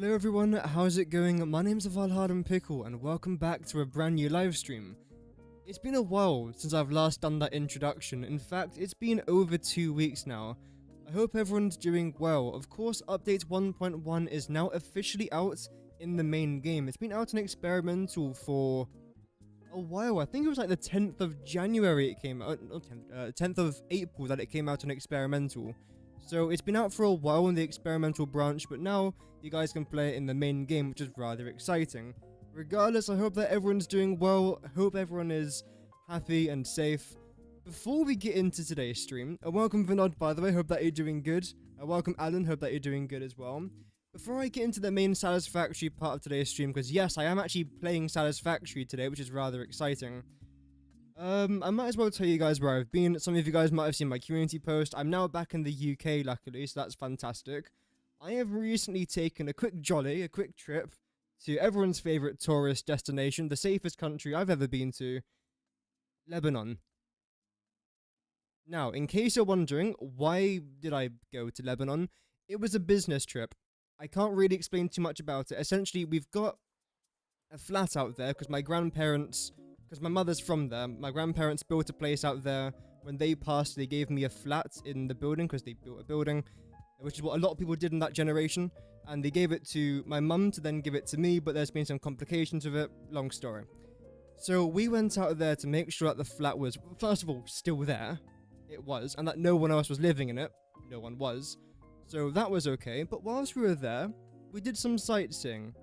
Hello everyone, how's it going? My name's Valhard Pickle and welcome back to a brand new live stream. It's been a while since I've last done that introduction. In fact, it's been over 2 weeks now. I hope everyone's doing well. Of course, update 1.1 is now officially out in the main game. It's been out in experimental for a while. I think it was like the 10th of January it came out, not 10th of April that it came out in experimental. So it's been out for a while in the experimental branch, but now you guys can play it in the main game, which is rather exciting. Regardless, I hope that everyone's doing well. I hope everyone is happy and safe. Before we get into today's stream, welcome Vinod, by the way, hope that you're doing good. Welcome Alan, hope that you're doing good as well. Before I get into the main Satisfactory part of today's stream, because yes, I am actually playing Satisfactory today, which is rather exciting. I might as well tell you guys where I've been. Some of you guys might have seen my community post. I'm now back in the UK, luckily, so that's fantastic. I have recently taken a quick trip to everyone's favourite tourist destination, the safest country I've ever been to, Lebanon. Now, in case you're wondering, why did I go to Lebanon? It was a business trip. I can't really explain too much about it. Essentially, we've got a flat out there because my grandparents... Because my mother's from there. My grandparents built a place out there. When they passed, they gave me a flat in the building because they built a building, which is what a lot of people did in that generation. And they gave it to my mum to then give it to me, but there's been some complications with it. Long story. So we went out there to make sure that the flat was, first of all, still there. It was. And that no one else was living in it. No one was. So that was okay. But whilst we were there, we did some sightseeing.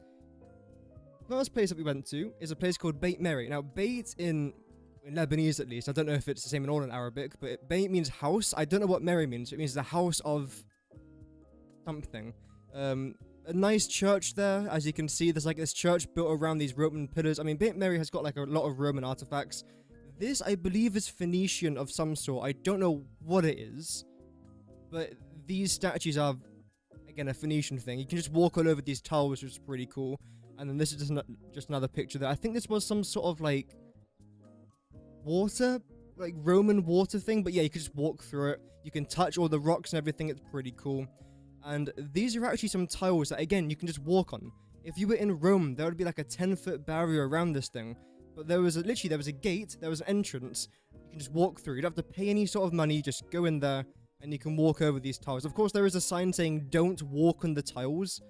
First place that we went to is a place called Beit Meri. Now, Beit in Lebanese at least, I don't know if it's the same in all in Arabic, but Beit means house. I don't know what Meri means. It means the house of something. A nice church there, as you can see. There's like this church built around these Roman pillars. I mean, Beit Meri has got like a lot of Roman artifacts. This, I believe, is Phoenician of some sort. I don't know what it is, but these statues are, again, a Phoenician thing. You can just walk all over these towers, which is pretty cool. And then this is just another picture there. I think this was some sort of like water, like Roman water thing. But yeah, you can just walk through it. You can touch all the rocks and everything. It's pretty cool. And these are actually some tiles that, again, you can just walk on. If you were in Rome, there would be like a 10-foot barrier around this thing. But there was literally, there was a gate, there was an entrance. You can just walk through. You don't have to pay any sort of money. Just go in there and you can walk over these tiles. Of course, there is a sign saying, don't walk on the tiles.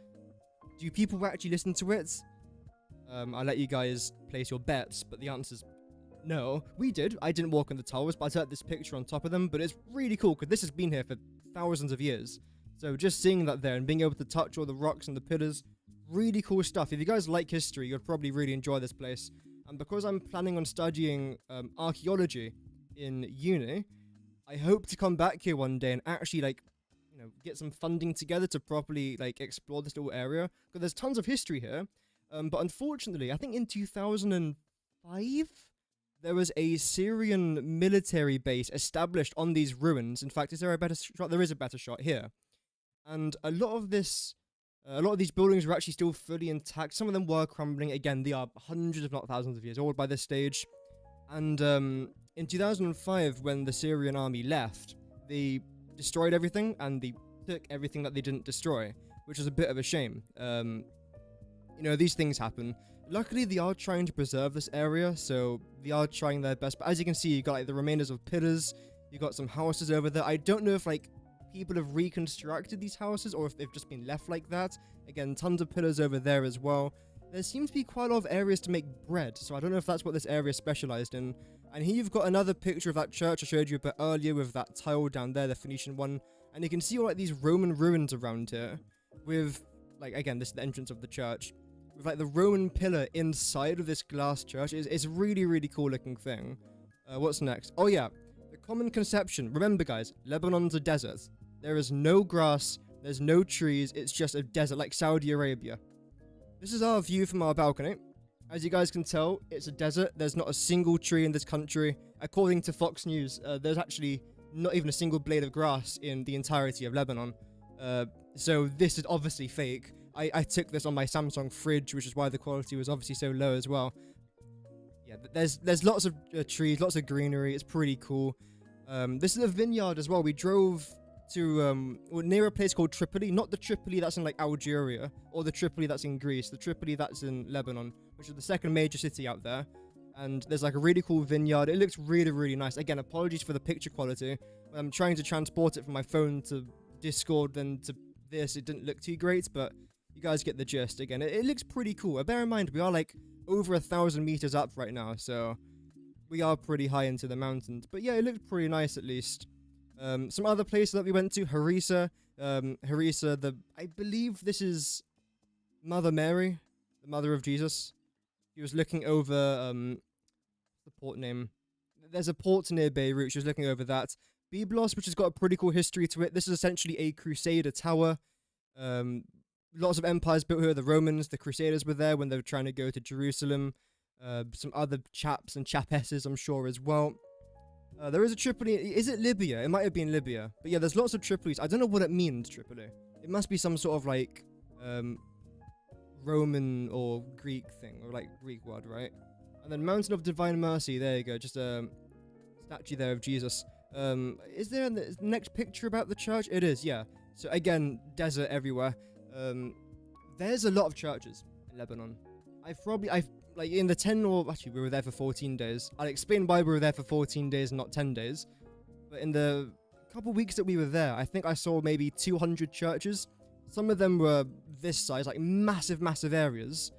Do people actually listen to it? I'll let you guys place your bets, but the answer's no. We did. I didn't walk on the towers, but I took this picture on top of them. But it's really cool because this has been here for thousands of years. So just seeing that there and being able to touch all the rocks and the pillars, really cool stuff. If you guys like history, you'll probably really enjoy this place. And because I'm planning on studying archaeology in uni, I hope to come back here one day and actually like, get some funding together to properly like explore this little area, because there's tons of history here. But unfortunately, I think in 2005 there was a Syrian military base established on these ruins. In fact, is there a better shot? There is a better shot here, and a lot of these buildings were actually still fully intact. Some of them were crumbling. Again, they are hundreds, if not thousands, of years old by this stage. And in 2005, when the Syrian army left, they destroyed everything, and they took everything that they didn't destroy, which is a bit of a shame. These things happen. Luckily, they are trying to preserve this area, so they are trying their best. But as you can see, you got like the remainders of pillars. You got some houses over there. I don't know if like people have reconstructed these houses or if they've just been left like that. Again, tons of pillars over there as well. There seems to be quite a lot of areas to make bread, so I don't know if that's what this area is specialized in. And here you've got another picture of that church I showed you a bit earlier with that tile down there, the Phoenician one. And you can see all like these Roman ruins around here with, like, again, this is the entrance of the church. With like the Roman pillar inside of this glass church. It's a really, really cool looking thing. What's next? Oh yeah, the common conception. Remember guys, Lebanon's a desert. There is no grass, there's no trees, it's just a desert like Saudi Arabia. This is our view from our balcony. As you guys can tell, it's a desert. There's not a single tree in this country. According to Fox News, there's actually not even a single blade of grass in the entirety of Lebanon. So this is obviously fake. I took this on my Samsung fridge, which is why the quality was obviously so low as well. Yeah, there's lots of trees, lots of greenery. It's pretty cool. This is a vineyard as well. We drove near a place called Tripoli, not the Tripoli that's in like Algeria or the Tripoli that's in Greece, the Tripoli that's in Lebanon, which is the second major city out there. And there's like a really cool vineyard. It looks really, really nice. Again, apologies for the picture quality. When I'm trying to transport it from my phone to Discord, then to this, it didn't look too great, but you guys get the gist. Again, it looks pretty cool. Bear in mind, we are like over 1,000 meters up right now, so we are pretty high into the mountains. But yeah, it looked pretty nice at least. Some other places that we went to, Harissa. Harissa, I believe this is Mother Mary, the mother of Jesus. She was looking over, the port name. There's a port near Beirut. She was looking over that. Byblos, which has got a pretty cool history to it. This is essentially a Crusader tower. Lots of empires built here. The Romans, the Crusaders were there when they were trying to go to Jerusalem. Some other chaps and chapesses, I'm sure, as well. There is a Tripoli. Is it Libya? It might have been Libya. But yeah, there's lots of Tripolis. I don't know what it means, Tripoli. It must be some sort of like Roman or Greek thing, or like Greek word, right? And then Mountain of Divine Mercy. There you go. Just a statue there of Jesus. Is there the next picture about the church? It is, yeah. So again, desert everywhere. There's a lot of churches in Lebanon. I've like in the 10 or actually we were there for 14 days. I'll explain why we were there for 14 days and not 10 days. But in the couple weeks that we were there, I think I saw maybe 200 churches. Some of them were this size, like massive, massive areas.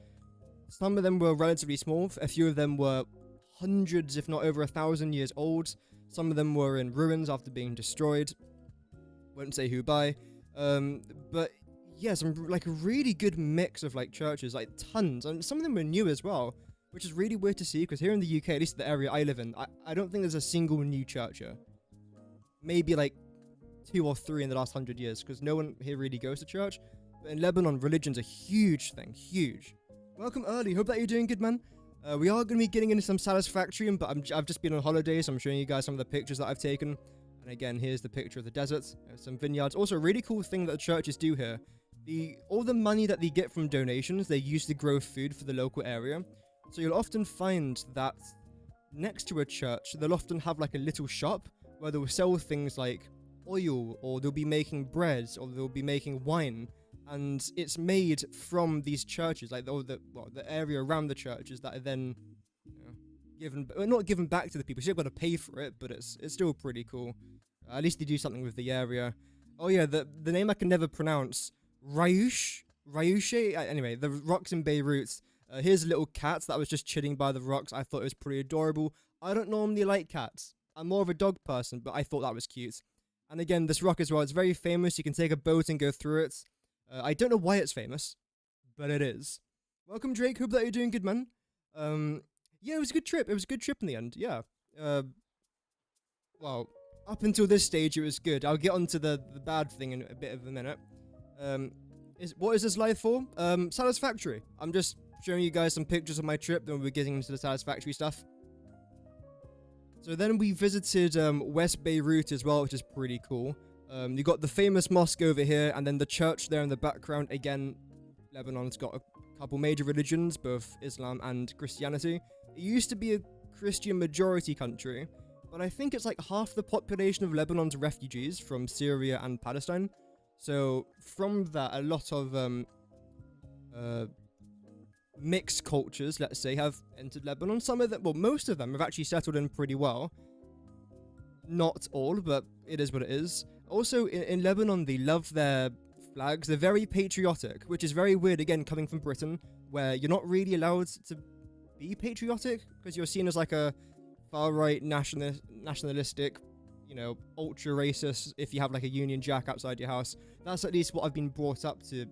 Some of them were relatively small. A few of them were hundreds, if not over 1,000 years old. Some of them were in ruins after being destroyed. Won't say who by. But yeah, some like a really good mix of like churches, like tons, and some of them were new as well, which is really weird to see because here in the UK, at least the area I live in, I don't think there's a single new church here. Maybe like 2 or 3 in the last 100 years because no one here really goes to church. But in Lebanon, religion's a huge thing, huge. Welcome early. Hope that you're doing good, man. We are going to be getting into some Satisfactory, but I've just been on holiday, so I'm showing you guys some of the pictures that I've taken. And again, here's the picture of the desert, some vineyards. Also, a really cool thing that the churches do here. All the money that they get from donations, they use to grow food for the local area. So you'll often find that next to a church, they'll often have like a little shop where they'll sell things like oil, or they'll be making bread, or they'll be making wine. And it's made from these churches, like the area around the churches that are then given, not given back to the people. You've got to pay for it, but it's still pretty cool. At least they do something with the area. Oh yeah, the name I can never pronounce. Ryush? Anyway, the rocks in Beirut. Here's a little cat that was just chilling by the rocks. I thought it was pretty adorable. I don't normally like cats. I'm more of a dog person, but I thought that was cute. And again, this rock as well, it's very famous. You can take a boat and go through it. I don't know why it's famous, but it is. Welcome, Drake. Hope that you're doing good, man. Yeah, it was a good trip. It was a good trip in the end, yeah. Well, up until this stage, it was good. I'll get onto the bad thing in a bit of a minute. What is this live for? Satisfactory. I'm just showing you guys some pictures of my trip, then we'll be getting into the Satisfactory stuff. So then we visited West Beirut as well, which is pretty cool. You got the famous mosque over here, and then the church there in the background. Again, Lebanon's got a couple major religions, both Islam and Christianity. It used to be a Christian majority country, but I think it's like half the population of Lebanon's refugees from Syria and Palestine. So from that, a lot of mixed cultures, let's say, have entered Lebanon. Some of them, well, most of them have actually settled in pretty well. Not all, but it is what it is. Also, in Lebanon, they love their flags. They're very patriotic, which is very weird, again, coming from Britain, where you're not really allowed to be patriotic, because you're seen as like a far-right nationalistic, you know, ultra-racist if you have like a Union Jack outside your house. That's at least what I've been brought up to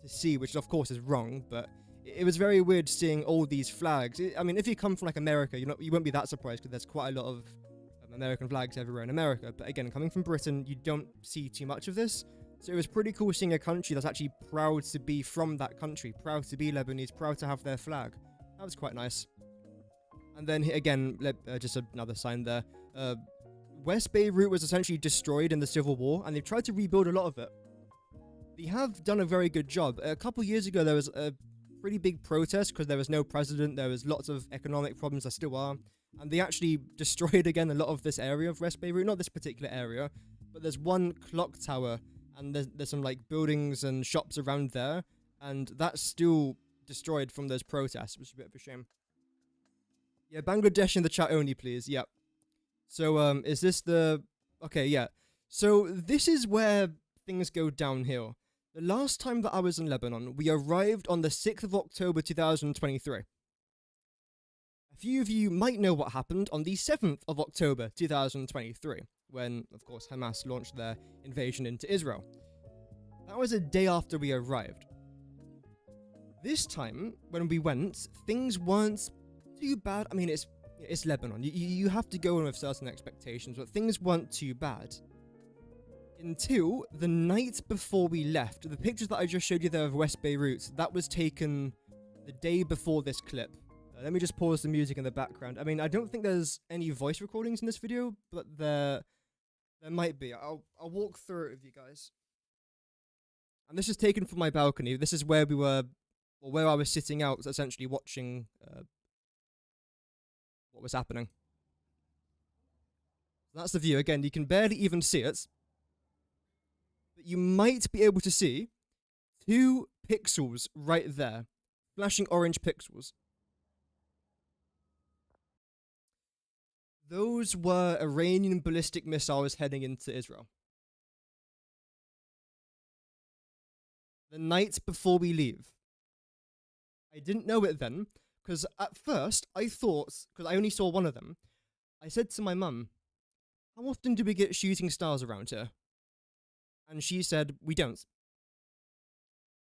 see, which of course is wrong, but it was very weird seeing all these flags. I mean, if you come from like America, you won't be that surprised because there's quite a lot of American flags everywhere in America. But again, coming from Britain, you don't see too much of this. So it was pretty cool seeing a country that's actually proud to be from that country, proud to be Lebanese, proud to have their flag. That was quite nice. And then again, just another sign there. West Beirut was essentially destroyed in the Civil War, and they've tried to rebuild a lot of it. They have done a very good job. A couple years ago, there was a pretty big protest because there was no president. There was lots of economic problems, there still are. And they actually destroyed again a lot of this area of West Beirut. Not this particular area, but there's one clock tower, and there's some like buildings and shops around there, and that's still destroyed from those protests, which is a bit of a shame. Yeah, Bangladesh in the chat only, please. Yep. So, is this the... Okay, yeah. So, this is where things go downhill. The last time that I was in Lebanon, we arrived on the 6th of October 2023. A few of you might know what happened on the 7th of October 2023, when, of course, Hamas launched their invasion into Israel. That was a day after we arrived. This time, when we went, things weren't too bad. I mean, it's Lebanon. You have to go in with certain expectations, but things weren't too bad. Until the night before we left. The pictures that I just showed you there of West Beirut, that was taken the day before this clip. Let me just pause the music in the background. I mean, I don't think there's any voice recordings in this video, but there might be. I'll walk through it with you guys. And this is taken from my balcony. This is where we were, or where I was sitting out, essentially watching what was happening. That's the view. Again, you can barely even see it. But you might be able to see 2 pixels right there. Flashing orange pixels. Those were Iranian ballistic missiles heading into Israel. The night before we leave. I didn't know it then, because at first I thought, because I only saw one of them, I said to my mum, how often do we get shooting stars around here? And she said, we don't.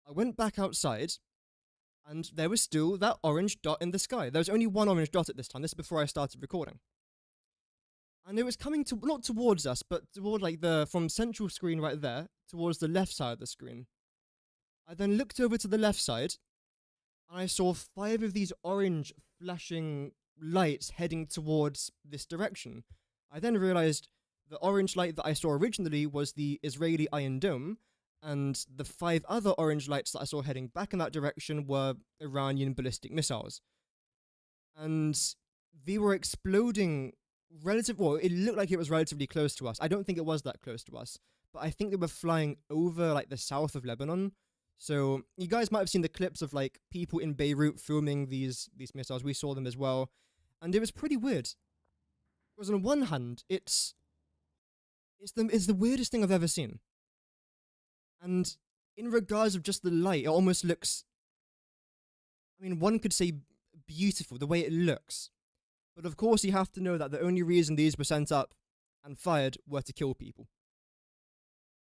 I went back outside, and there was still that orange dot in the sky. There was only one orange dot at this time. This is before I started recording. And it was coming to, not towards us, but toward like from central screen right there, towards the left side of the screen. I then looked over to the left side, and I saw 5 of these orange flashing lights heading towards this direction. I then realized the orange light that I saw originally was the Israeli Iron Dome, and the 5 other orange lights that I saw heading back in that direction were Iranian ballistic missiles. And they were exploding well, it looked like it was relatively close to us. I don't think it was that close to us, but I think they were flying over like the south of Lebanon. So you guys might have seen the clips of like people in Beirut filming these missiles. We saw them as well, and it was pretty weird. Because on one hand, it's the weirdest thing I've ever seen. And in regards of just the light, it almost looks, I mean, one could say beautiful, the way it looks. But of course, you have to know that the only reason these were sent up and fired were to kill people.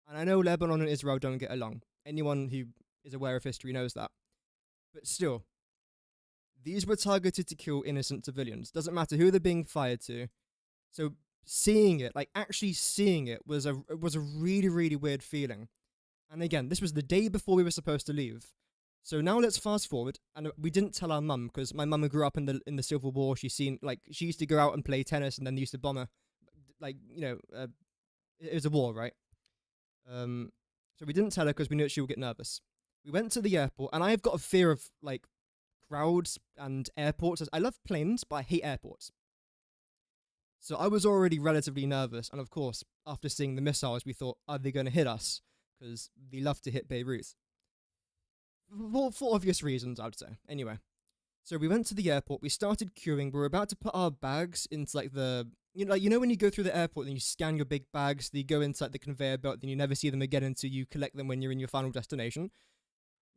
And I know Lebanon and Israel don't get along. Anyone who is aware of history knows that. But still, these were targeted to kill innocent civilians. Doesn't matter who they're being fired to. So seeing it, like actually seeing it, was a really, really weird feeling. And again, this was the day before we were supposed to leave. So now let's fast forward, and we didn't tell our mum, because my mum grew up in the Civil War. She used to go out and play tennis, and then used to bomb her. Like, you know, it was a war, right? So we didn't tell her because we knew she would get nervous. We went to the airport, and I've got a fear of like crowds and airports. I love planes, but I hate airports. So I was already relatively nervous, and of course, after seeing the missiles, we thought, are they going to hit us? Because they love to hit Beirut. For obvious reasons, I would say. Anyway, so we went to the airport, we started queuing, we were about to put our bags into like you know when you go through the airport and you scan your big bags, they go into like the conveyor belt, then you never see them again until you collect them when you're in your final destination.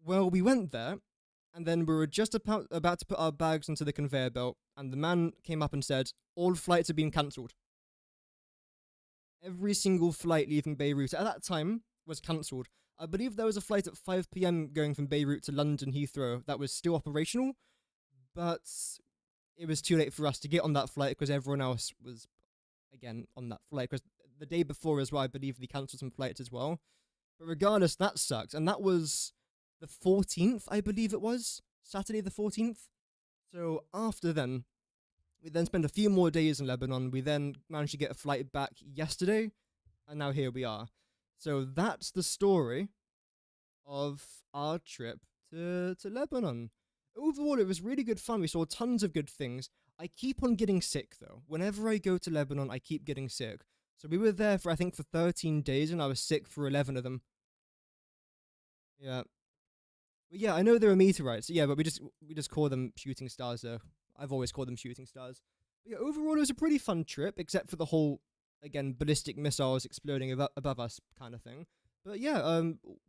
Well, we went there, and then we were just about to put our bags into the conveyor belt, and the man came up and said, all flights have been cancelled. Every single flight leaving Beirut at that time was cancelled. I believe there was a flight at 5 PM going from Beirut to London Heathrow that was still operational, but it was too late for us to get on that flight because everyone else was, again, on that flight. Because the day before as well, I believe they cancelled some flights as well. But regardless, that sucked. And that was the 14th, I believe it was. Saturday the 14th. So after then, we then spent a few more days in Lebanon. We then managed to get a flight back yesterday, and now here we are. So that's the story of our trip to Lebanon. Overall, it was really good fun. We saw tons of good things. I keep on getting sick, though. Whenever I go to Lebanon, I keep getting sick. So we were there for, I think, for 13 days, and I was sick for 11 of them. Yeah. But yeah, I know there are meteorites. Yeah, but we just call them shooting stars, though. I've always called them shooting stars. But yeah, overall, it was a pretty fun trip, except for the whole, again, ballistic missiles exploding above us kind of thing. But yeah,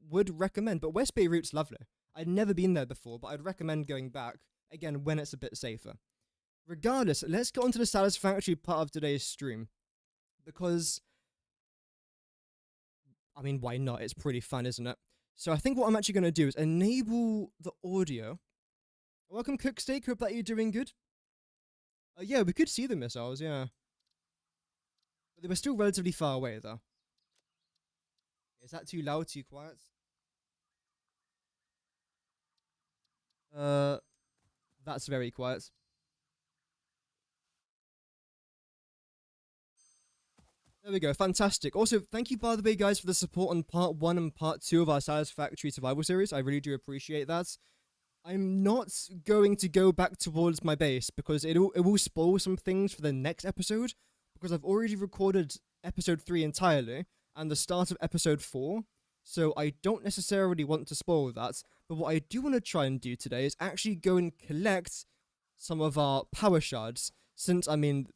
would recommend. But West Beirut's lovely. I'd never been there before, but I'd recommend going back, again, when it's a bit safer. Regardless, let's get on to the Satisfactory part of today's stream. Because, I mean, why not? It's pretty fun, isn't it? So I think what I'm actually going to do is enable the audio. Welcome, Cooksteak. Hope that you're doing good. Yeah, we could see the missiles, yeah. But they were still relatively far away, though. Is that too loud, too quiet? That's very quiet. There we go, fantastic. Also, thank you, by the way, guys, for the support on part 1 and part 2 of our Satisfactory Survival series. I really do appreciate that. I'm not going to go back towards my base because it will spoil some things for the next episode, because I've already recorded episode 3 entirely and the start of episode 4, so I don't necessarily want to spoil that. But what I do want to try and do today is actually go and collect some of our power shards, since, I mean,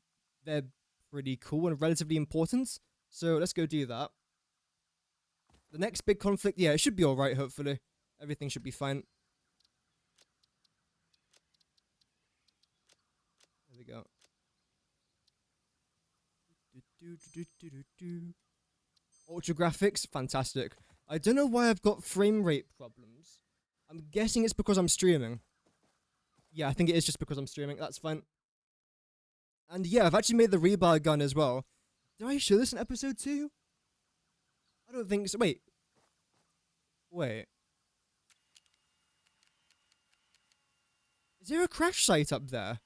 they're pretty cool and relatively important. So let's go do that. The next big conflict, yeah, it should be alright, hopefully. Everything should be fine. There we go. Ultra graphics, fantastic. I don't know why I've got frame rate problems. I'm guessing it's because I'm streaming. Yeah, I think it is just because I'm streaming. That's fine. And yeah, I've actually made the rebar gun as well. Did I show this in episode 2? I don't think so. Wait. Is there a crash site up there?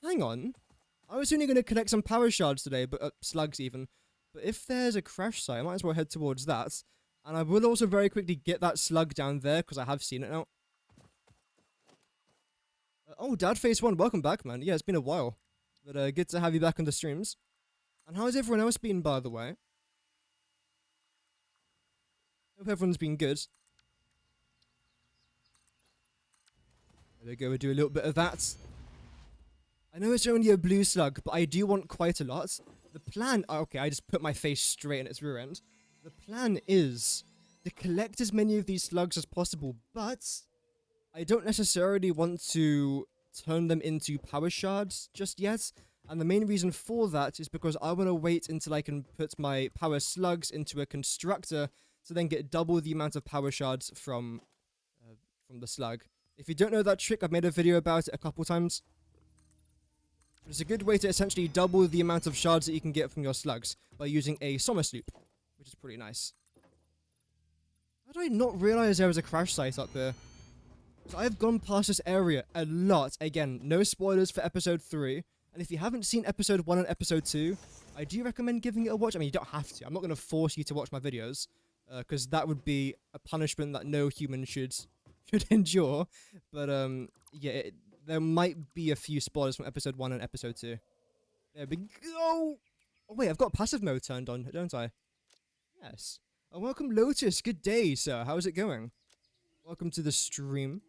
Hang on. I was only going to collect some power shards today, but slugs even. But if there's a crash site, I might as well head towards that. And I will also very quickly get that slug down there, because I have seen it now. Oh, Dadface1, welcome back, man. Yeah, it's been a while. But good to have you back on the streams. And how's everyone else been, by the way? Hope everyone's been good. There we go, we'll do a little bit of that. I know it's only a blue slug, but I do want quite a lot. The plan... okay, I just put my face straight in its rear end. The plan is to collect as many of these slugs as possible, but I don't necessarily want to turn them into power shards just yet. And the main reason for that is because I want to wait until I can put my power slugs into a constructor to then get double the amount of power shards from the slug. If you don't know that trick, I've made a video about it a couple times. It's a good way to essentially double the amount of shards that you can get from your slugs by using a summer sloop, which is pretty nice. How did I not realize there was a crash site up there? So I've gone past this area a lot. Again, no spoilers for episode 3. And if you haven't seen episode 1 and episode 2, I do recommend giving it a watch. I mean, you don't have to. I'm not going to force you to watch my videos, because that would be a punishment that no human should endure. But yeah, there might be a few spoilers from episode 1 and episode 2. There we go! Oh wait, I've got passive mode turned on, don't I? Yes. Oh, welcome Lotus, good day, sir. How's it going? Welcome to the stream.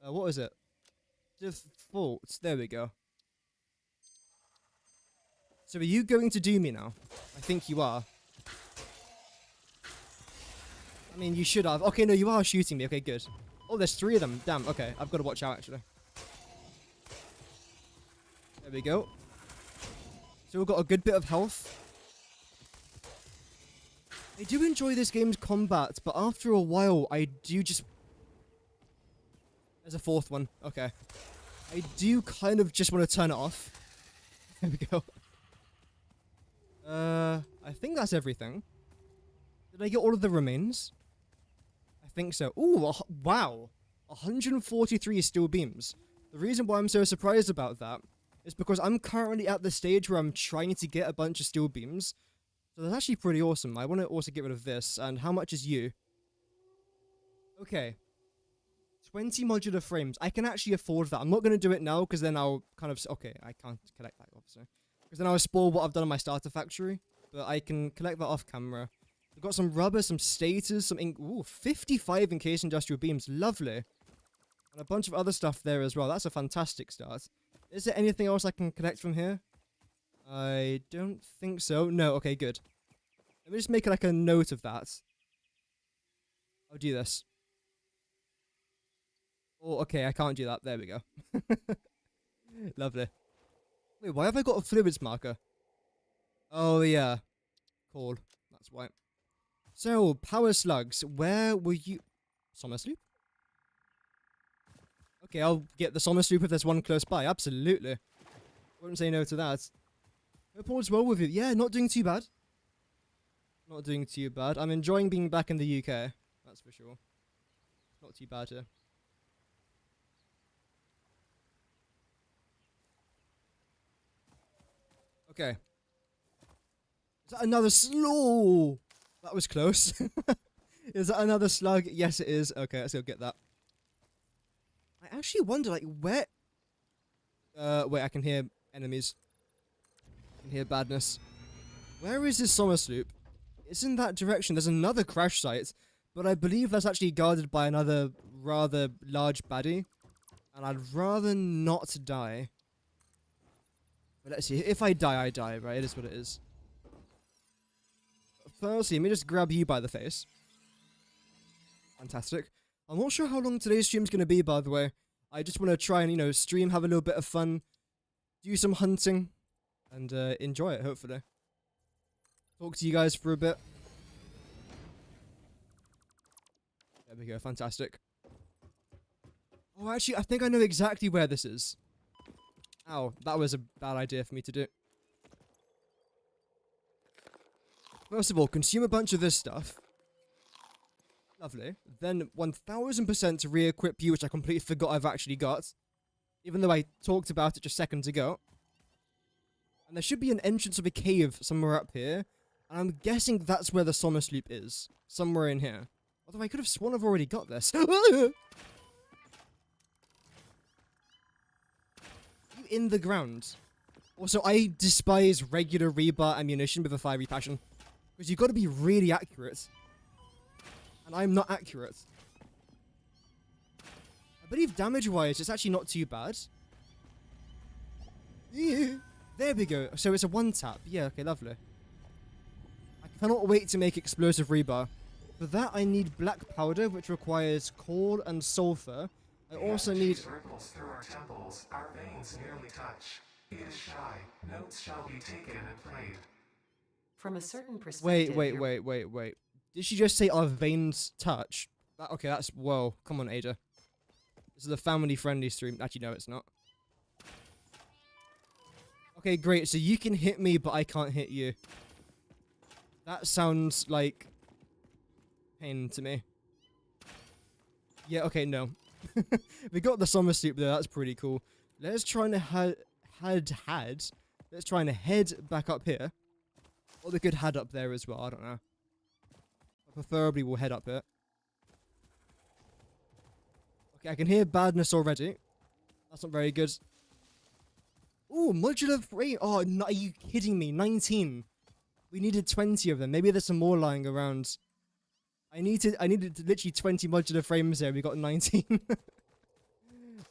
What was it? Default. There we go. So are you going to do me now? I think you are. I mean, you should have. Okay, no, you are shooting me. Okay, good. Oh, there's 3 of them. Damn, okay. I've got to watch out, actually. There we go. So we've got a good bit of health. I do enjoy this game's combat, but after a while, I do just... There's a 4th one. Okay. I do kind of just want to turn it off. There we go. I think that's everything. Did I get all of the remains? I think so. Ooh, wow. 143 steel beams. The reason why I'm so surprised about that is because I'm currently at the stage where I'm trying to get a bunch of steel beams. So that's actually pretty awesome. I want to also get rid of this. And how much is you? Okay. 20 modular frames. I can actually afford that. I'm not going to do it now because then I'll kind of... Okay, I can't collect that, obviously. Because then I'll spoil what I've done in my starter factory. But I can collect that off camera. We've got some rubber, some stators, some ink. Ooh, 55 encased industrial beams. Lovely. And a bunch of other stuff there as well. That's a fantastic start. Is there anything else I can collect from here? I don't think so. No, okay, good. Let me just make like a note of that. I'll do this. Oh, okay, I can't do that. There we go. Lovely. Wait, why have I got a fluids marker? Oh, yeah. Cool. That's why. So, power slugs. Where were you? Summer sloop? Okay, I'll get the summer sloop if there's one close by. Absolutely. Wouldn't say no to that. Hope all's well with you. Yeah, not doing too bad. Not doing too bad. I'm enjoying being back in the UK. That's for sure. Not too bad here. Okay. Is that another slow? That was close. Is that another slug? Yes, it is. Okay, let's go get that. I actually wonder, like, where... wait, I can hear enemies. I can hear badness. Where is this summer sloop? It's in that direction. There's another crash site, but I believe that's actually guarded by another rather large baddie. And I'd rather not die. But let's see. If I die, I die, right? It is what it is. Firstly, let me just grab you by the face. Fantastic. I'm not sure how long today's stream's going to be, by the way. I just want to try and, you know, stream, have a little bit of fun, do some hunting, and enjoy it, hopefully. Talk to you guys for a bit. There we go, fantastic. Oh, actually, I think I know exactly where this is. Ow, that was a bad idea for me to do. First of all, consume a bunch of this stuff. Lovely. Then 1000% to re-equip you, which I completely forgot I've actually got. Even though I talked about it just seconds ago. And there should be an entrance of a cave somewhere up here. And I'm guessing that's where the summer sloop is. Somewhere in here. Although I could have sworn I've already got this. You in the ground. Also, I despise regular rebar ammunition with a fiery passion. Because you've got to be really accurate. And I'm not accurate. I believe damage-wise, it's actually not too bad. Yeah. There we go. So it's a one-tap. Yeah, okay, lovely. I cannot wait to make explosive rebar. For that, I need black powder, which requires coal and sulfur. I also need... ripples through our temples. Our veins nearly touch. He is shy. Notes shall be taken and played. From a certain perspective... Wait. Did she just say our veins touch? Okay, that's... Whoa. Come on, Ada. This is a family-friendly stream. Actually, no, it's not. Okay, great. So you can hit me, but I can't hit you. That sounds like... pain to me. Yeah, okay, no. We got the summer sloop there. That's pretty cool. Let's try and Let's try and head back up here. Or we could head up there as well. I don't know. Preferably we'll head up here. Okay, I can hear badness already. That's not very good. Ooh, modular frame. Oh, no, are you kidding me? 19. We needed 20 of them. Maybe there's some more lying around. I needed literally 20 modular frames there. We got 19.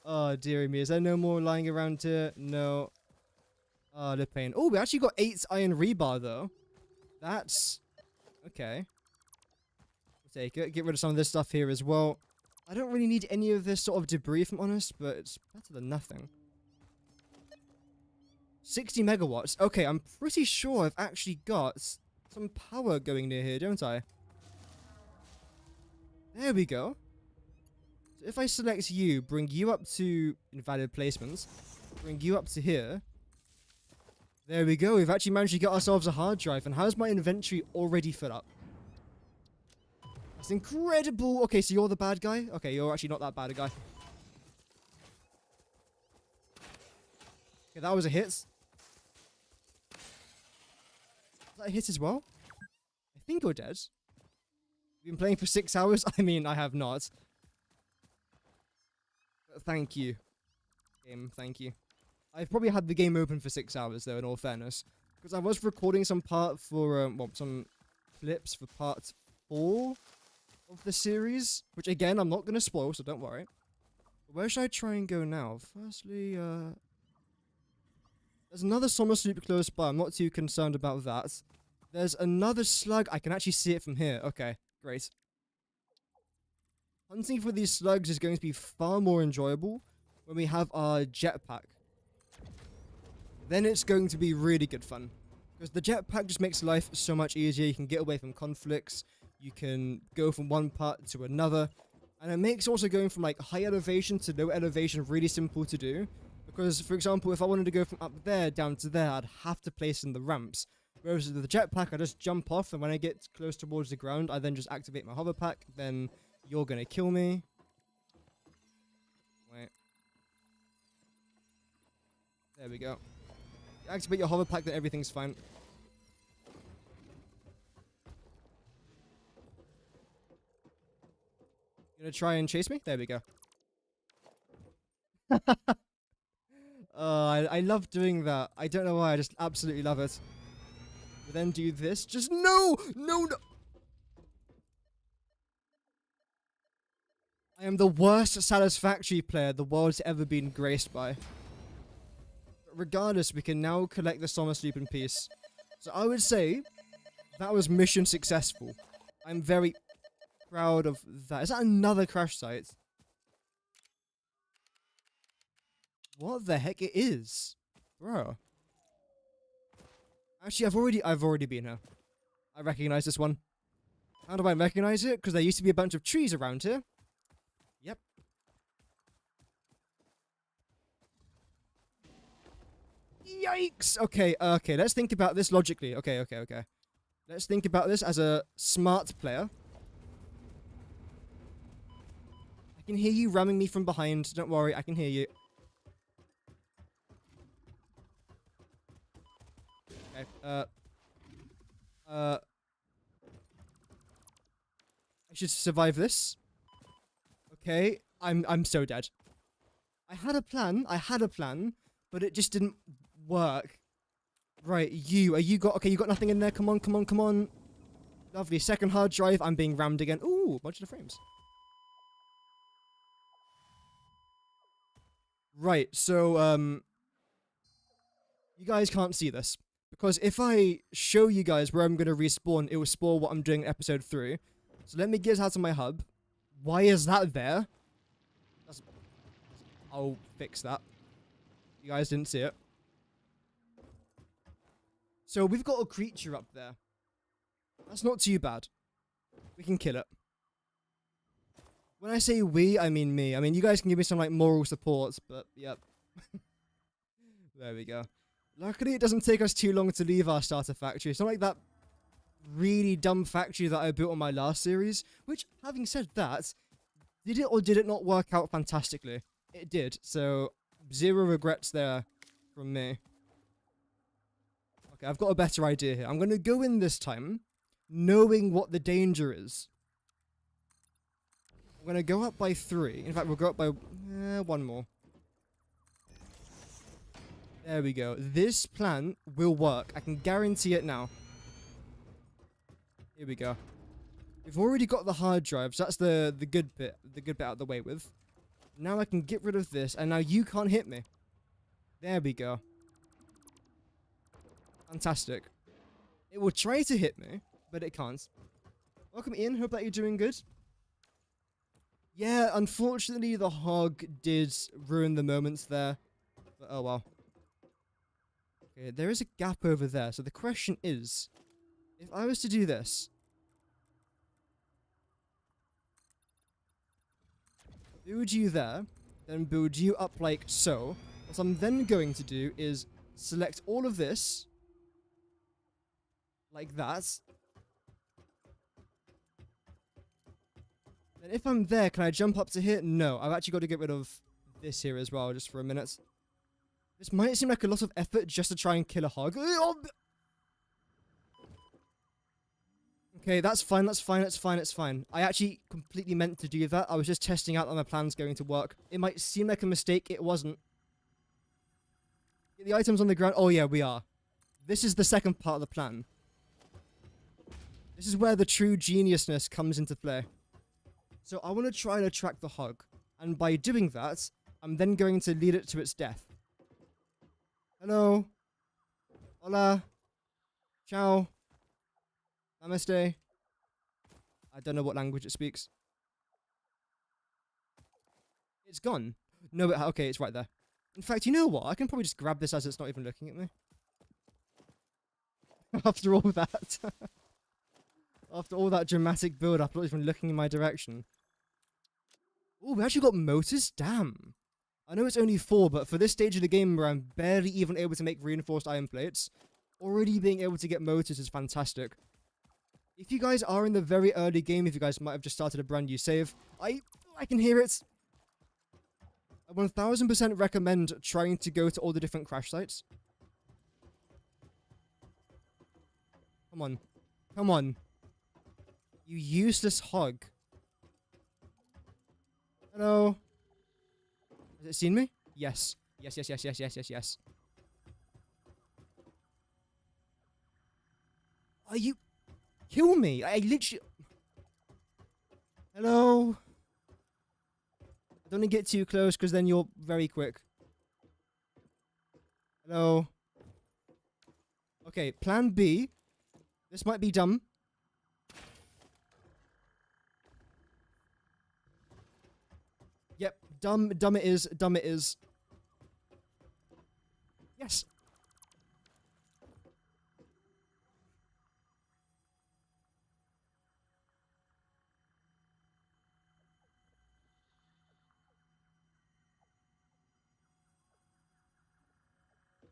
Oh, dearie me. Is there no more lying around here? No. Oh, the pain. Oh, we actually got 8 iron rebar, though. That's... okay. We'll take it. Get rid of some of this stuff here as well. I don't really need any of this sort of debris, if I'm honest, but it's better than nothing. 60 megawatts. Okay, I'm pretty sure I've actually got some power going near here, don't I? There we go. So if I select you, bring you up to invalid placements, bring you up to here. There we go. We've actually managed to get ourselves a hard drive. And how's my inventory already filled up? That's incredible. Okay, so you're the bad guy? Okay, you're actually not that bad a guy. Okay, that was a hit. Is that a hit as well? I think you're dead. You've been playing for 6 hours? I mean, I have not. But thank you. Game, thank you. I've probably had the game open for 6 hours though, in all fairness. Because I was recording some part for, some clips for part 4 of the series. Which again, I'm not going to spoil, so don't worry. Where should I try and go now? Firstly, there's another summer sloop close by. I'm not too concerned about that. There's another slug. I can actually see it from here. Okay, great. Hunting for these slugs is going to be far more enjoyable when we have our jetpack. Then it's going to be really good fun. Because the jetpack just makes life so much easier. You can get away from conflicts. You can go from one part to another. And it makes also going from like high elevation to low elevation really simple to do. Because, for example, if I wanted to go from up there down to there, I'd have to place in the ramps. Whereas with the jetpack, I just jump off, and when I get close towards the ground, I then just activate my hover pack. Then you're gonna kill me. Wait. There we go. You activate your hover pack, then everything's fine. You gonna try and chase me? There we go. I love doing that. I don't know why, I just absolutely love it. But then do this. Just no! No! I am the worst Satisfactory player the world's ever been graced by. But regardless, we can now collect the summer sloop in peace. So I would say that was mission successful. I'm very proud of that. Is that another crash site? What the heck it is? Bro. Actually, I've already been here. I recognize this one. How do I recognize it? Because there used to be a bunch of trees around here. Yep. Yikes! Okay, okay, let's think about this logically. Okay. Let's think about this as a smart player. I can hear you ramming me from behind. Don't worry, I can hear you. Okay, I should survive this. Okay, I'm so dead. I had a plan, but it just didn't work. Right, you got nothing in there? Come on. Lovely, second hard drive, I'm being rammed again. Ooh, bunch of frames. Right, so, you guys can't see this. Because if I show you guys where I'm going to respawn, it will spoil what I'm doing in episode 3. So let me get out of my hub. Why is that there? I'll fix that. You guys didn't see it. So we've got a creature up there. That's not too bad. We can kill it. When I say we, I mean me. I mean, you guys can give me some like moral support, but yep. There we go. Luckily, it doesn't take us too long to leave our starter factory. It's not like that really dumb factory that I built on my last series. Which, having said that, did it or did it not work out fantastically? It did. So, 0 regrets there from me. Okay, I've got a better idea here. I'm going to go in this time, knowing what the danger is. I'm going to go up by 3. In fact, we'll go up by 1 more. There we go. This plan will work. I can guarantee it now. Here we go. We've already got the hard drive, so that's the good bit out of the way with. Now I can get rid of this, and now you can't hit me. There we go. Fantastic. It will try to hit me, but it can't. Welcome Ian, hope that you're doing good. Yeah, unfortunately the hog did ruin the moments there. But oh well. Okay, there is a gap over there, so the question is, if I was to do this, build you there, then build you up like so, what I'm then going to do is select all of this, like that, then if I'm there, can I jump up to here? No, I've actually got to get rid of this here as well, just for a minute. This might seem like a lot of effort just to try and kill a hog. Okay, that's fine, that's fine. I actually completely meant to do that. I was just testing out that my plan's going to work. It might seem like a mistake, it wasn't. Get the items on the ground. Oh, yeah, we are. This is the second part of the plan. This is where the true geniusness comes into play. So I want to try and attract the hog. And by doing that, I'm then going to lead it to its death. Hello. Hola. Ciao. Namaste. I don't know what language it speaks. It's gone. No, okay, it's right there. In fact, you know what? I can probably just grab this as it's not even looking at me. After all that. After all that dramatic build-up, not even looking in my direction. Oh, we actually got motors? Damn. I know it's only 4, but for this stage of the game where I'm barely even able to make reinforced iron plates, already being able to get motors is fantastic. If you guys are in the very early game, if you guys might have just started a brand new save, I can hear it. I 1000% recommend trying to go to all the different crash sites. Come on. Come on. You useless hog. Hello? Has it seen me? Yes. Yes, yes, yes, yes, yes, yes, yes. Are you... Kill me! I literally... Hello? I don't want to get too close because then you're very quick. Hello? Okay, plan B. This might be dumb. Yep, dumb it is, dumb it is. Yes.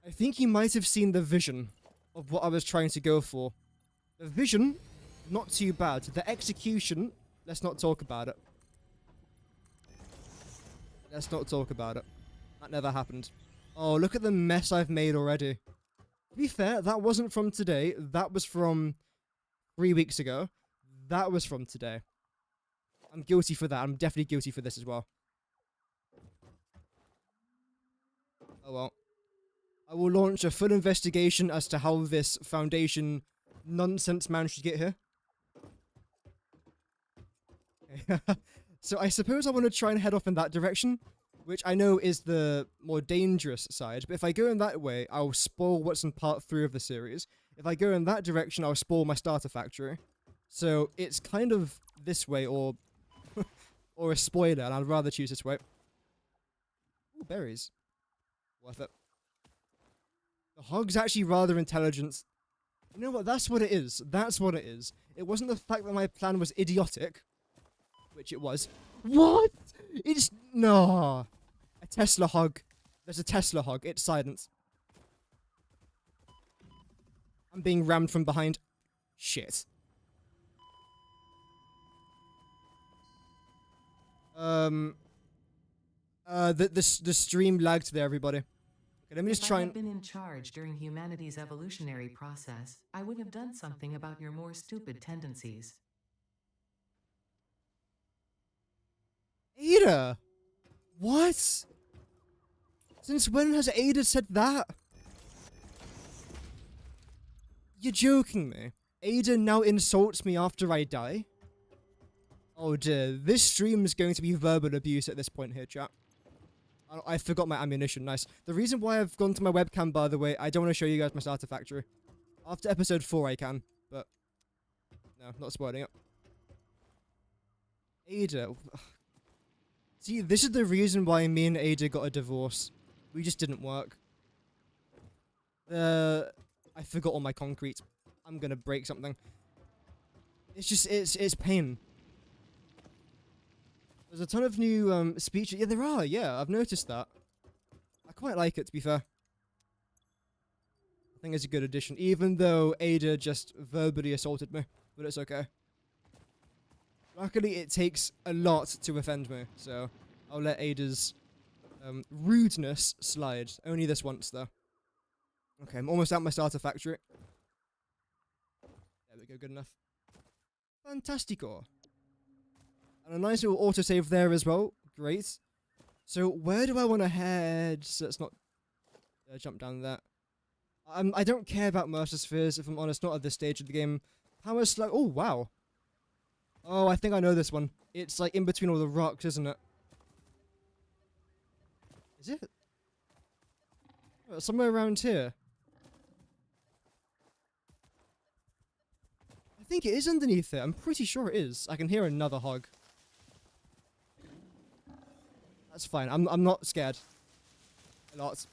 I think you might have seen the vision of what I was trying to go for. The vision, not too bad. The execution, let's not talk about it. Let's not talk about it. That never happened. Oh, look at the mess I've made already. To be fair, that wasn't from today. That was from 3 weeks ago. That was from today. I'm guilty for that. I'm definitely guilty for this as well. Oh well. I will launch a full investigation as to how this Foundation nonsense managed to get here. Okay. So I suppose I want to try and head off in that direction, which I know is the more dangerous side, but if I go in that way, I'll spoil what's in part 3 of the series. If I go in that direction, I'll spoil my starter factory. So it's kind of this way or or a spoiler, and I'd rather choose this way. Ooh, berries. Worth it. The hog's actually rather intelligent. You know what? That's what it is. That's what it is. It wasn't the fact that my plan was idiotic, which it was. What? It's... No. A Tesla hog. There's a Tesla hog. It's silence. I'm being rammed from behind. Shit. The stream lagged there, everybody. Okay, let me just try and... If I had been in charge during humanity's evolutionary process, I would have done something about your more stupid tendencies. Ada! What? Since when has Ada said that? You're joking me. Ada now insults me after I die? Oh dear, this stream is going to be verbal abuse at this point here, chat. I forgot my ammunition, nice. The reason why I've gone to my webcam, by the way, I don't want to show you guys my starter factory. After episode 4 I can, but... No, not spoiling it. Ada... See, this is the reason why me and Ada got a divorce. We just didn't work. I forgot all my concrete. I'm gonna break something. It's just, it's pain. There's a ton of new speeches. Yeah, there are. Yeah, I've noticed that. I quite like it, to be fair. I think it's a good addition, even though Ada just verbally assaulted me. But it's okay. Luckily, it takes a lot to offend me, so I'll let Ada's rudeness slide. Only this once, though. Okay, I'm almost out my starter factory. There we go, good enough. Fantastico. And a nice little autosave there as well. Great. So, where do I want to head? So it's not... jump down that. I don't care about Mercer Spheres, if I'm honest, not at this stage of the game. Power Slug. Oh, wow. Oh, I think I know this one. It's like in between all the rocks, isn't it? Is it? Oh, somewhere around here. I think it is underneath it. I'm pretty sure it is. I can hear another hog. That's fine. I'm not scared. A lot.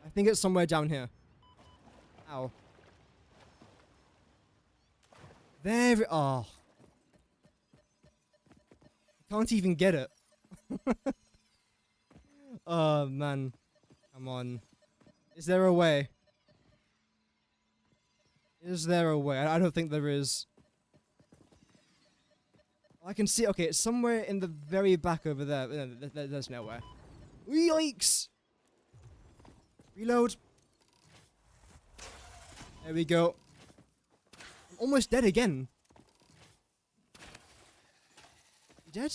I think it's somewhere down here. Ow. There it... Oh. I can't even get it. Oh, man. Come on. Is there a way? Is there a way? I don't think there is. I can see... Okay, it's somewhere in the very back over there. No, there's nowhere. Yikes! Reload. There we go. I'm almost dead again. You dead?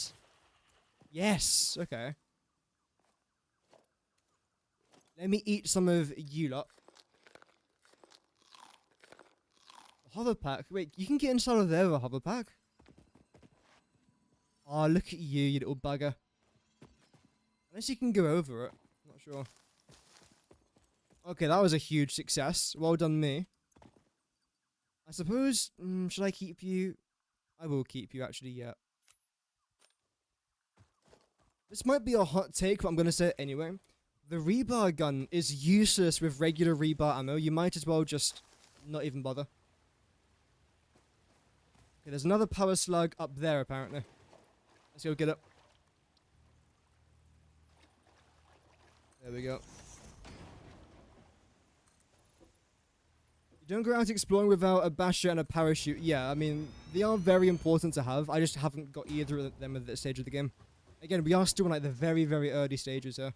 Yes. Okay. Let me eat some of you lot. Hover pack. Wait, you can get inside of there with a hover pack? Oh, look at you, you little bugger. Unless you can go over it. Not sure. Okay, that was a huge success. Well done, me. I suppose... should I keep you? I will keep you, actually, yeah. This might be a hot take, but I'm going to say it anyway. The rebar gun is useless with regular rebar ammo. You might as well just not even bother. Okay, there's another power slug up there, apparently. Let's go get it. There we go. You don't go out exploring without a basher and a parachute. Yeah, I mean, they are very important to have. I just haven't got either of them at this stage of the game. Again, we are still in like the very, very early stages here.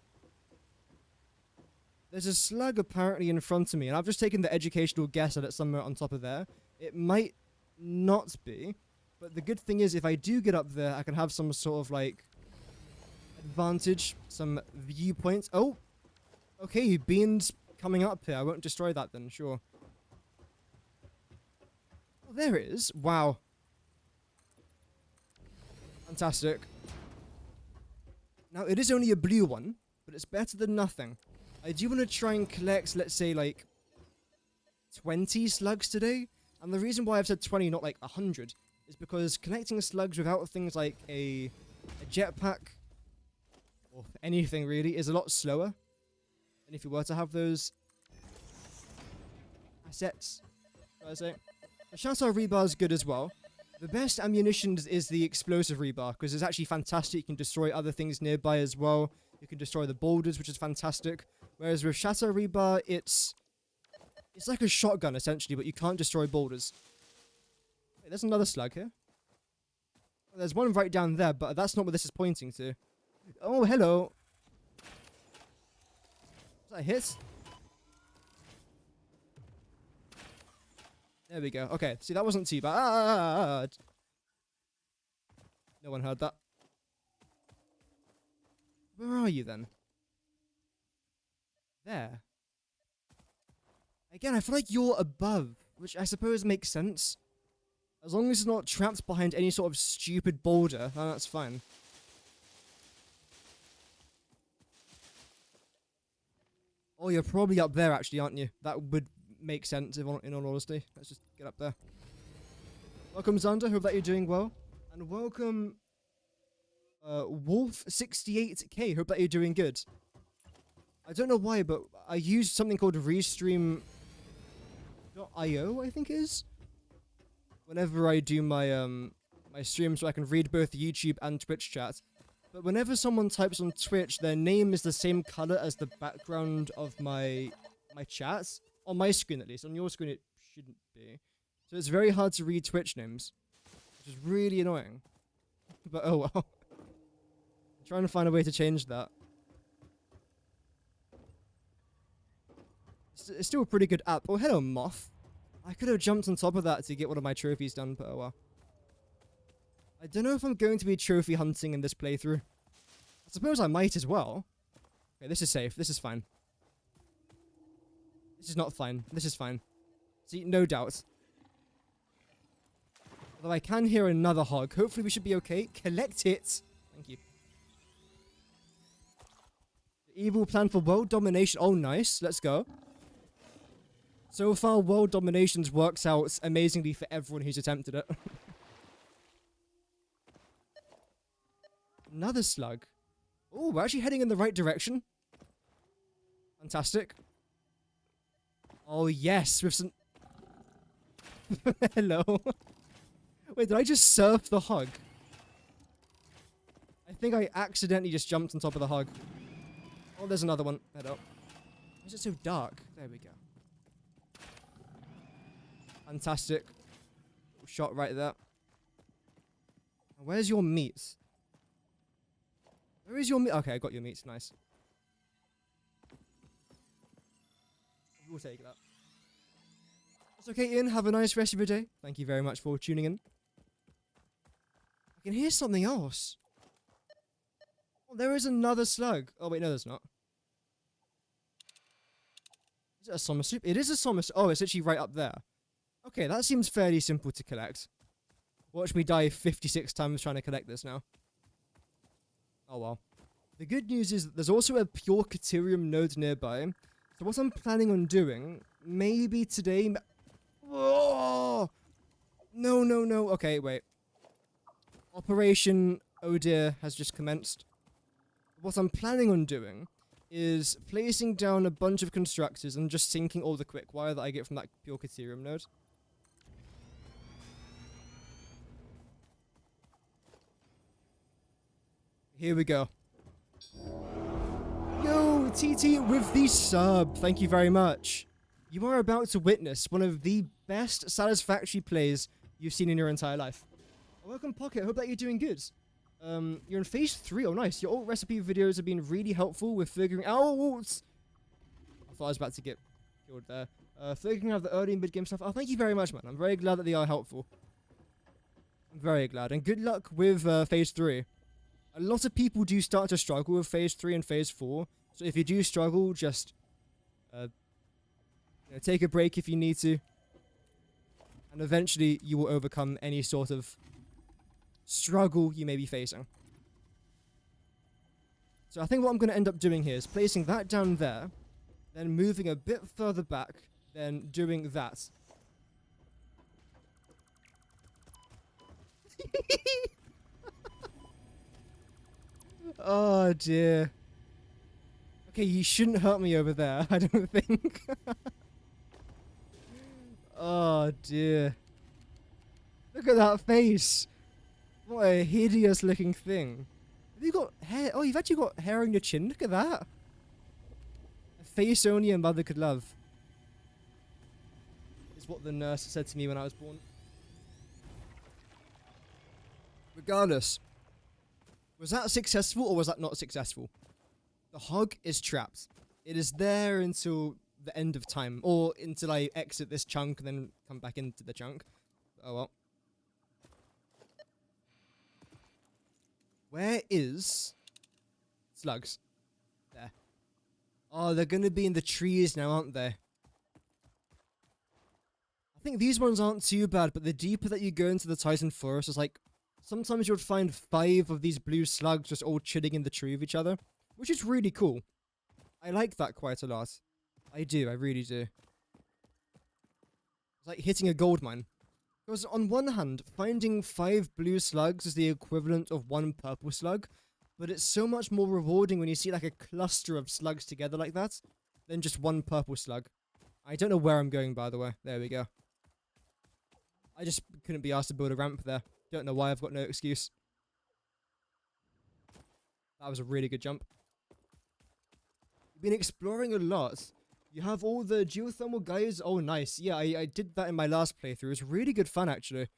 There's a slug apparently in front of me, and I've just taken the educational guess that it's somewhere on top of there. It might not be, but the good thing is if I do get up there, I can have some sort of like advantage, some viewpoints. Oh, okay, beans coming up here. I won't destroy that then, sure. Oh, there it is. Wow. Fantastic. Now, it is only a blue one, but it's better than nothing. I do want to try and collect, let's say, like 20 slugs today. And the reason why I've said 20, not like 100, is because collecting slugs without things like a jetpack, or anything really, is a lot slower than if you were to have those assets, should I say. The Shatter rebar is good as well. The best ammunition is the explosive rebar, because it's actually fantastic. You can destroy other things nearby as well. You can destroy the boulders, which is fantastic. Whereas with Shatter rebar, it's like a shotgun, essentially, but you can't destroy boulders. Wait, there's another slug here. Well, there's one right down there, but that's not what this is pointing to. Oh, hello. Was that a hit? There we go. Okay, see, that wasn't too bad. No one heard that. Where are you, then? There. Again, I feel like you're above, which I suppose makes sense. As long as it's not trapped behind any sort of stupid boulder, then that's fine. Oh, you're probably up there, actually, aren't you? That would make sense, in all honesty. Let's just get up there. Welcome, Xander. Hope that you're doing well. And welcome, Wolf68K. Hope that you're doing good. I don't know why, but I used something called Restream.io, I think it is. Whenever I do my my streams, so I can read both YouTube and Twitch chat. But whenever someone types on Twitch, their name is the same color as the background of my chat. On my screen, at least. On your screen, it shouldn't be. So it's very hard to read Twitch names, which is really annoying. But oh well. I'm trying to find a way to change that. It's still a pretty good app. Oh, hello, Moth. I could have jumped on top of that to get one of my trophies done, but oh well. I don't know if I'm going to be trophy hunting in this playthrough. I suppose I might as well. Okay, this is safe. This is fine. This is not fine. This is fine. See, no doubt. Although I can hear another hog. Hopefully we should be okay. Collect it. Thank you. The evil plan for world domination. Oh, nice. Let's go. So far, world dominations works out amazingly for everyone who's attempted it. Another slug. Oh, we're actually heading in the right direction. Fantastic. Oh, yes. With some... Hello. Wait, did I just surf the hog? I think I accidentally just jumped on top of the hog. Oh, there's another one. Head up. Why is it so dark? There we go. Fantastic. Shot right there. Where's your meat? Where is your meat? Okay, I got your meat. Nice. We'll take that. That's okay, Ian. Have a nice rest of your day. Thank you very much for tuning in. I can hear something else. Oh, there is another slug. Oh, wait, no, there's not. Is it a summer soup? It is a summer soup. Oh, it's actually right up there. Okay, that seems fairly simple to collect. Watch me die 56 times trying to collect this now. Oh, well. The good news is that there's also a pure Caterium node nearby. So what I'm planning on doing, maybe today... Oh! No, no, no. Okay, wait. Operation Oh Dear has just commenced. What I'm planning on doing is placing down a bunch of constructors and just sinking all the quick wire that I get from that pure Caterium node. Here we go. Yo, TT with the sub. Thank you very much. You are about to witness one of the best Satisfactory plays you've seen in your entire life. Welcome, Pocket. Hope that you're doing good. You're in phase 3. Oh, nice. Your alt recipe videos have been really helpful with figuring out... I thought I was about to get killed there. Figuring out the early and mid-game stuff. Oh, thank you very much, man. I'm very glad that they are helpful. I'm very glad. And good luck with phase 3. A lot of people do start to struggle with phase 3 and phase 4. So if you do struggle, just take a break if you need to. And eventually you will overcome any sort of struggle you may be facing. So I think what I'm going to end up doing here is placing that down there, then moving a bit further back, then doing that. Oh dear. Okay, you shouldn't hurt me over there, I don't think. Oh dear. Look at that face. What a hideous looking thing. Have you got hair? Oh, you've actually got hair on your chin. Look at that. A face only a mother could love. Is what the nurse said to me when I was born. Regardless. Was that successful or was that not successful? The hog is trapped. It is there until the end of time. Or until I exit this chunk and then come back into the chunk. Oh well. Where is... slugs? There. Oh, they're gonna be in the trees now, aren't they? I think these ones aren't too bad, but the deeper that you go into the Titan Forest, it's like... sometimes you'll find 5 of these blue slugs just all chilling in the tree with each other. Which is really cool. I like that quite a lot. I do, I really do. It's like hitting a gold mine. Because on one hand, finding 5 blue slugs is the equivalent of 1 purple slug, but it's so much more rewarding when you see like a cluster of slugs together like that, than just 1 purple slug. I don't know where I'm going, by the way. There we go. I just couldn't be asked to build a ramp there. Don't know why, I've got no excuse. That was a really good jump. You've been exploring a lot. You have all the geothermal guys. Oh, nice. Yeah, I did that in my last playthrough. It was really good fun, actually.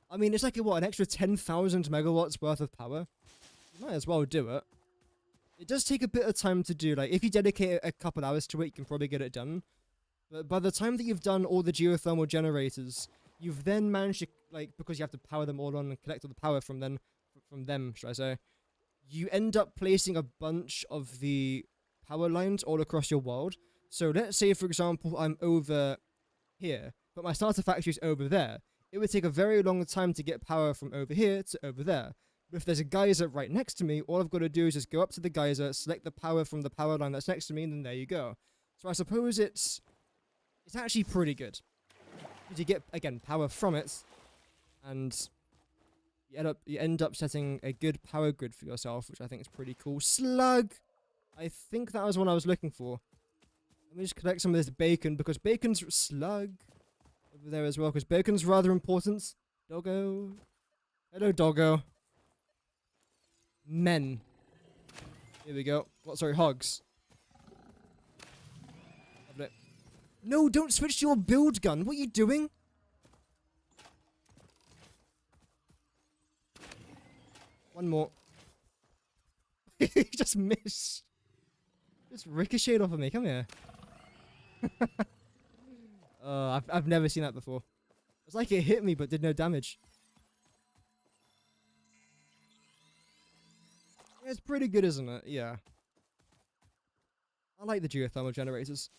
I mean, it's like, what, an extra 10,000 megawatts worth of power? You might as well do it. It does take a bit of time to do. Like, if you dedicate a couple hours to it, you can probably get it done. But by the time that you've done all the geothermal generators, you've then managed to, like, because you have to power them all on and collect all the power from them, should I say, you end up placing a bunch of the power lines all across your world. So let's say, for example, I'm over here, but my starter factory is over there. It would take a very long time to get power from over here to over there. But if there's a geyser right next to me, all I've got to do is just go up to the geyser, select the power from the power line that's next to me, and then there you go. So I suppose it's actually pretty good. Because you get, again, power from it, and you end up setting a good power grid for yourself, which I think is pretty cool. Slug! I think that was what I was looking for. Let me just collect some of this bacon, because bacon's slug over there as well, because bacon's rather important. Doggo. Hello, doggo. Men. Here we go. What, sorry, hogs. Lovely. No, don't switch to your build gun. What are you doing? One more. He just missed. Just ricocheted off of me. Come here. I've never seen that before. It's like it hit me but did no damage. Yeah, it's pretty good, isn't it? Yeah. I like the geothermal generators.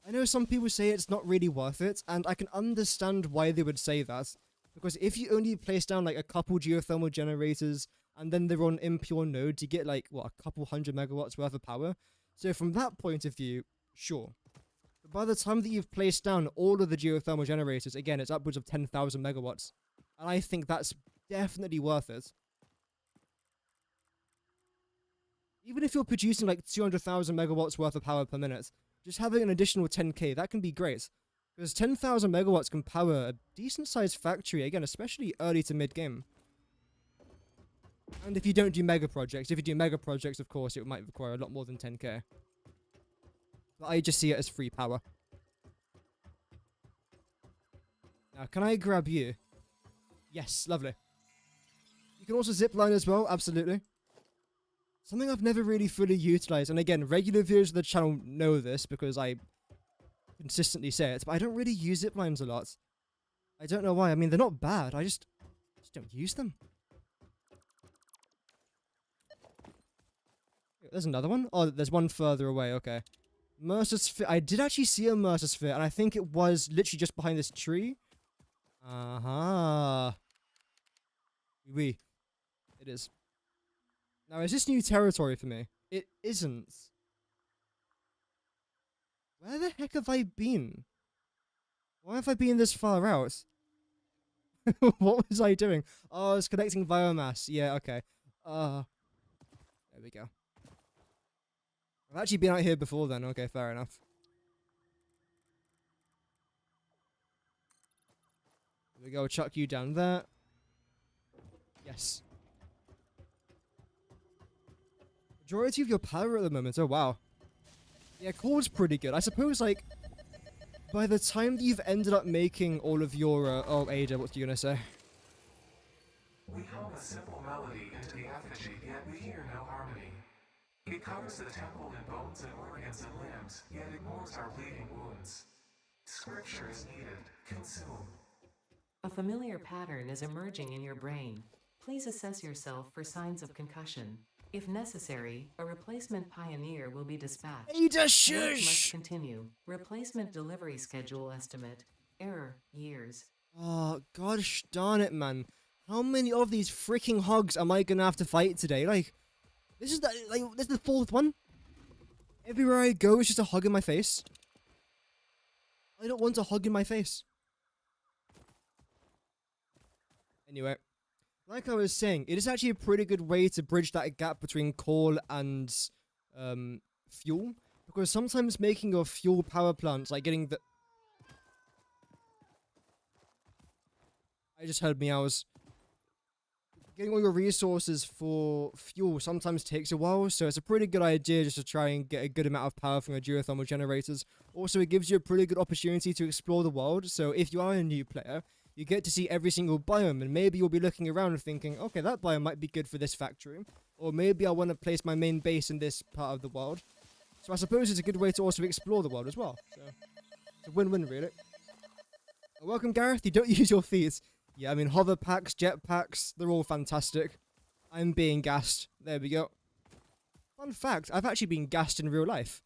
I know some people say it's not really worth it, and I can understand why they would say that. Because if you only place down like a couple geothermal generators, and then they're on impure nodes, you get like, what, a couple 100 megawatts worth of power. So from that point of view, sure. But by the time that you've placed down all of the geothermal generators, again, it's upwards of 10,000 megawatts. And I think that's definitely worth it. Even if you're producing like 200,000 megawatts worth of power per minute, just having an additional 10k, that can be great. Because 10,000 megawatts can power a decent sized factory, again, especially early to mid game. And if you don't do mega projects, of course, it might require a lot more than 10k. But I just see it as free power. Now, can I grab you? Yes, lovely. You can also zipline as well, absolutely. Something I've never really fully utilized, and again, regular viewers of the channel know this because I consistently say it, but I don't really use ziplines a lot. I don't know why. I mean, they're not bad. I just don't use them. There's another one. Oh, there's one further away. Okay. Mercer Sphere. I did actually see a Mercer Sphere, and I think it was literally just behind this tree. Uh-huh. Oui. It is. Now, is this new territory for me? It isn't. Where the heck have I been? Why have I been this far out? What was I doing? Oh, I was collecting biomass. Yeah, okay. There we go. I've actually been out here before then. Okay, fair enough. There we go. Chuck you down there. Yes. Majority of your power at the moment. Oh, wow. Yeah, core's pretty good. I suppose, like, by the time that you've ended up making all of your, oh, Ada, what are you gonna say? We hum a simple melody into the effigy, yet we hear no harmony. It covers the temple in bones and organs and limbs, yet ignores our bleeding wounds. Scripture is needed. Consume. A familiar pattern is emerging in your brain. Please assess yourself for signs of concussion. If necessary, a replacement pioneer will be dispatched. Ada, Work shush! must continue. Replacement delivery schedule estimate. Error, years. Oh, gosh darn it, man. How many of these freaking hogs am I gonna have to fight today? Like, this is the fourth one. Everywhere I go, it's just a hog in my face. I don't want a hog in my face. Anyway, like I was saying, it is actually a pretty good way to bridge that gap between coal and fuel. Because sometimes making your fuel power plants, like getting the... I just heard meows. Getting all your resources for fuel sometimes takes a while, so it's a pretty good idea just to try and get a good amount of power from your geothermal generators. Also, it gives you a pretty good opportunity to explore the world, so if you are a new player, you get to see every single biome, and maybe you'll be looking around and thinking, okay, that biome might be good for this factory, or maybe I want to place my main base in this part of the world. So I suppose it's a good way to also explore the world as well. So it's a win-win, really. Welcome, Gareth. You don't use your feet. Yeah, I mean, hover packs, jet packs, they're all fantastic. I'm being gassed. There we go. Fun fact, I've actually been gassed in real life.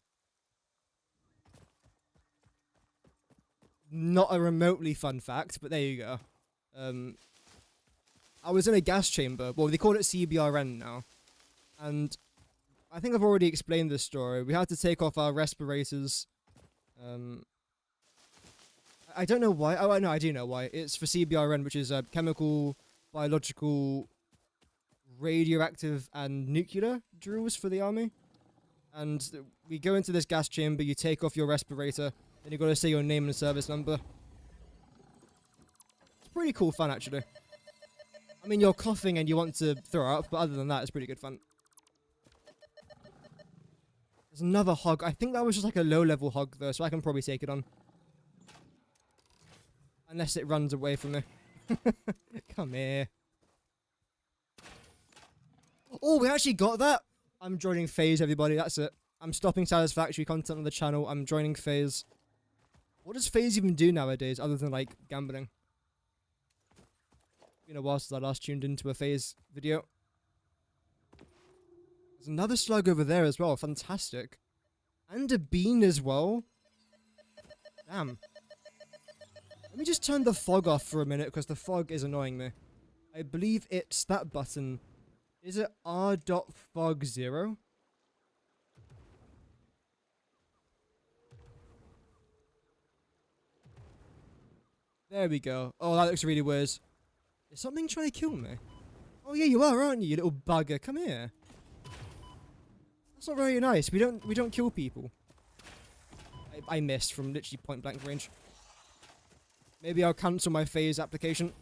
Not a remotely fun fact, but there you go. I was in a gas chamber. Well, they call it CBRN now. And I think I've already explained this story. We had to take off our respirators. I don't know why. Oh, no, I do know why. It's for CBRN, which is chemical, biological, radioactive, and nuclear drills for the army. And we go into this gas chamber, you take off your respirator, then you got to say your name and service number. It's pretty cool fun, actually. I mean, you're coughing and you want to throw up, but other than that, it's pretty good fun. There's another hog. I think that was just like a low-level hog, though, so I can probably take it on. Unless it runs away from me. Come here. Oh, we actually got that! I'm joining FaZe, everybody. That's it. I'm stopping Satisfactory content on the channel. I'm joining FaZe. What does FaZe even do nowadays, other than, like, gambling? It's been a while since I last tuned into a FaZe video. There's another slug over there as well. Fantastic. And a bean as well. Damn. Let me just turn the fog off for a minute, because the fog is annoying me. I believe it's that button. Is it R.Fog0? There we go. Oh, that looks really weird. Is something trying to kill me? Oh yeah, you are, aren't you, you little bugger? Come here. That's not very nice. We don't kill people. I missed from literally point blank range. Maybe I'll cancel my FaZe application.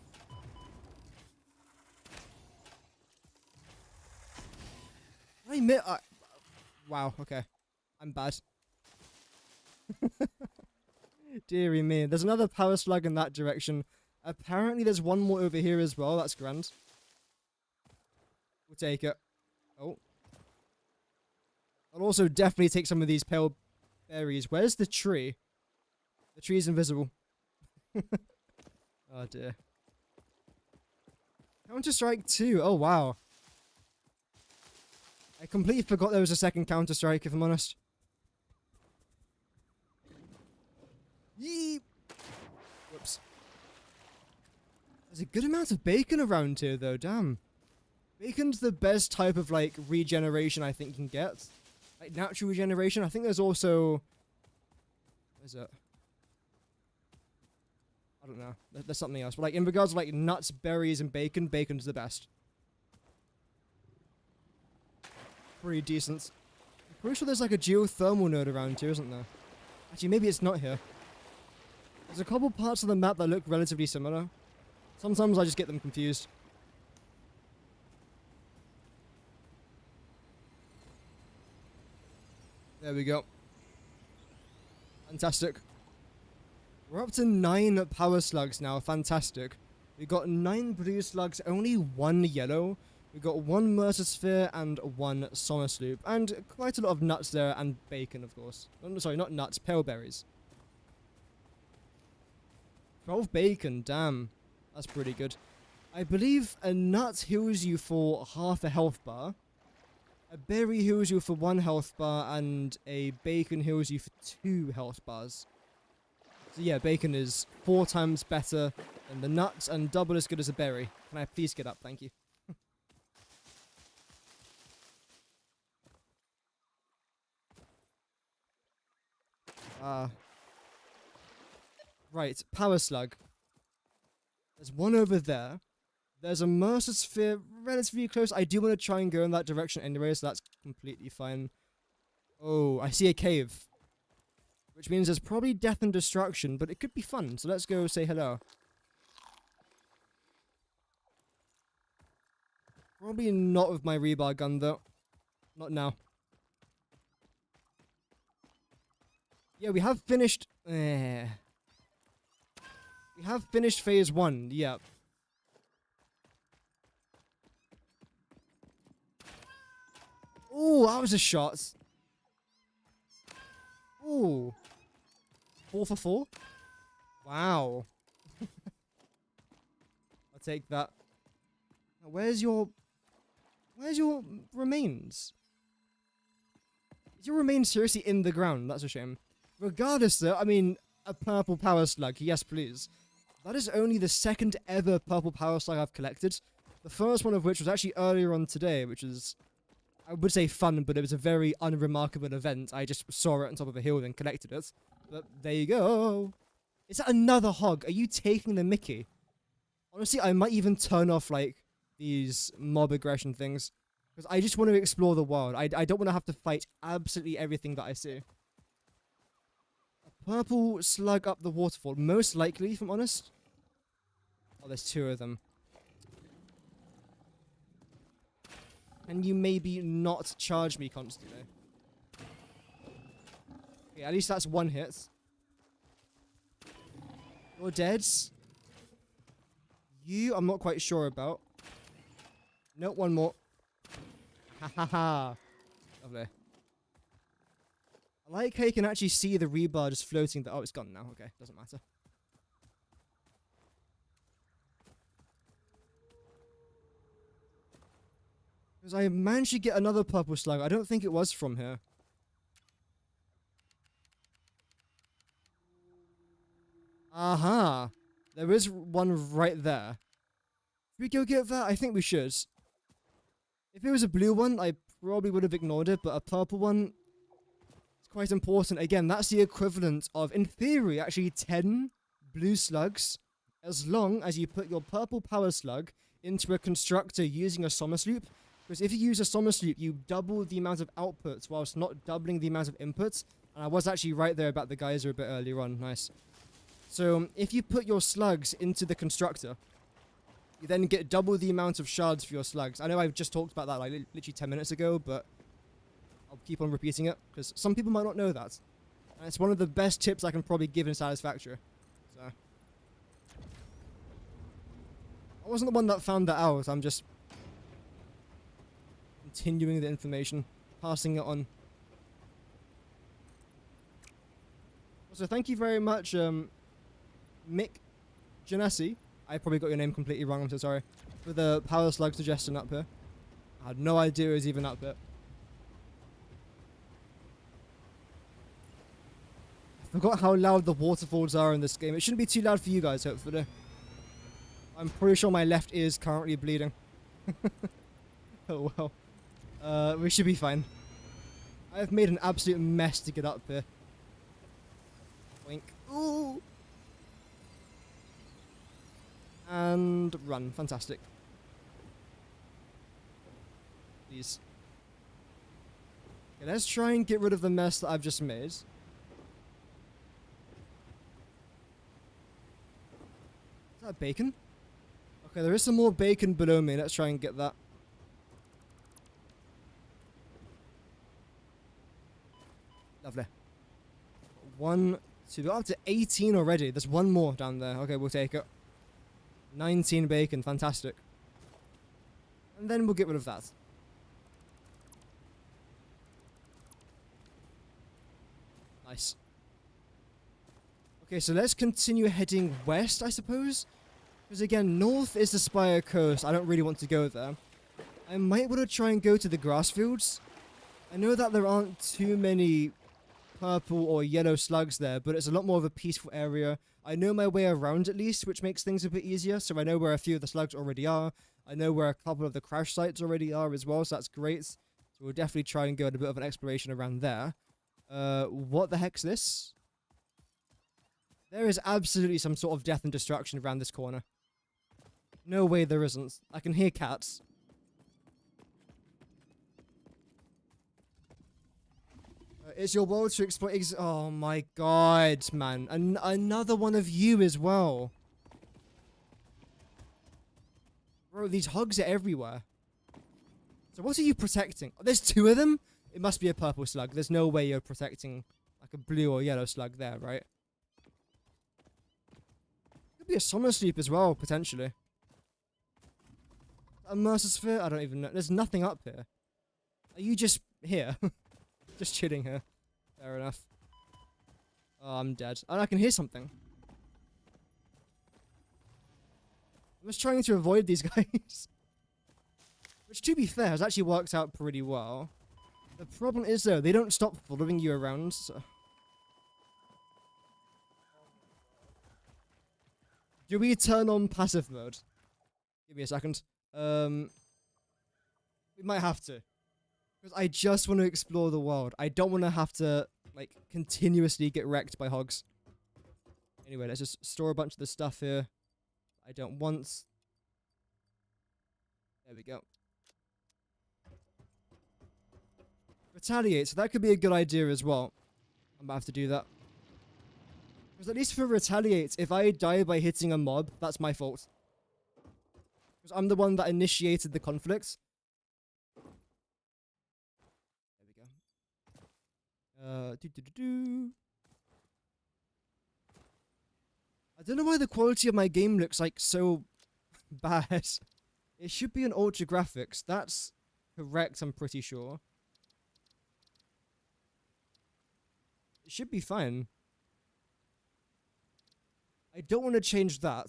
Wow, okay. I'm bad. Deary me. There's another power slug in that direction. Apparently there's one more over here as well. That's grand. We'll take it. Oh. I'll also definitely take some of these pale berries. Where's the tree? The tree's invisible. Oh dear. Counter-Strike 2. Oh wow. I completely forgot there was a second Counter-Strike, if I'm honest. Yeep. Whoops. There's a good amount of bacon around here, though. Damn. Bacon's the best type of, like, regeneration I think you can get. Like, natural regeneration. I think there's also... What is it? I don't know. There's something else. But, like, in regards to, like, nuts, berries, and bacon, bacon's the best. Pretty decent. I'm pretty sure there's, like, a geothermal node around here, isn't there? Actually, maybe it's not here. There's a couple parts of the map that look relatively similar. Sometimes I just get them confused. There we go. Fantastic. We're up to 9 power slugs now. Fantastic. We got 9 blue slugs, only 1 yellow. We got 1 Mercer Sphere and 1 Summer Sloop. And quite a lot of nuts there, and bacon, of course. Oh, sorry, not nuts, pale berries. 12 bacon, damn. That's pretty good. I believe a nut heals you for half a health bar. A berry heals you for 1 health bar, and a bacon heals you for 2 health bars. So yeah, bacon is 4 times better than the nuts, and double as good as a berry. Can I please get up? Thank you. Right, power slug. There's one over there. There's a Mercer Sphere relatively close. I do want to try and go in that direction anyway, so that's completely fine. Oh, I see a cave. Which means there's probably death and destruction, but it could be fun, so let's go say hello. Probably not with my rebar gun, though. Not now. Yeah, we have finished... We have finished phase 1, yeah. Oh, that was a shot. Oh. 4 for 4? Wow. I'll take that. Now, where's your remains? Does your remain seriously in the ground? That's a shame. Regardless, though, I mean, a purple power slug, yes please. That is only the second ever purple power slug I've collected. The first one of which was actually earlier on today, which is, I would say fun, but it was a very unremarkable event. I just saw it on top of a hill and collected it. But there you go. Is that another hog? Are you taking the mickey? Honestly, I might even turn off, like, these mob aggression things. Because I just want to explore the world. I don't want to have to fight absolutely everything that I see. A purple slug up the waterfall. Most likely, if I'm honest. Oh, there's two of them. And you maybe not charge me constantly. Okay, at least that's one hit. You're dead. You, I'm not quite sure about. Nope, one more. Ha ha ha. Lovely. I like how you can actually see the rebar just floating. Oh, it's gone now. Okay, doesn't matter. Because I managed to get another purple slug. I don't think it was from here. Aha. There is one right there. Should we go get that? I think we should. If it was a blue one, I probably would have ignored it, but a purple one is quite important. Again, that's the equivalent of, in theory, actually 10 blue slugs, as long as you put your purple power slug into a constructor using a Somerset loop. Because if you use a Somerset loop, you double the amount of outputs whilst not doubling the amount of inputs. And I was actually right there about the geyser a bit earlier on. Nice. So if you put your slugs into the constructor, you then get double the amount of shards for your slugs. I know I've just talked about that like literally 10 minutes ago, but I'll keep on repeating it because some people might not know that. And it's one of the best tips I can probably give in Satisfactory. So I wasn't the one that found that out. I'm just continuing the information, passing it on. Also, thank you very much, Mick Janesi. I probably got your name completely wrong, I'm so sorry. For the power slug suggestion up here. I had no idea it was even up there. I forgot how loud the waterfalls are in this game. It shouldn't be too loud for you guys, hopefully. I'm pretty sure my left ear is currently bleeding. Oh well. We should be fine. I've made an absolute mess to get up here. Wink. Ooh! And run. Fantastic. Please. Okay, let's try and get rid of the mess that I've just made. Is that bacon? Okay, there is some more bacon below me. Let's try and get that. Lovely. 1, 2, we're up to 18 already. There's one more down there. Okay, we'll take it. 19 bacon, fantastic. And then we'll get rid of that. Nice. Okay, so let's continue heading west, I suppose. Because again, north is the Spire Coast. I don't really want to go there. I might want to try and go to the grass fields. I know that there aren't too many purple or yellow slugs there, but it's a lot more of a peaceful area. I know my way around at least, which makes things a bit easier. So I know where a few of the slugs already are. I know where a couple of the crash sites already are as well, so that's great. So we'll definitely try and go on a bit of an exploration around there. What the heck's this? There is absolutely some sort of death and destruction around this corner. No way there isn't. I can hear cats. It's your world to explore. Oh my god, man. Another one of you as well. Bro, these hogs are everywhere. So what are you protecting? Oh, there's two of them? It must be a purple slug. There's no way you're protecting like a blue or yellow slug there, right? Could be a summer sleep as well, potentially. A Mercer Sphere? I don't even know. There's nothing up here. Are you just here? Just chilling here. Fair enough. Oh, I'm dead. And I can hear something. I'm just trying to avoid these guys. Which, to be fair, has actually worked out pretty well. The problem is, though, they don't stop following you around, so... Do we turn on passive mode? Give me a second. We might have to. Because I just want to explore the world. I don't want to have to, like, continuously get wrecked by hogs. Anyway, let's just store a bunch of the stuff here I don't want. There we go. Retaliate, so that could be a good idea as well. I might have to do that. Because at least for retaliate, if I die by hitting a mob, that's my fault. Because I'm the one that initiated the conflict. There we go. I don't know why the quality of my game looks like so bad. It should be an ultra graphics. That's correct, I'm pretty sure. It should be fine. I don't want to change that.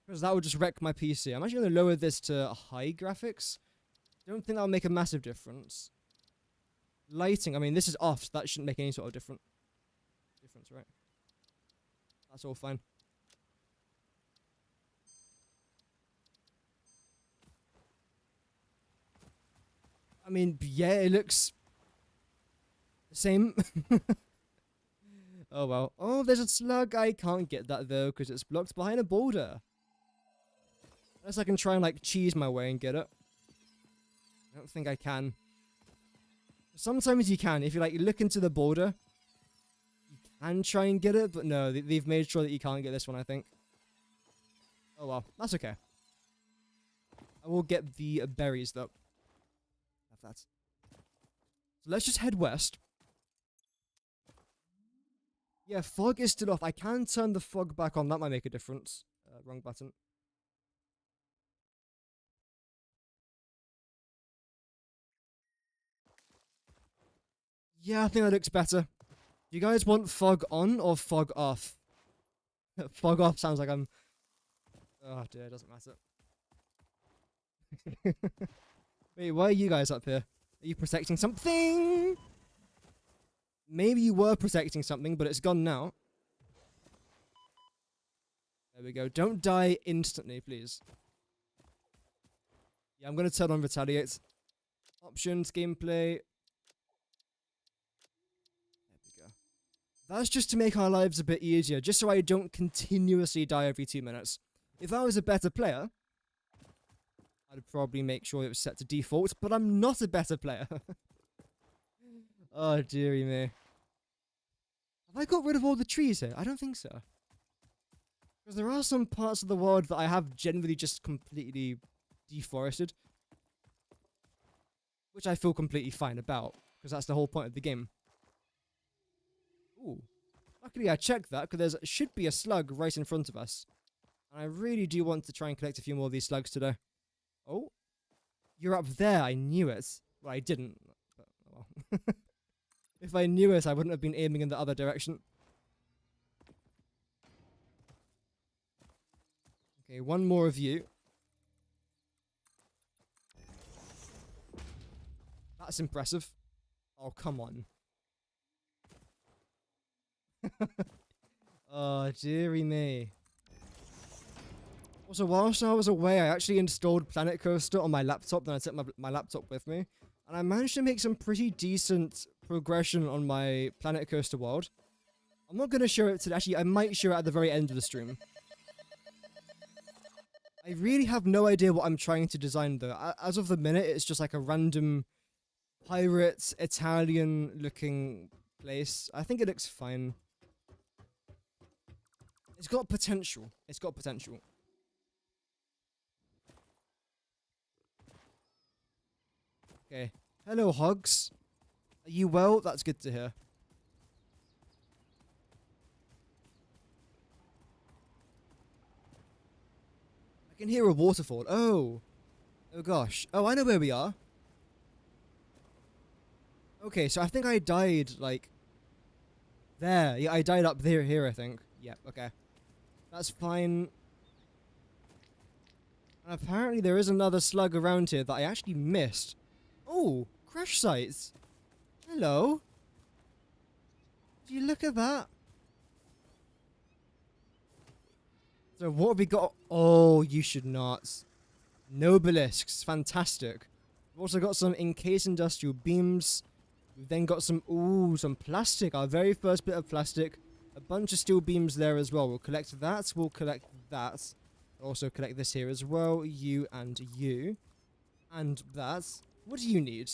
Because that would just wreck my PC. I'm actually going to lower this to high graphics. Don't think that'll make a massive difference. Lighting, I mean, this is off, so that shouldn't make any sort of difference, right? That's all fine. I mean, yeah, it looks the same. Oh well. Oh, there's a slug. I can't get that though because it's blocked behind a boulder. Unless I can try and like cheese my way and get it. I don't think I can. Sometimes you can. If you like look into the boulder, you can try and get it, but no, they've made sure that you can't get this one, I think. Oh well, that's okay. I will get the berries though. Have that. So let's just head west. Yeah, fog is still off. I can turn the fog back on. That might make a difference. Wrong button. Yeah, I think that looks better. Do you guys want fog on or fog off? Fog off sounds like I'm... Oh dear, it doesn't matter. Wait, why are you guys up here? Are you protecting something? Maybe you were protecting something, but it's gone now. There we go. Don't die instantly, please. Yeah, I'm going to turn on Retaliate. Options, gameplay. There we go. That's just to make our lives a bit easier, just so I don't continuously die every 2 minutes. If I was a better player, I'd probably make sure it was set to default, but I'm not a better player. Oh, dearie me. Have I got rid of all the trees here? I don't think so. Because there are some parts of the world that I have generally just completely deforested. Which I feel completely fine about, because that's the whole point of the game. Ooh. Luckily I checked that, because there should be a slug right in front of us. And I really do want to try and collect a few more of these slugs today. Oh. You're up there, I knew it. Well, I didn't. But, oh well. If I knew it, I wouldn't have been aiming in the other direction. Okay, one more of you. That's impressive. Oh, come on. Oh, dearie me. Also, whilst I was away, I actually installed Planet Coaster on my laptop, then I took my laptop with me. And I managed to make some pretty decent progression on my Planet Coaster world. I'm not going to show it today. Actually, I might show it at the very end of the stream. I really have no idea what I'm trying to design, though. As of the minute, it's just like a random pirate, Italian-looking place. I think it looks fine. It's got potential. It's got potential. Okay. Hello, hogs. Are you well? That's good to hear. I can hear a waterfall. Oh. Oh gosh. Oh, I know where we are. Okay, so I think I died, like... there. Yeah, I died up here, I think. Yeah, okay. That's fine. And apparently there is another slug around here that I actually missed. Oh, crash sites. Hello. Do you look at that? So what have we got? Oh, you should not. No obelisks. Fantastic. We've also got some encased industrial beams. We've then got some, ooh, some plastic. Our very first bit of plastic. A bunch of steel beams there as well. We'll collect that. We'll collect that. Also collect this here as well. You and you. And that. What do you need?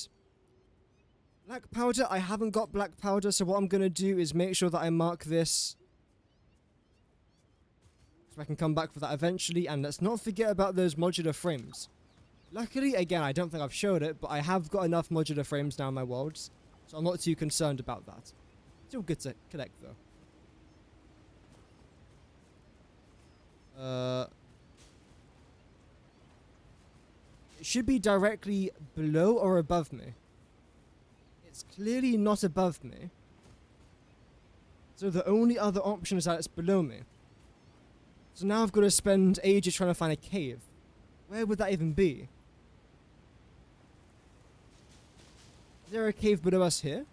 Black powder. I haven't got black powder, so what I'm going to do is make sure that I mark this. So I can come back for that eventually. And let's not forget about those modular frames. Luckily, again, I don't think I've showed it, but I have got enough modular frames now in my worlds. So I'm not too concerned about that. Still good to collect, though. It should be directly below or above me. It's clearly not above me. So the only other option is that it's below me. So now I've got to spend ages trying to find a cave. Where would that even be? Is there a cave below us here?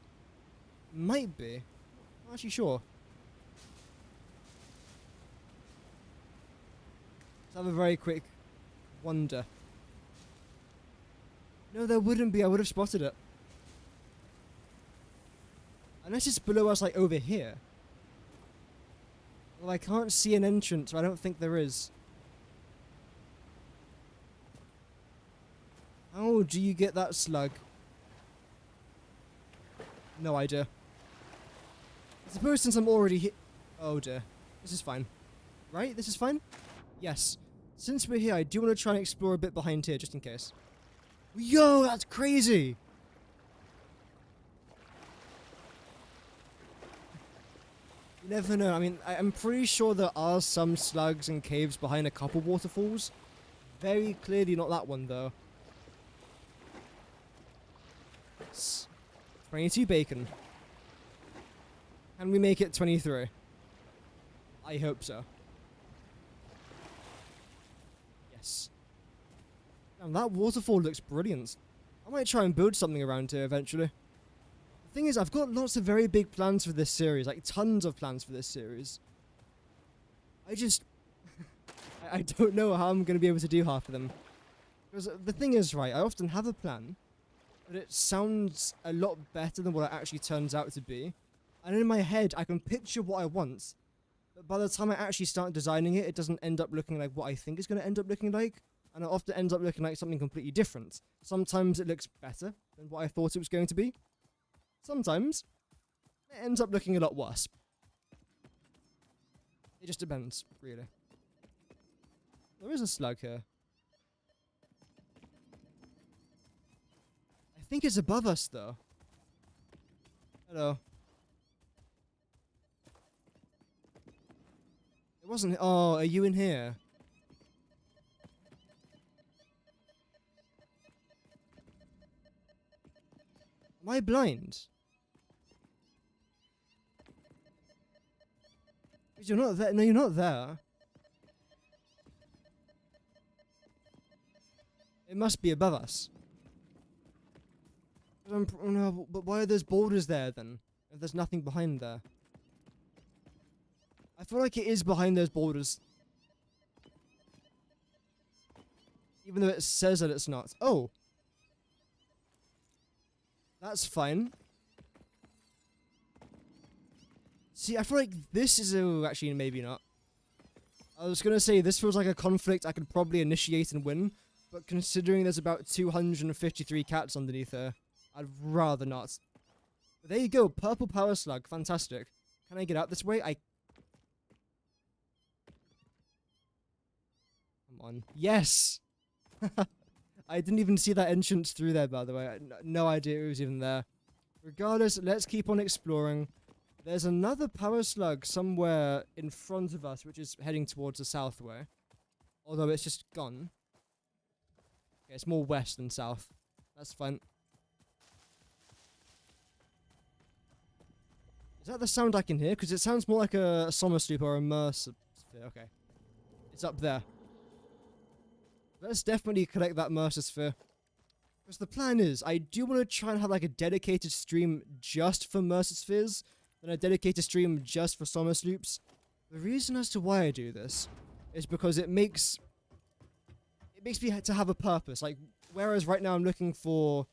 Might be. Not actually sure. Let's have a very quick wander. No, there wouldn't be. I would have spotted it. Unless it's below us, like over here. Well, I can't see an entrance, so I don't think there is. How do you get that slug? No idea. I suppose since I'm already here... Oh dear. This is fine. Right? This is fine? Yes. Since we're here, I do want to try and explore a bit behind here, just in case. Yo, that's crazy! You never know. I mean, I'm pretty sure there are some slugs and caves behind a couple waterfalls. Very clearly not that one, though. 22 bacon. Can we make it 23? I hope so. Yes. And that waterfall looks brilliant. I might try and build something around here eventually. The thing is, I've got lots of very big plans for this series, like tons of plans for this series. I just... I don't know how I'm going to be able to do half of them. Because the thing is, right, I often have a plan, but it sounds a lot better than what it actually turns out to be. And in my head, I can picture what I want, but by the time I actually start designing it, it doesn't end up looking like what I think it's going to end up looking like. And it often ends up looking like something completely different. Sometimes it looks better than what I thought it was going to be. Sometimes it ends up looking a lot worse. It just depends, really. There is a slug here. I think it's above us, though. Hello. It wasn't... Oh, are you in here? Am I blind? You're not there. No, you're not there. It must be above us. No, but why are those boulders there then? If there's nothing behind there. I feel like it is behind those boulders. Even though it says that it's not. Oh! That's fine. See, I feel like this is... Oh, actually, maybe not. I was going to say, this feels like a conflict I could probably initiate and win. But considering there's about 253 cats underneath her, I'd rather not. But there you go, purple power slug. Fantastic. Can I get out this way? Come on. Yes! I didn't even see that entrance through there, by the way. No idea it was even there. Regardless, let's keep on exploring. There's another power slug somewhere in front of us, which is heading towards the south way. Although it's just gone. Okay, it's more west than south. That's fine. Is that the sound I can hear? Because it sounds more like a summer sloop or a mercer. Okay. It's up there. Let's definitely collect that Mercer Sphere. Because the plan is, I do want to try and have like a dedicated stream just for Mercer Spheres, then a dedicated stream just for Summer Sloops. The reason as to why I do this is because it makes me to have a purpose. Like, whereas right now I'm looking for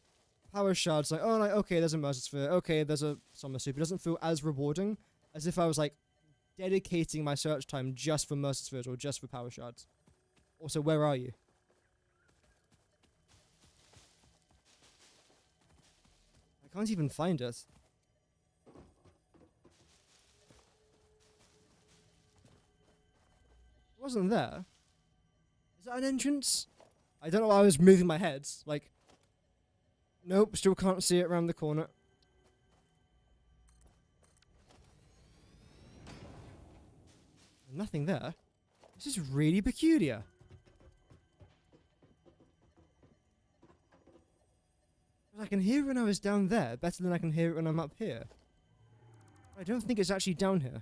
power shards, like, oh, like, okay, there's a Mercer Sphere, okay, there's a Summer Sloop. It doesn't feel as rewarding as if I was like dedicating my search time just for Mercer Spheres or just for power shards. Also, where are you? I can't even find it. It wasn't there. Is that an entrance? I don't know why I was moving my head. Like, nope, still can't see it around the corner. Nothing there. This is really peculiar. I can hear it when I was down there better than I can hear it when I'm up here. I don't think it's actually down here.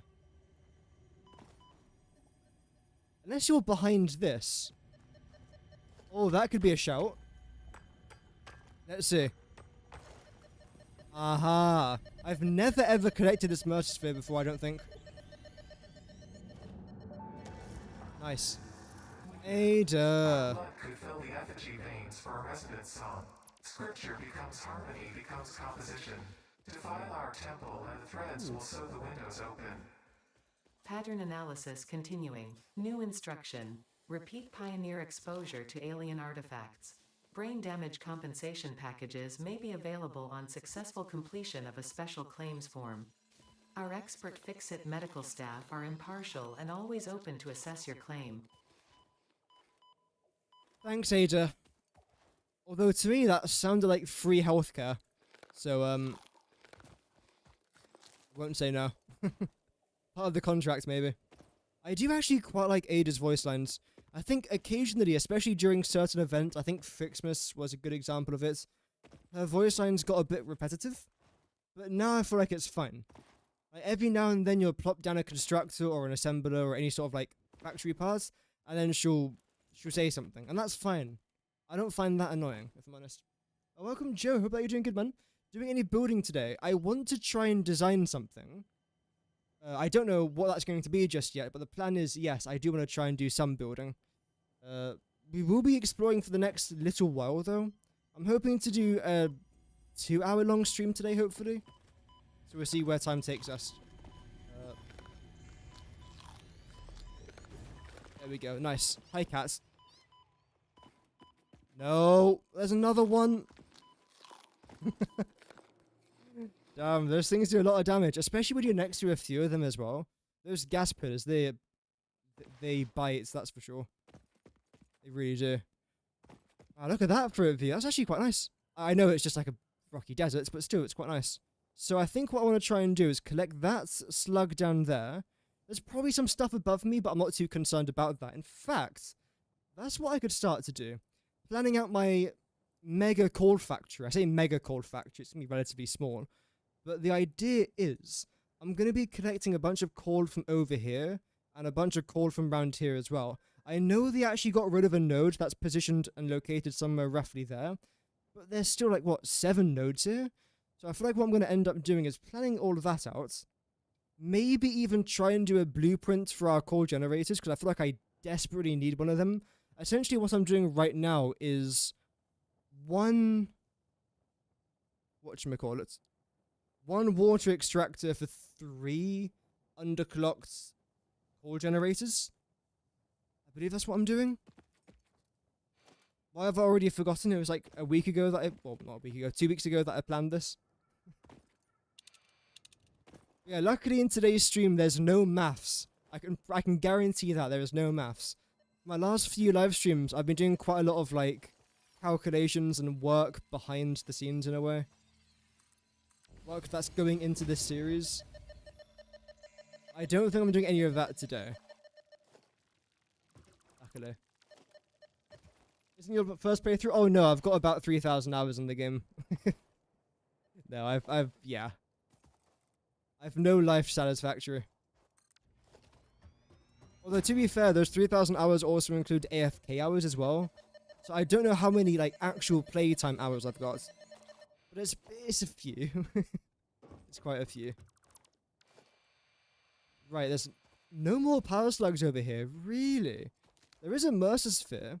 Unless you're behind this. Oh, that could be a shout. Let's see. Aha. I've never ever collected this Mercer Sphere before, I don't think. Nice. Ada. Blood could fill the effigy veins for a resident song. Scripture becomes harmony, becomes composition. Defile our temple, and the threads will sew the windows open. Pattern analysis continuing. New instruction. Repeat pioneer exposure to alien artifacts. Brain damage compensation packages may be available on successful completion of a special claims form. Our expert Fix-It medical staff are impartial and always open to assess your claim. Thanks, Ada. Although to me that sounded like free healthcare. So, won't say no. Part of the contract, maybe. I do actually quite like Ada's voice lines. I think occasionally, especially during certain events, I think Fixmas was a good example of it. Her voice lines got a bit repetitive, but now I feel like it's fine. Like every now and then you'll plop down a constructor or an assembler or any sort of like factory parts, and then she'll say something, and that's fine. I don't find that annoying, if I'm honest. Oh, welcome, Joe. Hope that you're doing good, man. Doing any building today? I want to try and design something. I don't know what that's going to be just yet, but the plan is, yes, I do want to try and do some building. We will be exploring for the next little while, though. I'm hoping to do a 2-hour-long stream today, hopefully. So we'll see where time takes us. There we go. Nice. Hi, cats. No, there's another one. Damn, those things do a lot of damage, especially when you're next to a few of them as well. Those gas pillars, they bite, that's for sure. They really do. Wow, look at that for a view. That's actually quite nice. I know it's just like a rocky desert, but still, it's quite nice. So I think what I want to try and do is collect that slug down there. There's probably some stuff above me, but I'm not too concerned about that. In fact, that's what I could start to do. Planning out my mega coal factory. I say mega coal factory, it's going to be relatively small. But the idea is, I'm going to be collecting a bunch of coal from over here, and a bunch of coal from around here as well. I know they actually got rid of a node that's positioned and located somewhere roughly there, but there's still like, what, 7 nodes here? So I feel like what I'm going to end up doing is planning all of that out, maybe even try and do a blueprint for our coal generators, because I feel like I desperately need one of them. Essentially what I'm doing right now is one water extractor for 3 underclocked coal generators. I believe that's what I'm doing. Why have I already forgotten? It was like a week ago that well, not a week ago, 2 weeks ago that I planned this. Yeah, luckily in today's stream there's no maths. I can guarantee that there is no maths. My last few live streams, I've been doing quite a lot of like calculations and work behind the scenes in a way. Work that's going into this series. I don't think I'm doing any of that today. Luckily. Isn't your first playthrough? Oh no, I've got about 3,000 hours in the game. No, yeah. I've no life satisfactory. Although to be fair, those 3,000 hours also include AFK hours as well. So I don't know how many like actual playtime hours I've got, but it's a few. It's quite a few. Right, there's no more power slugs over here. Really? There is a Mercer sphere,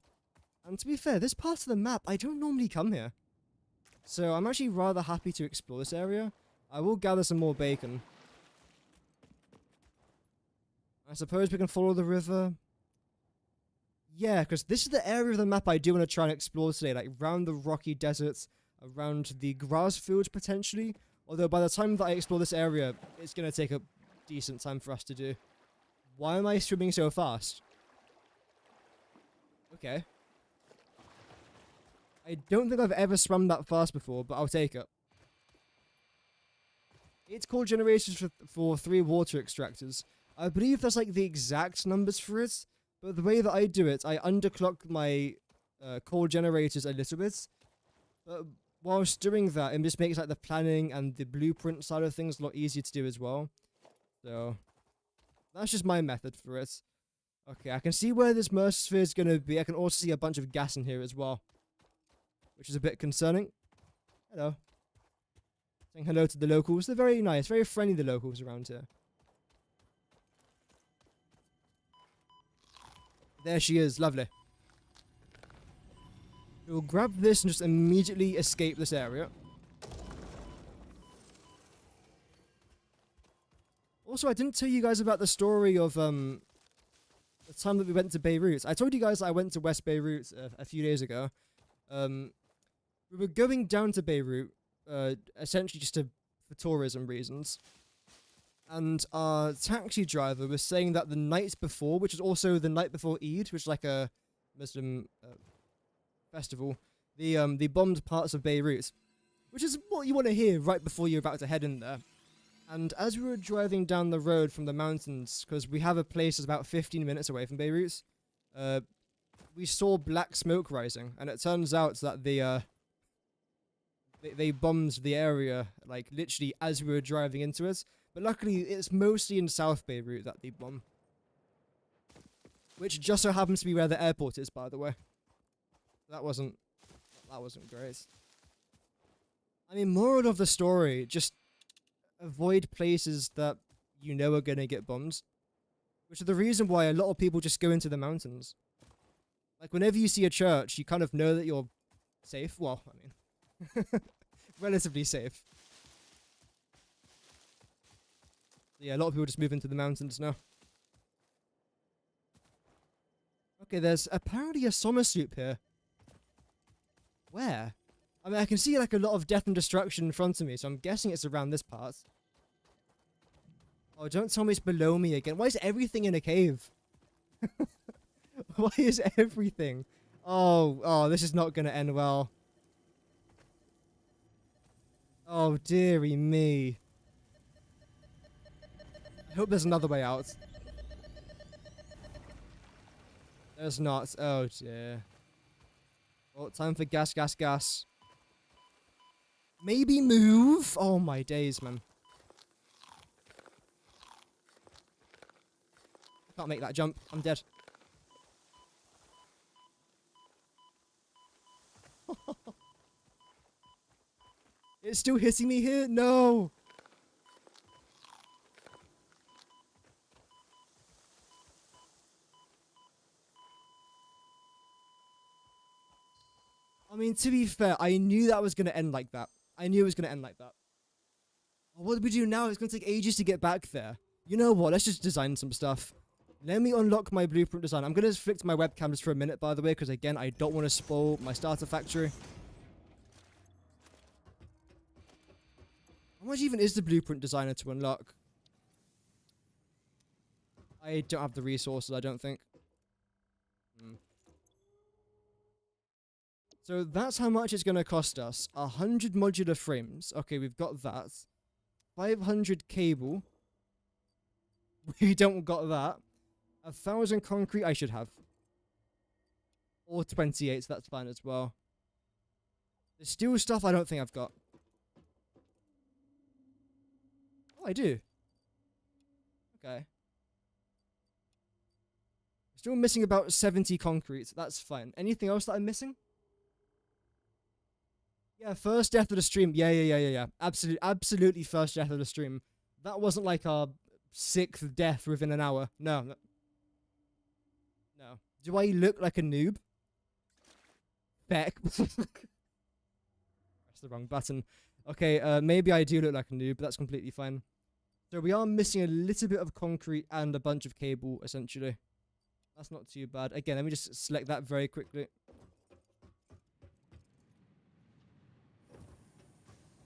and to be fair, this part of the map I don't normally come here, so I'm actually rather happy to explore this area. I will gather some more bacon. I suppose we can follow the river. Yeah, because this is the area of the map I do want to try and explore today, like around the rocky deserts, around the grass fields potentially. Although by the time that I explore this area, it's going to take a decent time for us to do. Why am I swimming so fast? Okay. I don't think I've ever swum that fast before, but I'll take it. It's called generations for 3 water extractors. I believe that's like the exact numbers for it. But the way that I do it, I underclock my coal generators a little bit. But whilst doing that, it just makes like the planning and the blueprint side of things a lot easier to do as well. So that's just my method for it. Okay, I can see where this Mercer sphere is going to be. I can also see a bunch of gas in here as well, which is a bit concerning. Hello. Saying hello to the locals. They're very nice, very friendly, the locals around here. There she is, lovely. We'll grab this and just immediately escape this area. Also, I didn't tell you guys about the story of the time that we went to Beirut. I told you guys that I went to West Beirut a few days ago. We were going down to Beirut, essentially just for tourism reasons. And our taxi driver was saying that the night before, which is also the night before Eid, which is like a Muslim festival, they bombed parts of Beirut, which is what you want to hear right before you're about to head in there. And as we were driving down the road from the mountains, because we have a place that's about 15 minutes away from Beirut, we saw black smoke rising, and it turns out that they bombed the area, like literally as we were driving into it. But luckily, it's mostly in South Beirut that they bomb. Which just so happens to be where the airport is, by the way. That wasn't great. I mean, moral of the story, just avoid places that you know are going to get bombed. Which is the reason why a lot of people just go into the mountains. Like, whenever you see a church, you kind of know that you're safe. Well, I mean, relatively safe. Yeah, a lot of people just move into the mountains now. Okay, there's apparently a summer sloop here. Where? I mean, I can see like a lot of death and destruction in front of me, so I'm guessing it's around this part. Oh, don't tell me it's below me again. Why is everything in a cave? Why is everything? Oh, this is not going to end well. Oh, dearie me. I hope there's another way out. There's not. Oh, dear. Well, time for gas, gas, gas. Maybe move? Oh, my days, man. I can't make that jump. I'm dead. It's still hitting me here? No! I mean, to be fair, I knew that was going to end like that. I knew it was going to end like that. Well, what do we do now? It's going to take ages to get back there. You know what? Let's just design some stuff. Let me unlock my blueprint design. I'm going to flick to my webcam just for a minute, by the way, because, again, I don't want to spoil my starter factory. How much even is the blueprint designer to unlock? I don't have the resources, I don't think. So that's how much it's going to cost us. 100 modular frames. Okay, we've got that. 500 cable. We don't got that. 1,000 concrete I should have. Or 28, so that's fine as well. The steel stuff I don't think I've got. Oh, I do. Okay. Still missing about 70 concrete. That's fine. Anything else that I'm missing? Yeah, first death of the stream. Yeah. Absolutely first death of the stream. That wasn't like our 6th death within an hour. No. Do I look like a noob? Beck. Press the wrong button. Okay, maybe I do look like a noob, but that's completely fine. So we are missing a little bit of concrete and a bunch of cable, essentially. That's not too bad. Again, let me just select that very quickly.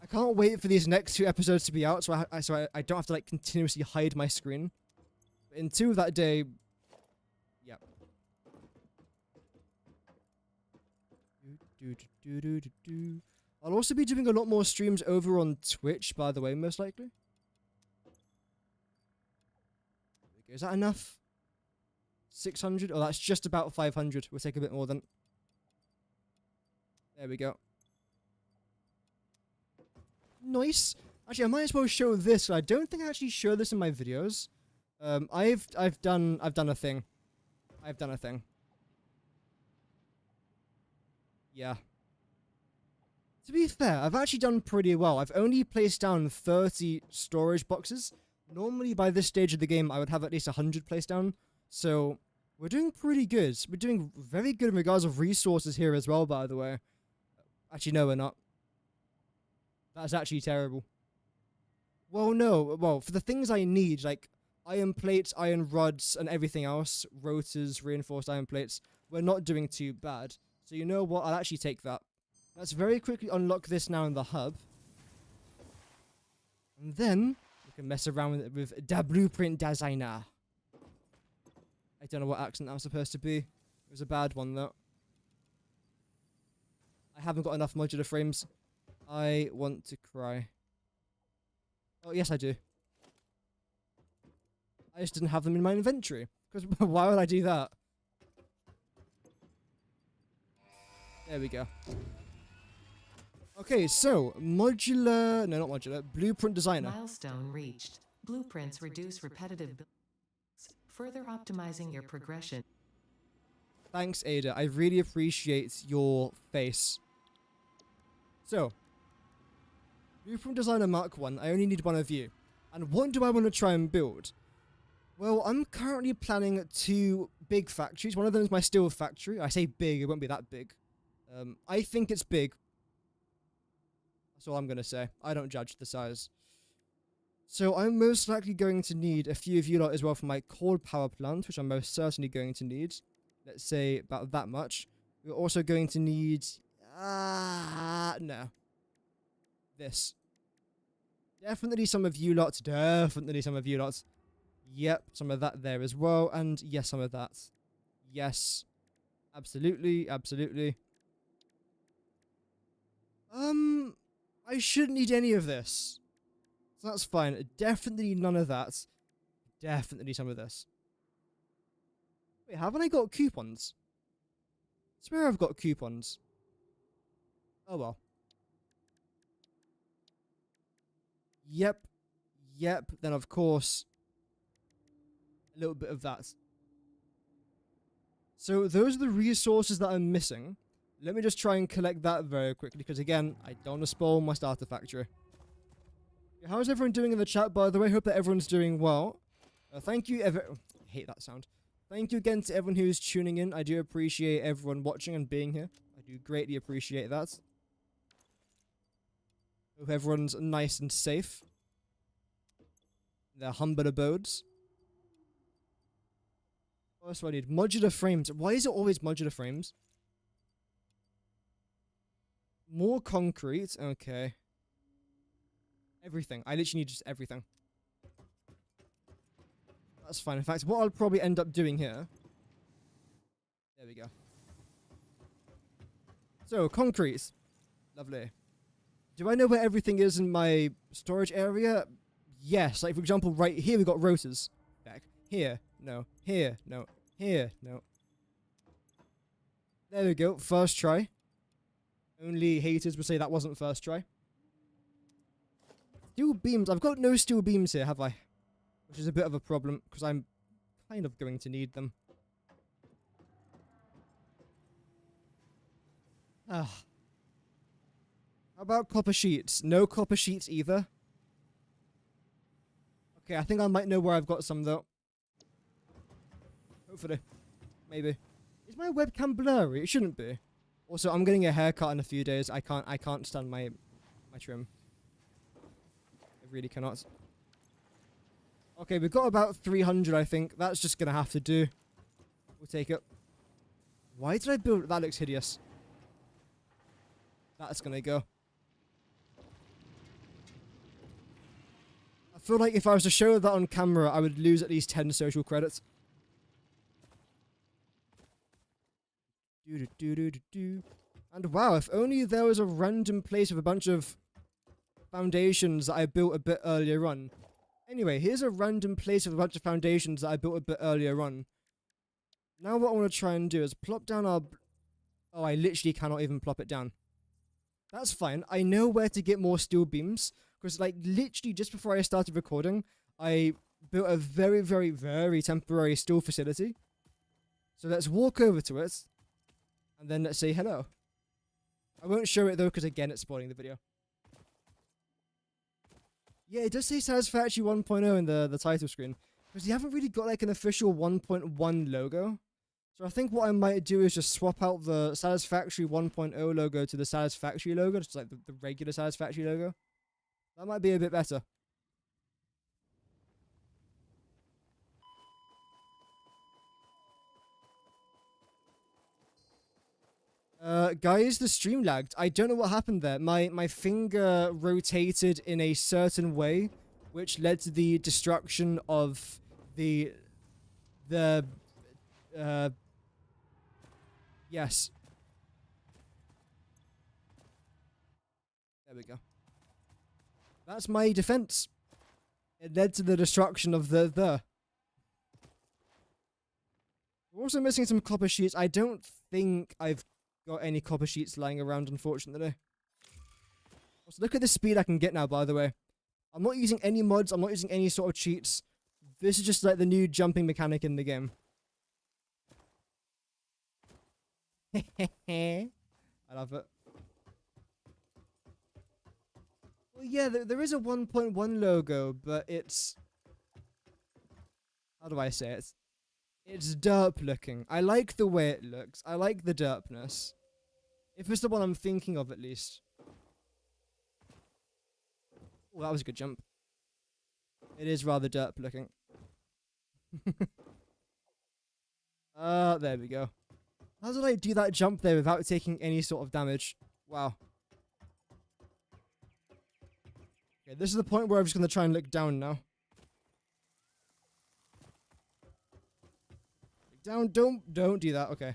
I can't wait for these next 2 episodes to be out, so I don't have to like continuously hide my screen. But until that day, yeah. I'll also be doing a lot more streams over on Twitch, by the way, most likely. Is that enough? 600? Oh, that's just about 500. We'll take a bit more than. There we go. Nice. Actually, I might as well show this. I don't think I actually show this in my videos. I've done a thing. I've done a thing. Yeah. To be fair, I've actually done pretty well. I've only placed down 30 storage boxes. Normally, by this stage of the game, I would have at least 100 placed down. So, we're doing pretty good. We're doing very good in regards of resources here as well, by the way. Actually, no, we're not. That's actually terrible. Well, no. Well, for the things I need, like iron plates, iron rods, and everything else, rotors, reinforced iron plates, we're not doing too bad. So you know what? I'll actually take that. Let's very quickly unlock this now in the hub. And then we can mess around with the blueprint designer. I don't know what accent that was supposed to be. It was a bad one, though. I haven't got enough modular frames. I want to cry. Oh, yes, I do. I just didn't have them in my inventory. Because why would I do that? There we go. Okay, so modular... No, not modular. Blueprint designer. Milestone reached. Blueprints reduce repetitive builds, further optimizing your progression. Thanks, Ada. I really appreciate your face. So, Blueprint Designer Mark 1, I only need one of you. And what do I want to try and build? Well, I'm currently planning 2 big factories. One of them is my steel factory. I say big, it won't be that big. I think it's big. That's all I'm going to say. I don't judge the size. So I'm most likely going to need a few of you lot as well for my coal power plant, which I'm most certainly going to need. Let's say about that much. We're also going to need... no. This. Definitely some of you lots. Definitely some of you lots. Yep, some of that there as well. And yes, some of that. Yes. Absolutely, absolutely. I shouldn't need any of this. So that's fine. Definitely none of that. Definitely some of this. Wait, haven't I got coupons? I swear I've got coupons. Oh well. Yep. Yep. Then of course, a little bit of that. So those are the resources that I'm missing. Let me just try and collect that very quickly, because again, I don't want to spoil my starter factory. How's everyone doing in the chat, by the way? Hope that everyone's doing well. Thank you, I hate that sound. Thank you again to everyone who's tuning in. I do appreciate everyone watching and being here. I do greatly appreciate that. Hope everyone's nice and safe in their humble abodes. What else do I need? Modular frames. Why is it always modular frames? More concrete. Okay. Everything. I literally need just everything. That's fine. In fact, what I'll probably end up doing here... There we go. So, concrete. Lovely. Do I know where everything is in my storage area? Yes. Like, for example, right here we got rotors. Back. Here. No. Here. No. Here. No. There we go. First try. Only haters would say that wasn't first try. Steel beams. I've got no steel beams here, have I? Which is a bit of a problem, because I'm kind of going to need them. How about copper sheets? No copper sheets either. Okay, I think I might know where I've got some though. Hopefully. Maybe. Is my webcam blurry? It shouldn't be. Also, I'm getting a haircut in a few days. I can't stand my trim. I really cannot. Okay, we've got about 300, I think. That's just gonna have to do. We'll take it. Why did I build... That looks hideous. That's gonna go. I feel like if I was to show that on camera, I would lose at least 10 social credits. And wow, if only there was a random place with a bunch of foundations that I built a bit earlier on. Anyway, here's a random place with a bunch of foundations that I built a bit earlier on. Now what I want to try and do is plop down our... Oh, I literally cannot even plop it down. That's fine. I know where to get more steel beams. Because, like, literally just before I started recording, I built a very, very, very temporary steel facility. So let's walk over to it. And then let's say hello. I won't show it though, because again, it's spoiling the video. Yeah, it does say Satisfactory 1.0 in the title screen. Because you haven't really got like an official 1.1 logo. So I think what I might do is just swap out the Satisfactory 1.0 logo to the Satisfactory logo. Just like the regular Satisfactory logo. That might be a bit better. Guys, the stream lagged. I don't know what happened there. My finger rotated in a certain way, which led to the destruction of yes. There we go. That's my defense. It led to the destruction of the. We're also missing some copper sheets. I don't think I've got any copper sheets lying around, unfortunately. Also, look at the speed I can get now, by the way. I'm not using any mods. I'm not using any sort of cheats. This is just like the new jumping mechanic in the game. I love it. Well, yeah, there is a 1.1 logo, but it's... How do I say it? It's derp looking. I like the way it looks. I like the derpness. If it's the one I'm thinking of, at least. Oh, that was a good jump. It is rather derp looking. There we go. How did I do that jump there without taking any sort of damage? Wow. Okay, this is the point where I'm just going to try and look down now. Down, don't do that. Okay.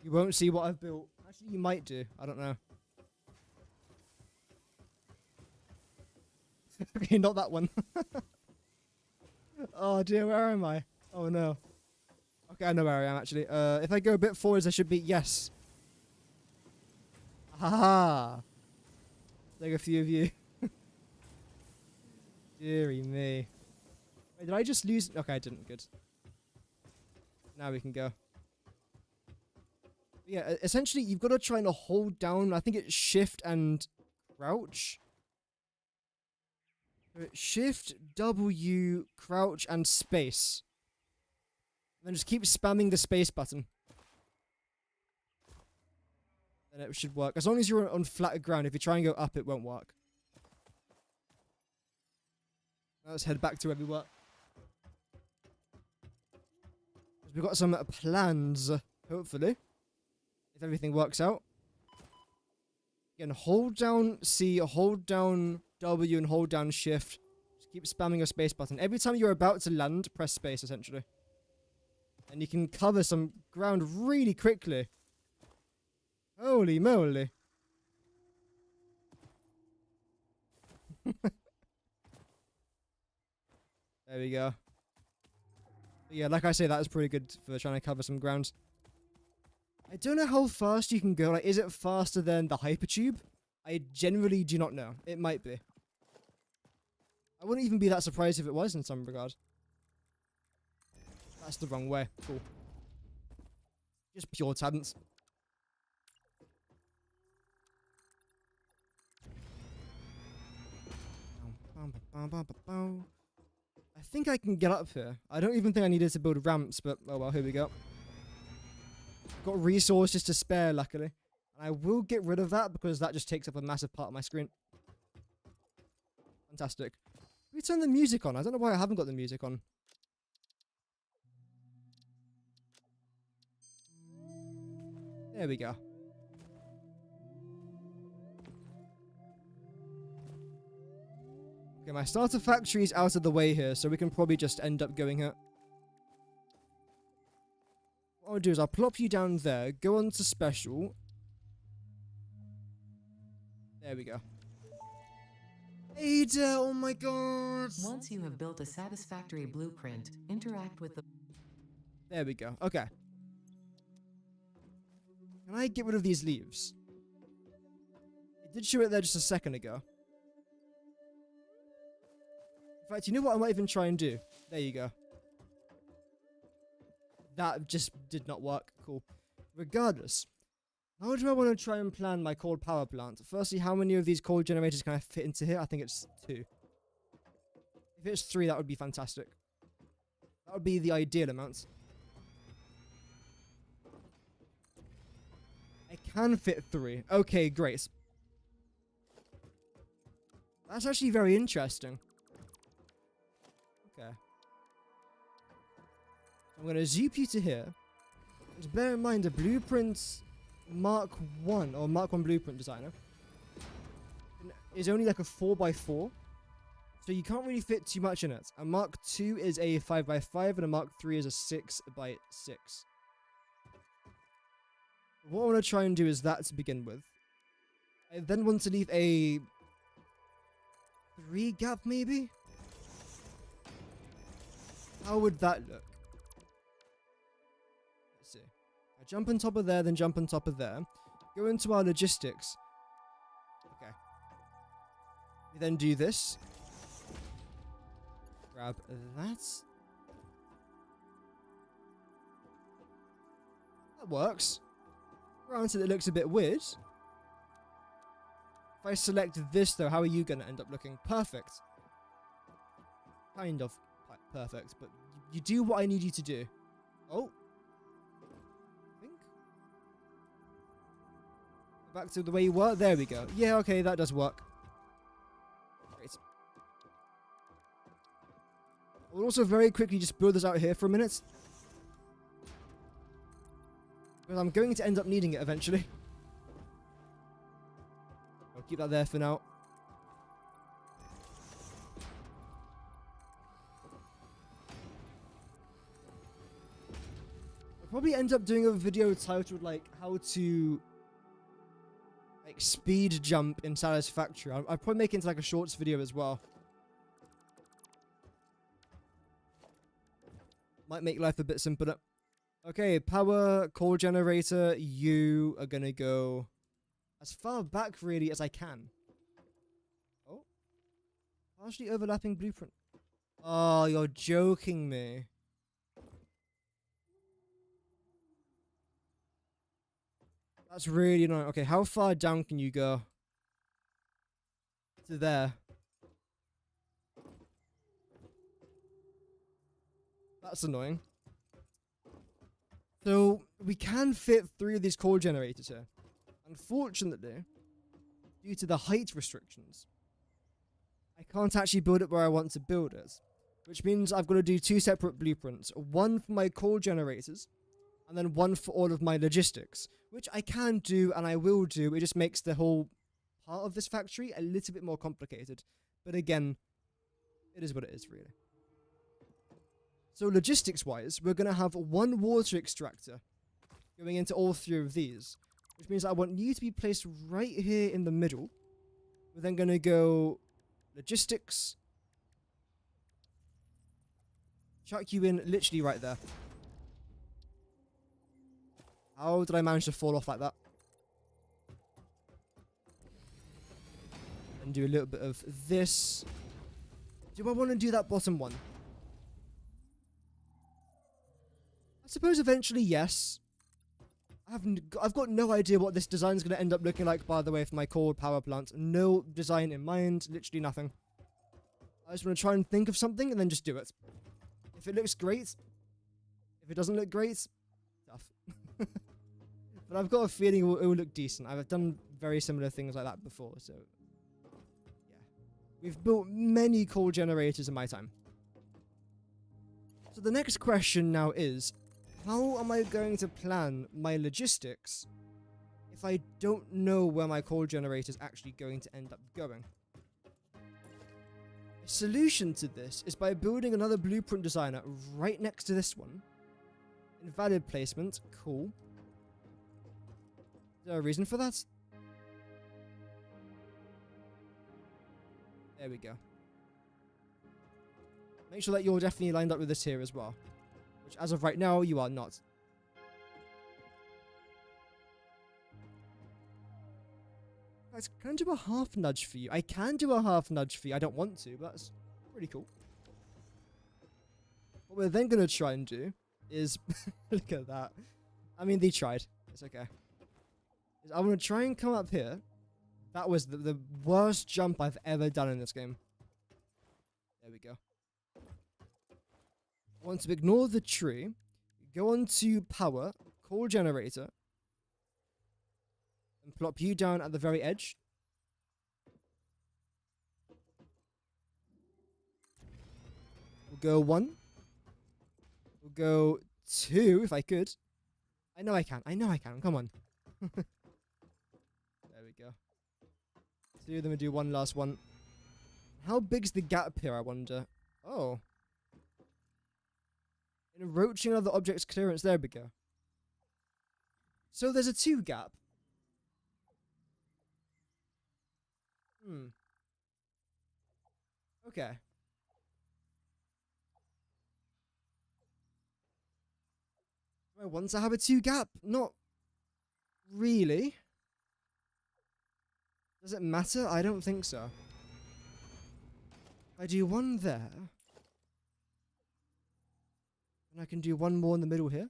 You won't see what I've built. Actually, you might do. I don't know. Okay, not that one. Oh dear, where am I? Oh no. Okay, I know where I am actually. If I go a bit forwards, I should be... Yes. Haha. Like a few of you. Deary me. Wait, did I just lose? Okay, I didn't. Good. Now we can go. But yeah, essentially, you've got to try and hold down. I think it's shift and crouch. Shift, W, crouch, and space. And then just keep spamming the space button. Then it should work. As long as you're on flat ground. If you try and go up, it won't work. Now let's head back to where we were. We've got some plans, hopefully, if everything works out. Again, hold down C, hold down W, and hold down Shift. Just keep spamming your space button. Every time you're about to land, press space, essentially. And you can cover some ground really quickly. Holy moly. There we go. But yeah, like I say, that is pretty good for trying to cover some ground. I don't know how fast you can go. Like, is it faster than the hypertube? I generally do not know. It might be. I wouldn't even be that surprised if it was in some regard. That's the wrong way. Cool. Just pure talent. I think I can get up here. I don't even think I needed to build ramps, but oh well, here we go. Got resources to spare, luckily. And I will get rid of that because that just takes up a massive part of my screen. Fantastic. We turn the music on. I don't know why I haven't got the music on. There we go. Okay, my starter factory is out of the way here, so we can probably just end up going here. What I'll do is I'll plop you down there, go on to special. There we go. Ada, oh my god! Once you have built a satisfactory blueprint, interact with the... There we go, okay. Can I get rid of these leaves? It did show it there just a second ago. In fact, you know what I might even try and do? There you go. That just did not work. Cool. Regardless, how do I want to try and plan my coal power plant? Firstly, how many of these coal generators can I fit into here? I think it's 2. If it's 3, that would be fantastic. That would be the ideal amount. I can fit 3. Okay, great. That's actually very interesting. Okay. I'm going to zoop you to here. Just bear in mind, the blueprint Mark 1, or Mark 1 blueprint designer, is only like a 4x4. So you can't really fit too much in it. A Mark 2 is a 5x5, and a Mark 3 is a 6x6. What I want to try and do is that to begin with. I then want to leave a 3 gap, maybe? How would that look? Let's see. I jump on top of there, then jump on top of there. Go into our logistics. Okay. We then do this. Grab that. That works. Granted, it looks a bit weird. If I select this, though, how are you going to end up looking? Perfect. Kind of perfect, but you do what I need you to do. Oh. I think. Back to the way you were. There we go. Yeah, okay, that does work. Great. We'll also very quickly just build this out here for a minute. Because I'm going to end up needing it eventually. I'll keep that there for now. I'll probably end up doing a video titled like how to like speed jump in Satisfactory. I'll probably make it into like a shorts video as well. Might make life a bit simpler. Okay, power coal generator, you are gonna go as far back really as I can. Oh. Partially overlapping blueprint. Oh, you're joking me. That's really annoying. Okay, how far down can you go? To there. That's annoying. So, we can fit 3 of these coal generators here. Unfortunately, due to the height restrictions, I can't actually build it where I want to build it. Which means I've got to do 2 separate blueprints. One for my coal generators, and then one for all of my logistics. Which I can do, and I will do. It just makes the whole part of this factory a little bit more complicated. But again, it is what it is, really. So logistics-wise, we're going to have 1 water extractor going into all 3 of these. Which means I want you to be placed right here in the middle. We're then going to go logistics. Chuck you in literally right there. How did I manage to fall off like that? And do a little bit of this. Do I want to do that bottom one? I suppose eventually, yes. I've got no idea what this design's going to end up looking like, by the way, for my coal power plant. No design in mind, literally nothing. I just want to try and think of something and then just do it. If it looks great, if it doesn't look great, tough. But I've got a feeling it will look decent. I've done very similar things like that before, so yeah. We've built many coal generators in my time. So the next question now is, how am I going to plan my logistics if I don't know where my coal generator is actually going to end up going? A solution to this is by building another blueprint designer right next to this one. Invalid placement, cool. Is there a reason for that? There we go. Make sure that you're definitely lined up with this here as well. Which, as of right now, you are not. Guys, can I do a half nudge for you? I can do a half nudge for you. I don't want to, but that's pretty cool. What we're then going to try and do is... look at that. I mean, they tried. It's okay. I'm going to try and come up here. That was the worst jump I've ever done in this game. There we go. I want to ignore the tree, go on to power, coal generator, and plop you down at the very edge. We'll go 1. We'll go 2 if I could. I know I can. I know I can. Come on. There we go. 2, then we'll do one last one. How big's the gap here, I wonder? Oh. Encroaching other objects clearance. There we go. So there's a 2 gap. Okay. Do I want to have a 2 gap? Not really. Does it matter? I don't think so. I do 1 there. And I can do 1 more in the middle here.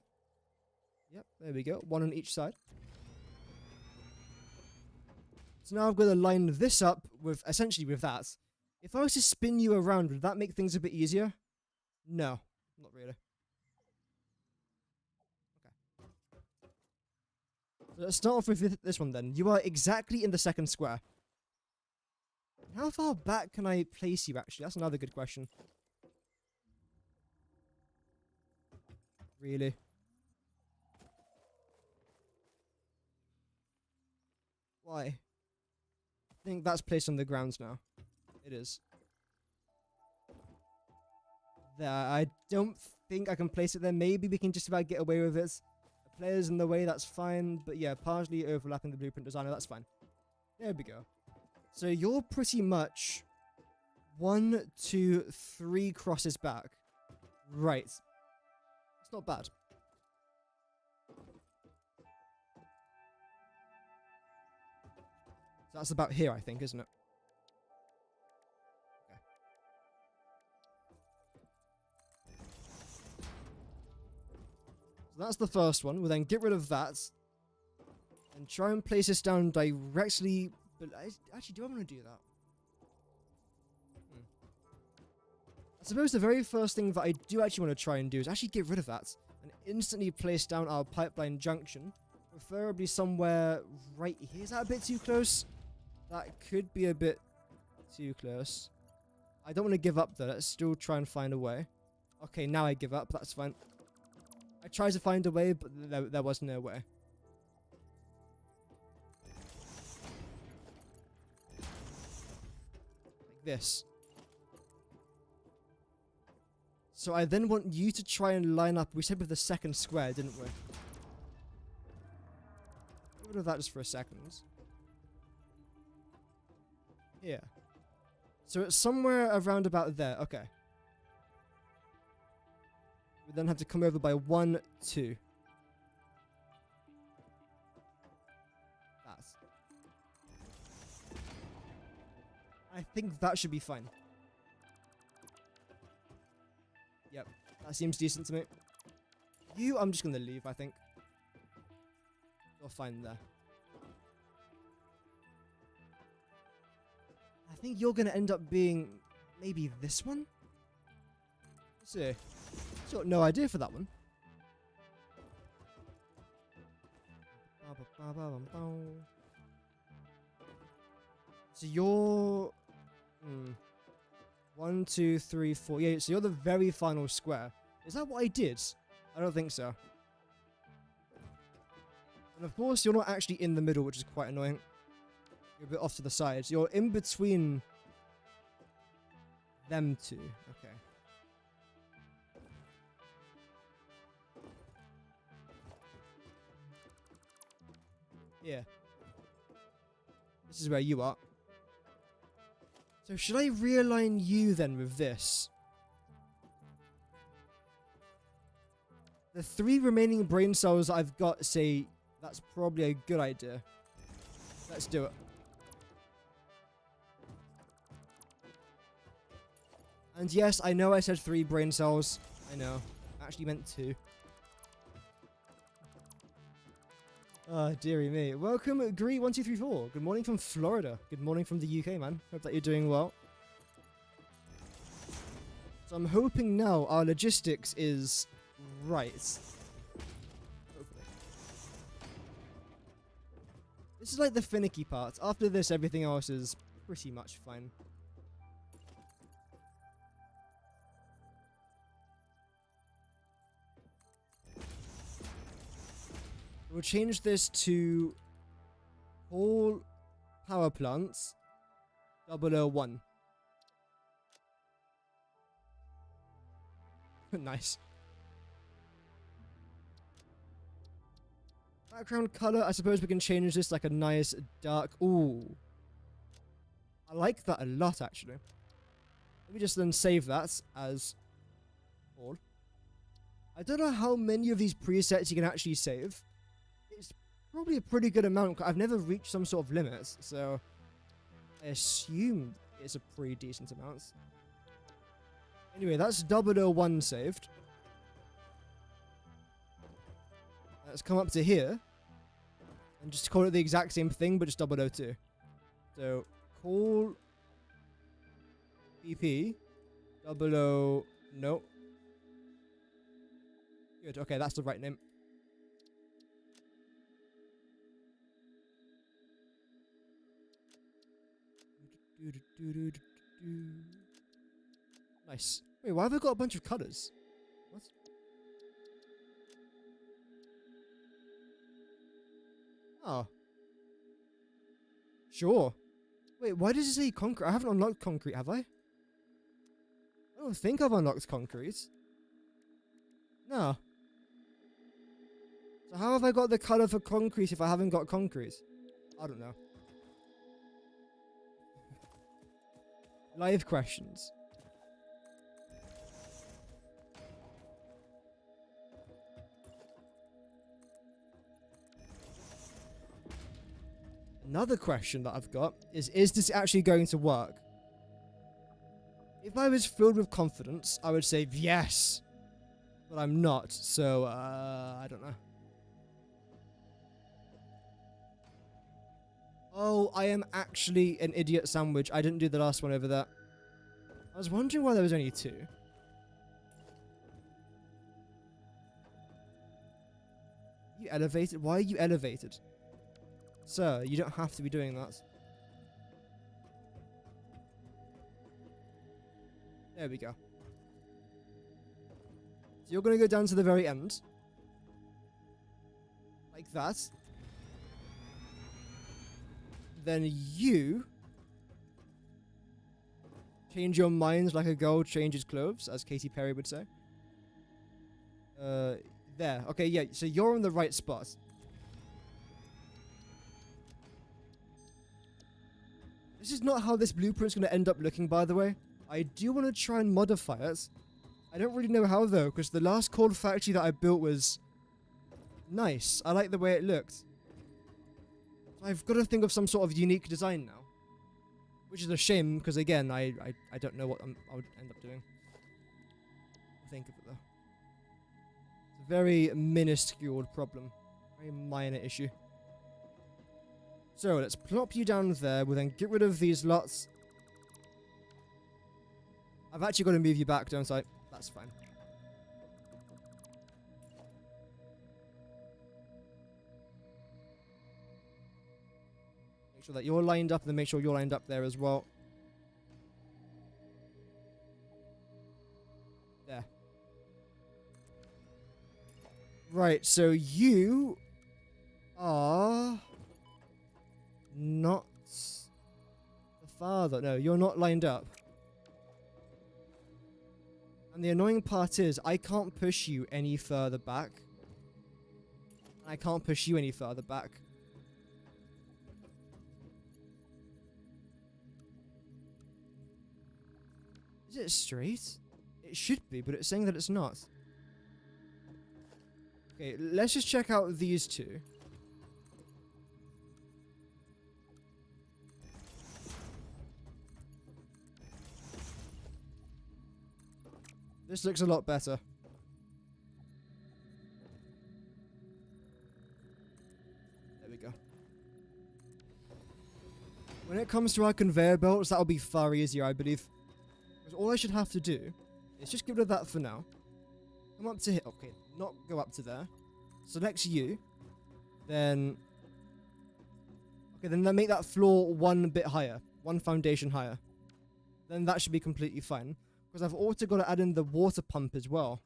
Yep, there we go. 1 on each side. So now I've got to line this up with, essentially with that. If I was to spin you around, would that make things a bit easier? No, not really. Okay. So let's start off with this one then. You are exactly in the second square. How far back can I place you, actually? That's another good question. Really? Why? I think that's placed on the grounds now. It is. There, I don't think I can place it there. Maybe we can just about get away with it. The player's in the way, that's fine. But yeah, partially overlapping the blueprint designer, that's fine. There we go. So you're pretty much 1, 2, 3 crosses back. Right. It's not bad. So that's about here, I think, isn't it? Okay. So that's the first one. We'll then get rid of that. And try and place this down directly... But actually, do I want to do that? I suppose the very first thing that I do actually want to try and do is actually get rid of that and instantly place down our pipeline junction, preferably somewhere right here. Is that a bit too close? That could be a bit too close. I don't want to give up though. Let's still try and find a way. Okay, now I give up. That's fine. I tried to find a way, but there was no way. This. So I then want you to try and line up. We said with the second square, didn't we? Get rid of that just for a second. Here. So it's somewhere around about there. Okay. We then have to come over by 1, 2. That's. I think that should be fine. Yep, that seems decent to me. You, I'm just going to leave, I think. You're fine there. I think you're gonna end up being maybe this one? Let's see. Got no idea for that one. So you're... 1, 2, 3, 4. Yeah, so you're the very final square. Is that what I did? I don't think so. And of course, you're not actually in the middle, which is quite annoying. You're a bit off to the sides. You're in between them two. Okay. Yeah. This is where you are. So should I realign you then with this? The 3 remaining brain cells that I've got say that's probably a good idea. Let's do it. And yes, I know I said 3 brain cells. I know. I actually meant 2. Oh, dearie me. Welcome, Gree1234. Good morning from Florida. Good morning from the UK, man. Hope that you're doing well. So I'm hoping now our logistics is right. Hopefully. This is like the finicky part. After this, everything else is pretty much fine. We'll change this to all power plants 001. Nice. Background color, I suppose we can change this like a nice dark... Ooh. I like that a lot, actually. Let me just then save that as all. I don't know how many of these presets you can actually save. It's probably a pretty good amount. I've never reached some sort of limits, so I assume it's a pretty decent amount. Anyway, that's 001 saved. Let's come up to here and just call it the exact same thing, but just 002. So call BP 00. No. Good. Okay, that's the right name. Nice. Wait, why have I got a bunch of colors? What? Oh. Sure. Wait, why does it say concrete? I haven't unlocked concrete, have I? I don't think I've unlocked concrete. No. So how have I got the color for concrete if I haven't got concrete? I don't know. Live questions. Another question that I've got is this actually going to work? If I was filled with confidence, I would say yes. But I'm not, so, I don't know. Oh, I am actually an idiot sandwich. I didn't do the last one over there. I was wondering why there was only 2. You elevated? Why are you elevated? Sir, you don't have to be doing that. There we go. So you're going to go down to the very end. Like that. Then you change your mind like a girl changes clothes, as Katy Perry would say. There. Okay, yeah, so you're in the right spot. This is not how this blueprint's going to end up looking, by the way. I do want to try and modify it. I don't really know how, though, because the last cold factory that I built was nice. I like the way it looked. I've got to think of some sort of unique design now. Which is a shame, because again, I don't know what I would end up doing. Think of it, though. It's a very minuscule problem. Very minor issue. So let's plop you down there. We'll then get rid of these lots. I've actually got to move you back, don't I? That's fine. Make sure that you're lined up, and then make sure you're lined up there as well. There. Right, so you are not the father. No, you're not lined up. And the annoying part is, I can't push you any further back. I can't push you any further back. Is it straight? It should be, but it's saying that it's not. Okay, let's just check out these two. This looks a lot better. There we go. When it comes to our conveyor belts, that'll be far easier, I believe. Because all I should have to do is just get rid of that for now. Come up to here. Okay, not go up to there. Select you. Then... Okay, then make that floor one bit higher. One foundation higher. Then that should be completely fine. Because I've also got to add in the water pump as well.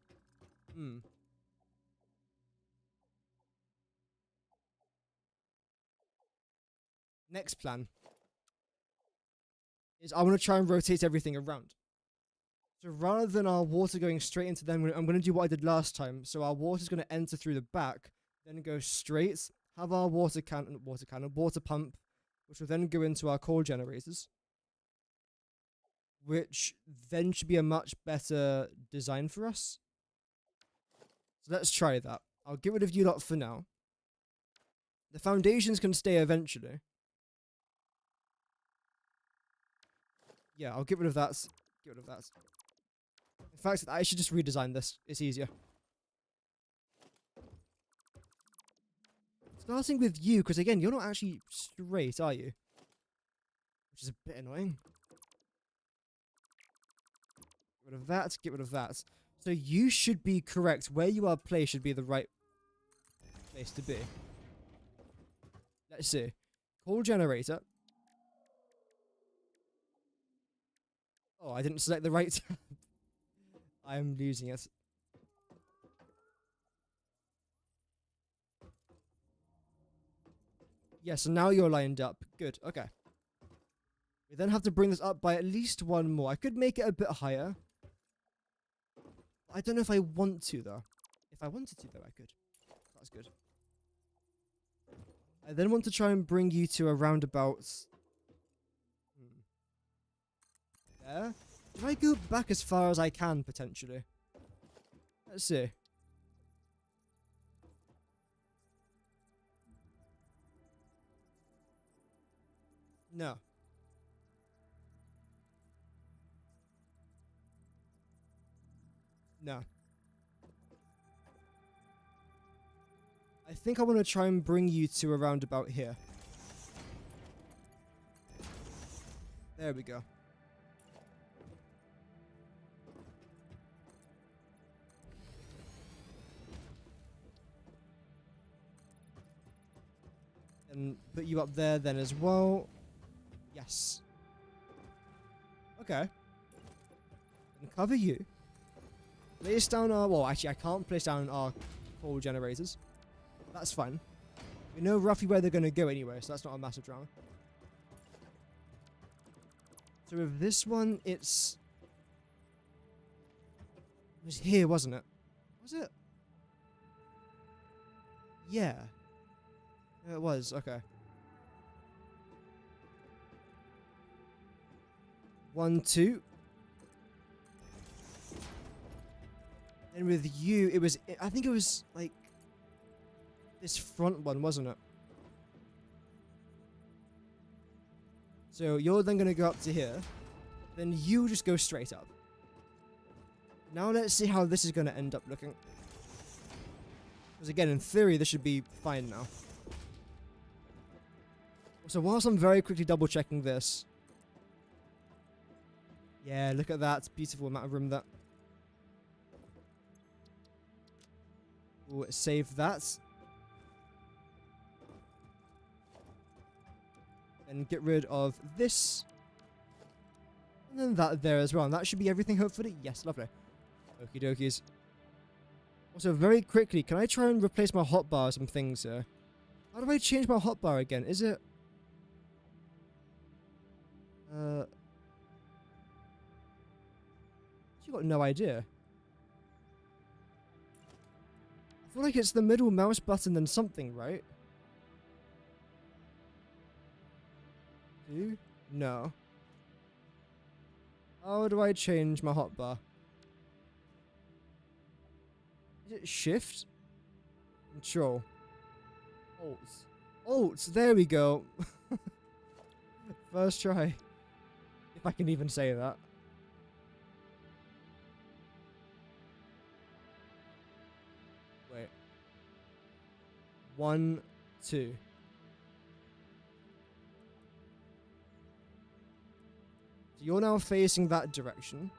Next plan is I want to try and rotate everything around. So rather than our water going straight into them, I'm going to do what I did last time. So our water is going to enter through the back, then go straight, have our water pump, which will then go into our coal generators. Which then should be a much better design for us. So let's try that. I'll get rid of you lot for now. The foundations can stay eventually. Yeah, I'll get rid of that. Get rid of that. In fact, I should just redesign this. It's easier. Starting with you, because again, you're not actually straight, are you? Which is a bit annoying. Get rid of that, get rid of that. So you should be correct. Where you are placed should be the right place to be. Let's see. Coal generator. Oh, I didn't select the right tab. I am losing it. Yeah, so now you're lined up. Good, okay. We then have to bring this up by at least one more. I could make it a bit higher. I don't know if I want to, though. If I wanted to, though, I could. That's good. I then want to try and bring you to a roundabout. There. Can I go back as far as I can, potentially? Let's see. No. No. I think I want to try and bring you to around about here. There we go. And put you up there then as well. Yes. Okay. And cover you. Place down our... Well, actually, I can't place down our coal generators. That's fine. We know roughly where they're going to go anyway, so that's not a massive drama. So with this one, it's... It was here, wasn't it? Was it? Yeah. Yeah, it was. Okay. 1, 2. And with you, it was... I think it was, like... this front one, wasn't it? So you're then going to go up to here. Then you just go straight up. Now let's see how this is going to end up looking. Because again, in theory, this should be fine now. So whilst I'm very quickly double checking this. Yeah, look at that. Beautiful amount of room that. We'll save that. And get rid of this. And then that there as well. And that should be everything, hopefully. Yes, lovely. Okie dokies. Also, very quickly, can I try and replace my hotbar with some things here? How do I change my hotbar again? Is it... You got no idea. I feel like it's the middle mouse button and something, right? No. How do I change my hotbar? Is it shift? Control. Alt. Alt, there we go. First try. If I can even say that. Wait. 1, 2. So you're now facing that direction.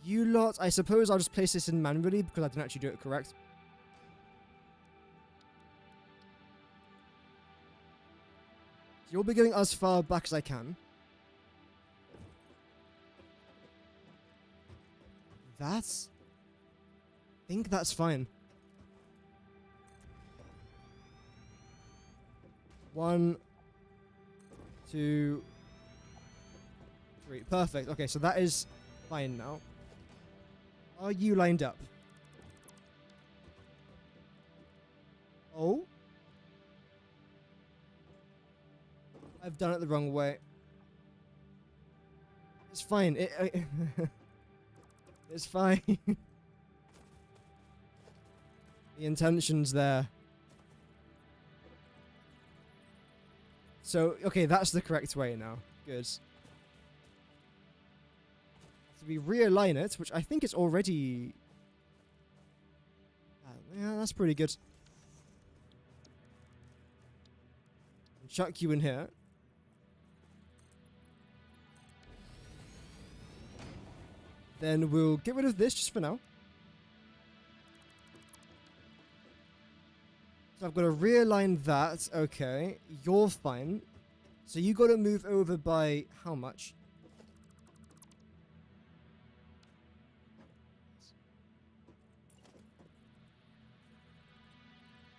You lot, I suppose I'll just place this in manually because I didn't actually do it correct. So you'll be going as far back as I can. I think that's fine. 1, 2, 3. Perfect. Okay, so that is fine now. Are you lined up? Oh? I've done it the wrong way. It's fine. It's fine. The intention's there. So, okay, that's the correct way now. Good. So we realign it, which I think it's already... yeah, that's pretty good. And chuck you in here. Then we'll get rid of this just for now. So I've got to realign that. Okay, you're fine. So you got to move over by how much?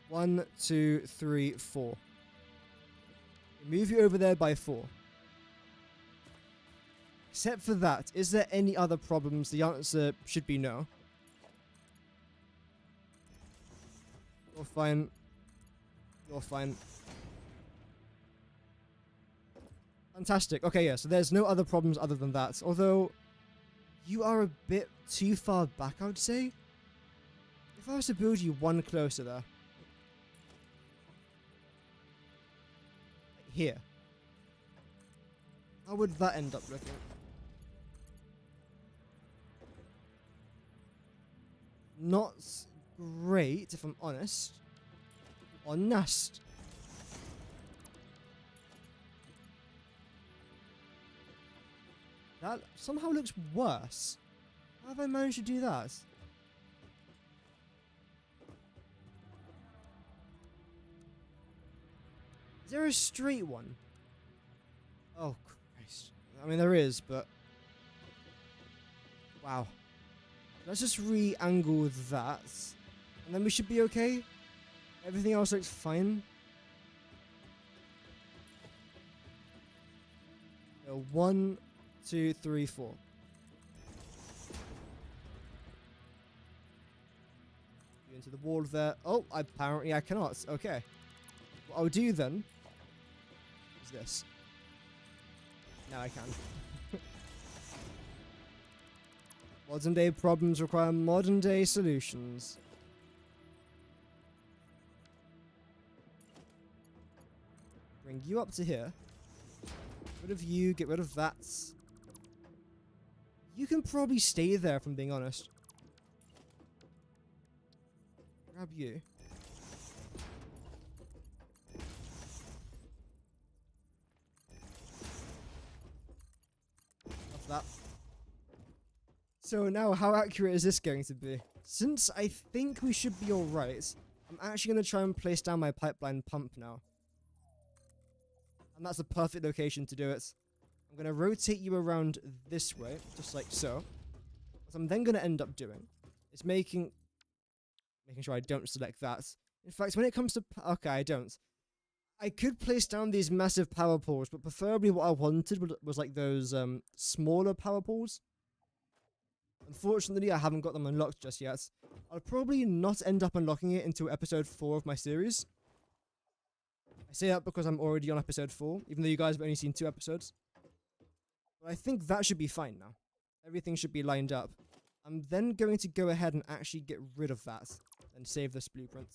One, 2, 3, 4. Move you over there by 4. Except for that, is there any other problems? The answer should be no. You're fine. You're fine. Fantastic. Okay, yeah, so there's no other problems other than that. Although, you are a bit too far back, I would say. If I was to build you one closer there. Here. How would that end up looking? Not great, if I'm honest. Honest. That somehow looks worse. How have I managed to do that? Is there a straight one? Oh, Christ. I mean, there is, but... wow. Let's just re-angle that. And then we should be okay. Everything else looks fine. 1, 2, 3, 4. Into the wall there. Oh, apparently I cannot. Okay. What I'll do then is this. Now I can. Modern day problems require modern day solutions. Bring you up to here. Get rid of you, get rid of that. You can probably stay there, if I'm being honest. Grab you. that. So now, how accurate is this going to be? Since I think we should be alright, I'm actually going to try and place down my pipeline pump now. And that's the perfect location to do it. I'm going to rotate you around this way, just like so. What I'm then going to end up doing is making sure I don't select that. In fact, when it comes to... Okay, I don't. I could place down these massive power poles, but preferably what I wanted was like those smaller power poles. Unfortunately, I haven't got them unlocked just yet. I'll probably not end up unlocking it until episode 4 of my series. I say that because I'm already on episode 4, even though you guys have only seen 2 episodes. But I think that should be fine now. Everything should be lined up. I'm then going to go ahead and actually get rid of that and save this blueprint.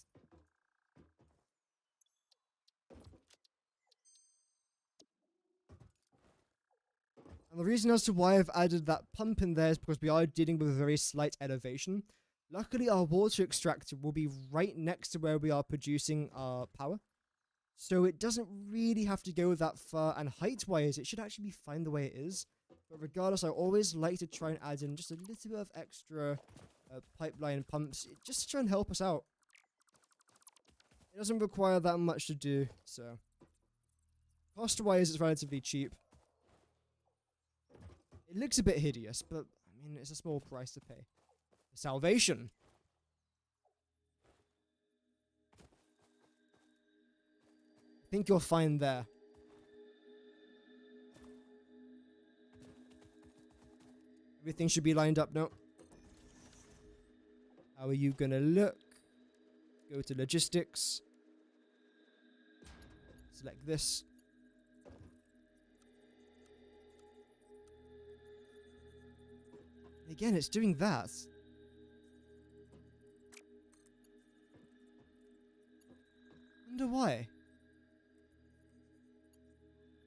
And the reason as to why I've added that pump in there is because we are dealing with a very slight elevation. Luckily, our water extractor will be right next to where we are producing our power. So it doesn't really have to go that far, and height-wise, it should actually be fine the way it is. But regardless, I always like to try and add in just a little bit of extra pipeline pumps, just to try and help us out. It doesn't require that much to do, so... Cost-wise, it's relatively cheap. It looks a bit hideous, but, I mean, it's a small price to pay. Salvation! I think you're fine there. Everything should be lined up now. How are you gonna look? Go to logistics. Select this. Again, it's doing that. Wonder why.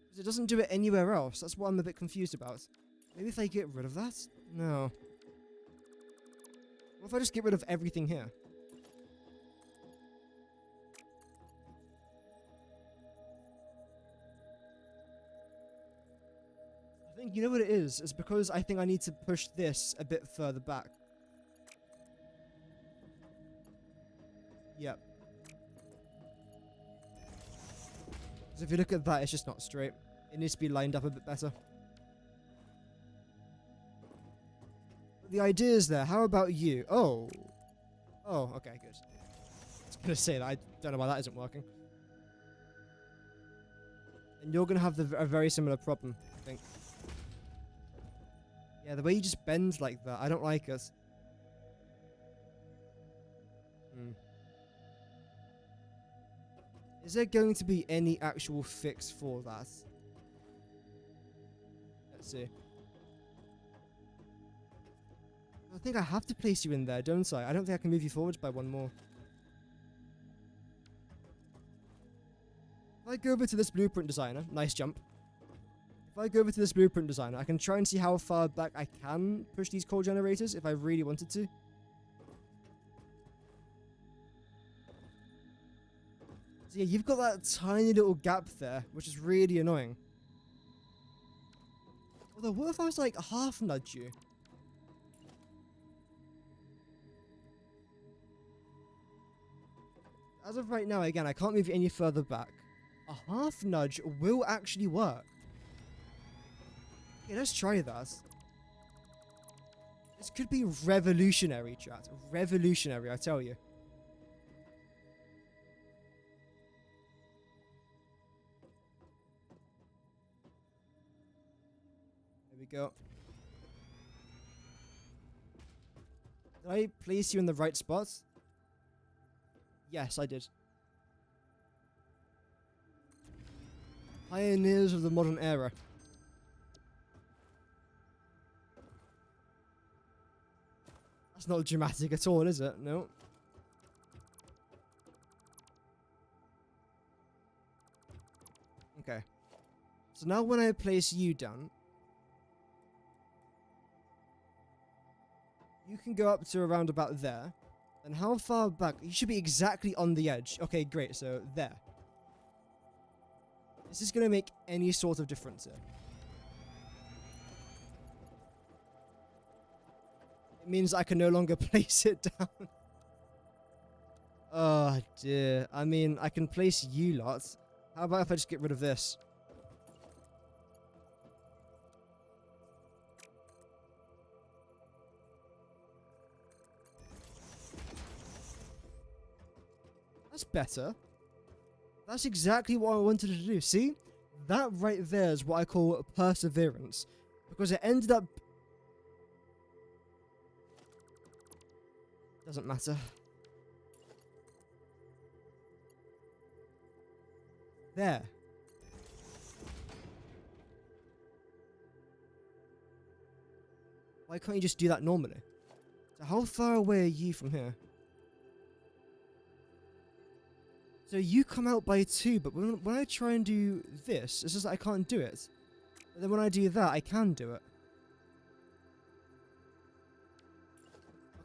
Because it doesn't do it anywhere else. That's what I'm a bit confused about. Maybe if I get rid of that? No. What if I just get rid of everything here? I think, you know what it is? It's because I think I need to push this a bit further back. Yep. So if you look at that, it's just not straight. It needs to be lined up a bit better. But the idea is there. How about you? Oh. Oh, okay, good. I was going to say that. I don't know why that isn't working. And you're going to have a very similar problem, I think. Yeah, the way you just bend like that, I don't like it. Is there going to be any actual fix for that? Let's see. I think I have to place you in there, don't I? I don't think I can move you forwards by one more. If I go over to this blueprint designer, nice jump. If I go over to this blueprint designer, I can try and see how far back I can push these coal generators if I really wanted to. So yeah, you've got that tiny little gap there, which is really annoying. Although, what if I was like half nudge you? As of right now, again, I can't move you any further back. A half nudge will actually work. Okay, let's try that. This could be revolutionary, chat. Revolutionary, I tell you. There we go. Did I place you in the right spots? Yes, I did. Pioneers of the modern era. That's not dramatic at all, is it? No. Okay. So now when I place you down, you can go up to around about there. And how far back? You should be exactly on the edge. Okay, great. So there. Is this going to make any sort of difference here? means I can no longer place it down. Oh dear. I mean, I can place you lots. How about if I just get rid of this? That's better. That's exactly what I wanted to do. See? That right there is what I call perseverance. Because it ended up... Doesn't matter. There. Why can't you just do that normally? So how far away are you from here? So you come out by 2, but when I try and do this, it's just that I can't do it. But then when I do that, I can do it.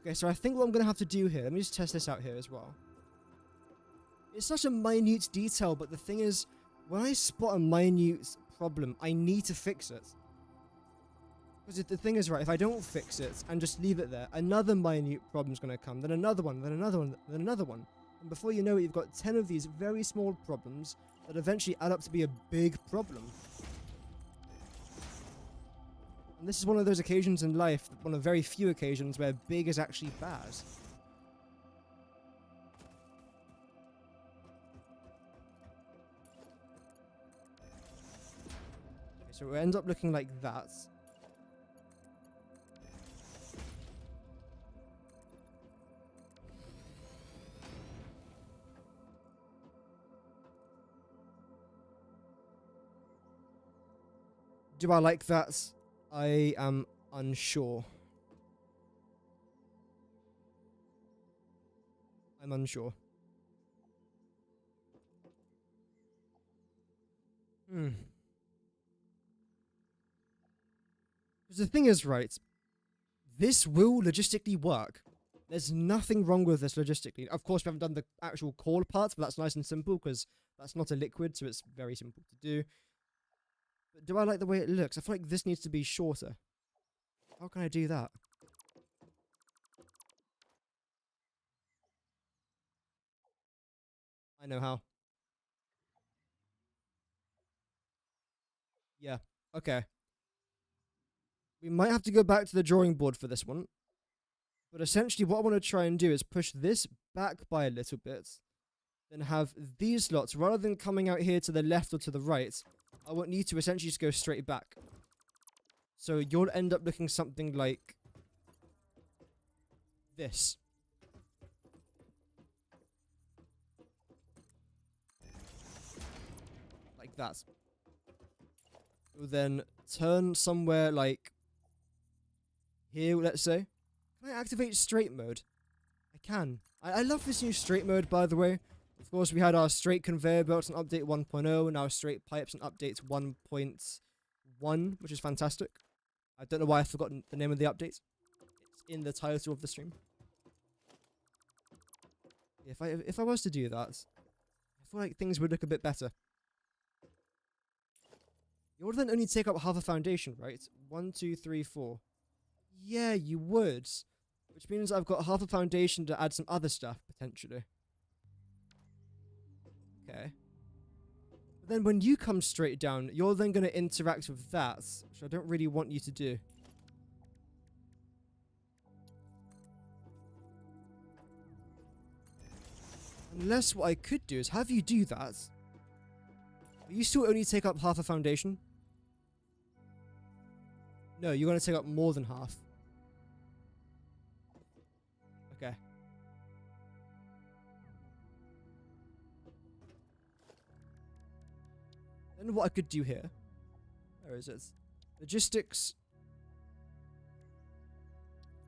Okay, so I think what I'm going to have to do here, let me just test this out here as well. It's such a minute detail, but the thing is, when I spot a minute problem, I need to fix it. Because the thing is, right, if I don't fix it and just leave it there, another minute problem's going to come, then another one, then another one, then another one. And before you know it, you've got 10 of these very small problems that eventually add up to be a big problem. And this is one of those occasions in life, one of very few occasions where big is actually bad. Okay, so it ends up looking like that. Do I like that? I am unsure. I'm unsure. Because the thing is, right, this will logistically work. There's nothing wrong with this logistically. Of course, we haven't done the actual core parts, but that's nice and simple because that's not a liquid, so it's very simple to do. But do I like the way it looks? I feel like this needs to be shorter. How can I do that? I know how. Yeah, okay. We might have to go back to the drawing board for this one. But essentially what I want to try and do is push this back by a little bit. Then have these slots, rather than coming out here to the left or to the right, I want you to essentially just go straight back. So you'll end up looking something like this. Like that. You'll then turn somewhere like here, let's say. Can I activate straight mode? I can. I love this new straight mode, by the way. Of course, we had our straight conveyor belts on update 1.0, and our straight pipes on update 1.1, which is fantastic. I don't know why I've forgotten the name of the update. It's in the title of the stream. If I was to do that, I feel like things would look a bit better. You would then only take up half a foundation, right? 1, 2, 3, 4. Yeah, you would. Which means I've got half a foundation to add some other stuff, potentially. Okay. But then when you come straight down, you're then going to interact with that, which I don't really want you to do. Unless what I could do is have you do that. But you still only take up half a foundation. No, you're going to take up more than half. Okay. Then what I could do here... Where is it? Logistics.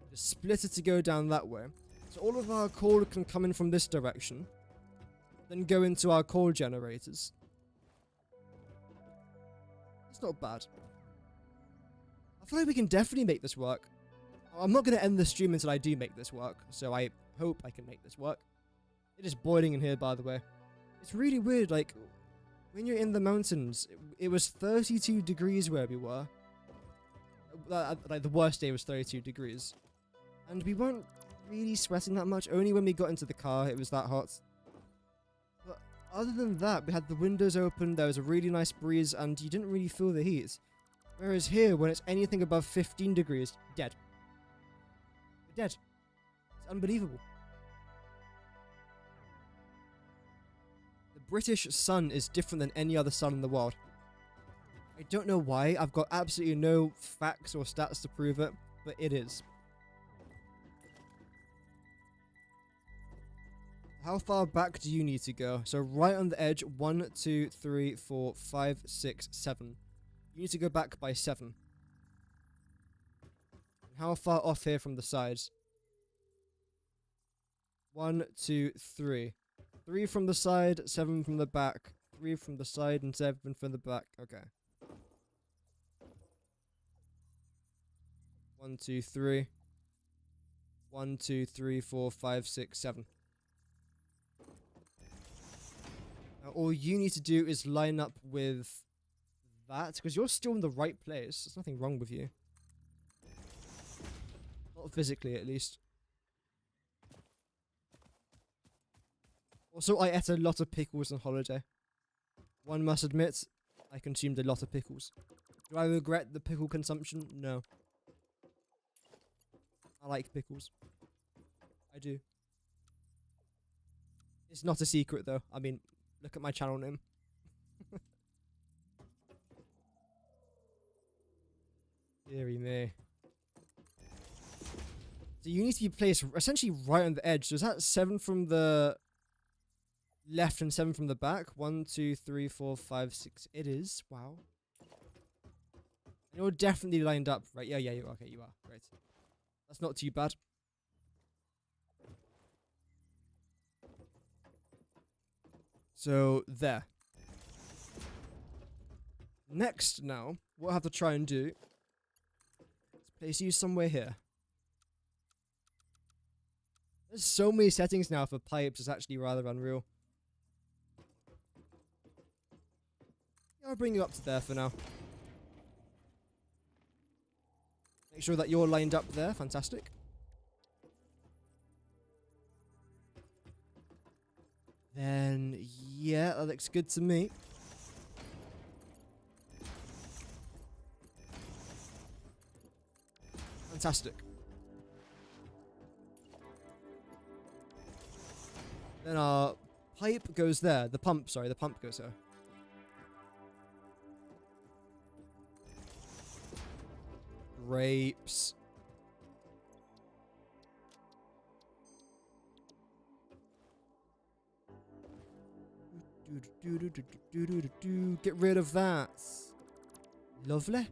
Just split it to go down that way. So all of our coal can come in from this direction. Then go into our coal generators. That's not bad. I feel like we can definitely make this work. I'm not going to end the stream until I do make this work, so I hope I can make this work. It is boiling in here, by the way. It's really weird, like, when you're in the mountains, it was 32 degrees where we were. Like, the worst day was 32 degrees. And we weren't really sweating that much. Only when we got into the car, it was that hot. But other than that, we had the windows open, there was a really nice breeze, and you didn't really feel the heat. Whereas here, when it's anything above 15 degrees, dead. We're dead. It's unbelievable. The British sun is different than any other sun in the world. I don't know why, I've got absolutely no facts or stats to prove it, but it is. How far back do you need to go? So right on the edge, 1, 2, 3, 4, 5, 6, 7. You need to go back by 7. How far off here from the sides? 1, 2, 3. 3 from the side, 7 from the back. 3 from the side and 7 from the back. Okay. 1, 2, 3. 1, 2, 3, 4, 5, 6, 7. Now, all you need to do is line up with that, because you're still in the right place. There's nothing wrong with you. Not physically, at least. Also, I ate a lot of pickles on holiday. One must admit, I consumed a lot of pickles. Do I regret the pickle consumption? No. I like pickles. I do. It's not a secret, though. I mean, look at my channel name. Deary me. So you need to be placed essentially right on the edge. So is that 7 from the left and 7 from the back? 1, 2, 3, 4, 5, 6. It is. Wow. You're definitely lined up, right? Yeah, you are. Okay, you are. Great. That's not too bad. So, there. Next, now, what I have to try and do is place you somewhere here. There's so many settings now for pipes, it's actually rather unreal. I'll bring you up to there for now. Make sure that you're lined up there. Fantastic. Then, yeah, that looks good to me. Fantastic. Then our pipe goes there. The pump goes there. Grapes. Get rid of that. Lovely.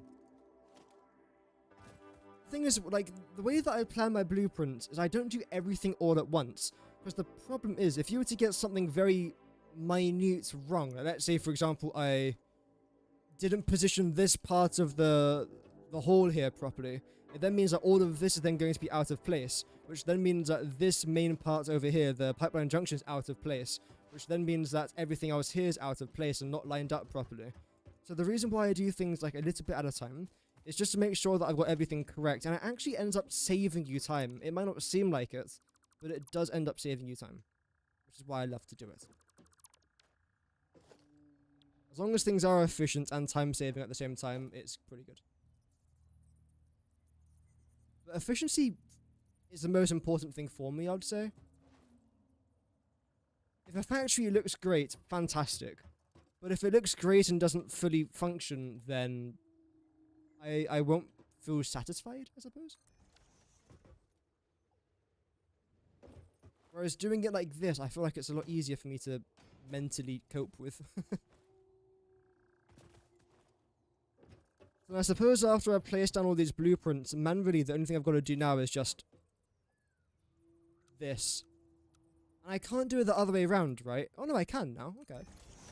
The thing is, like, the way that I plan my blueprints is I don't do everything all at once. Because the problem is, if you were to get something very minute wrong, like let's say, for example, I didn't position this part of the hall here properly, it then means that all of this is then going to be out of place, which then means that this main part over here, the pipeline junction, is out of place, which then means that everything else here is out of place and not lined up properly. So the reason why I do things like a little bit at a time is just to make sure that I've got everything correct, and it actually ends up saving you time. It might not seem like it, but it does end up saving you time, which is why I love to do it. As long as things are efficient and time-saving at the same time, it's pretty good. But efficiency is the most important thing for me, I'd say. If a factory looks great, fantastic. But if it looks great and doesn't fully function, then I won't feel satisfied, I suppose. Whereas doing it like this, I feel like it's a lot easier for me to mentally cope with. So I suppose after I've placed down all these blueprints, manually the only thing I've got to do now is just this. And I can't do it the other way around, right? Oh no, I can now. Okay.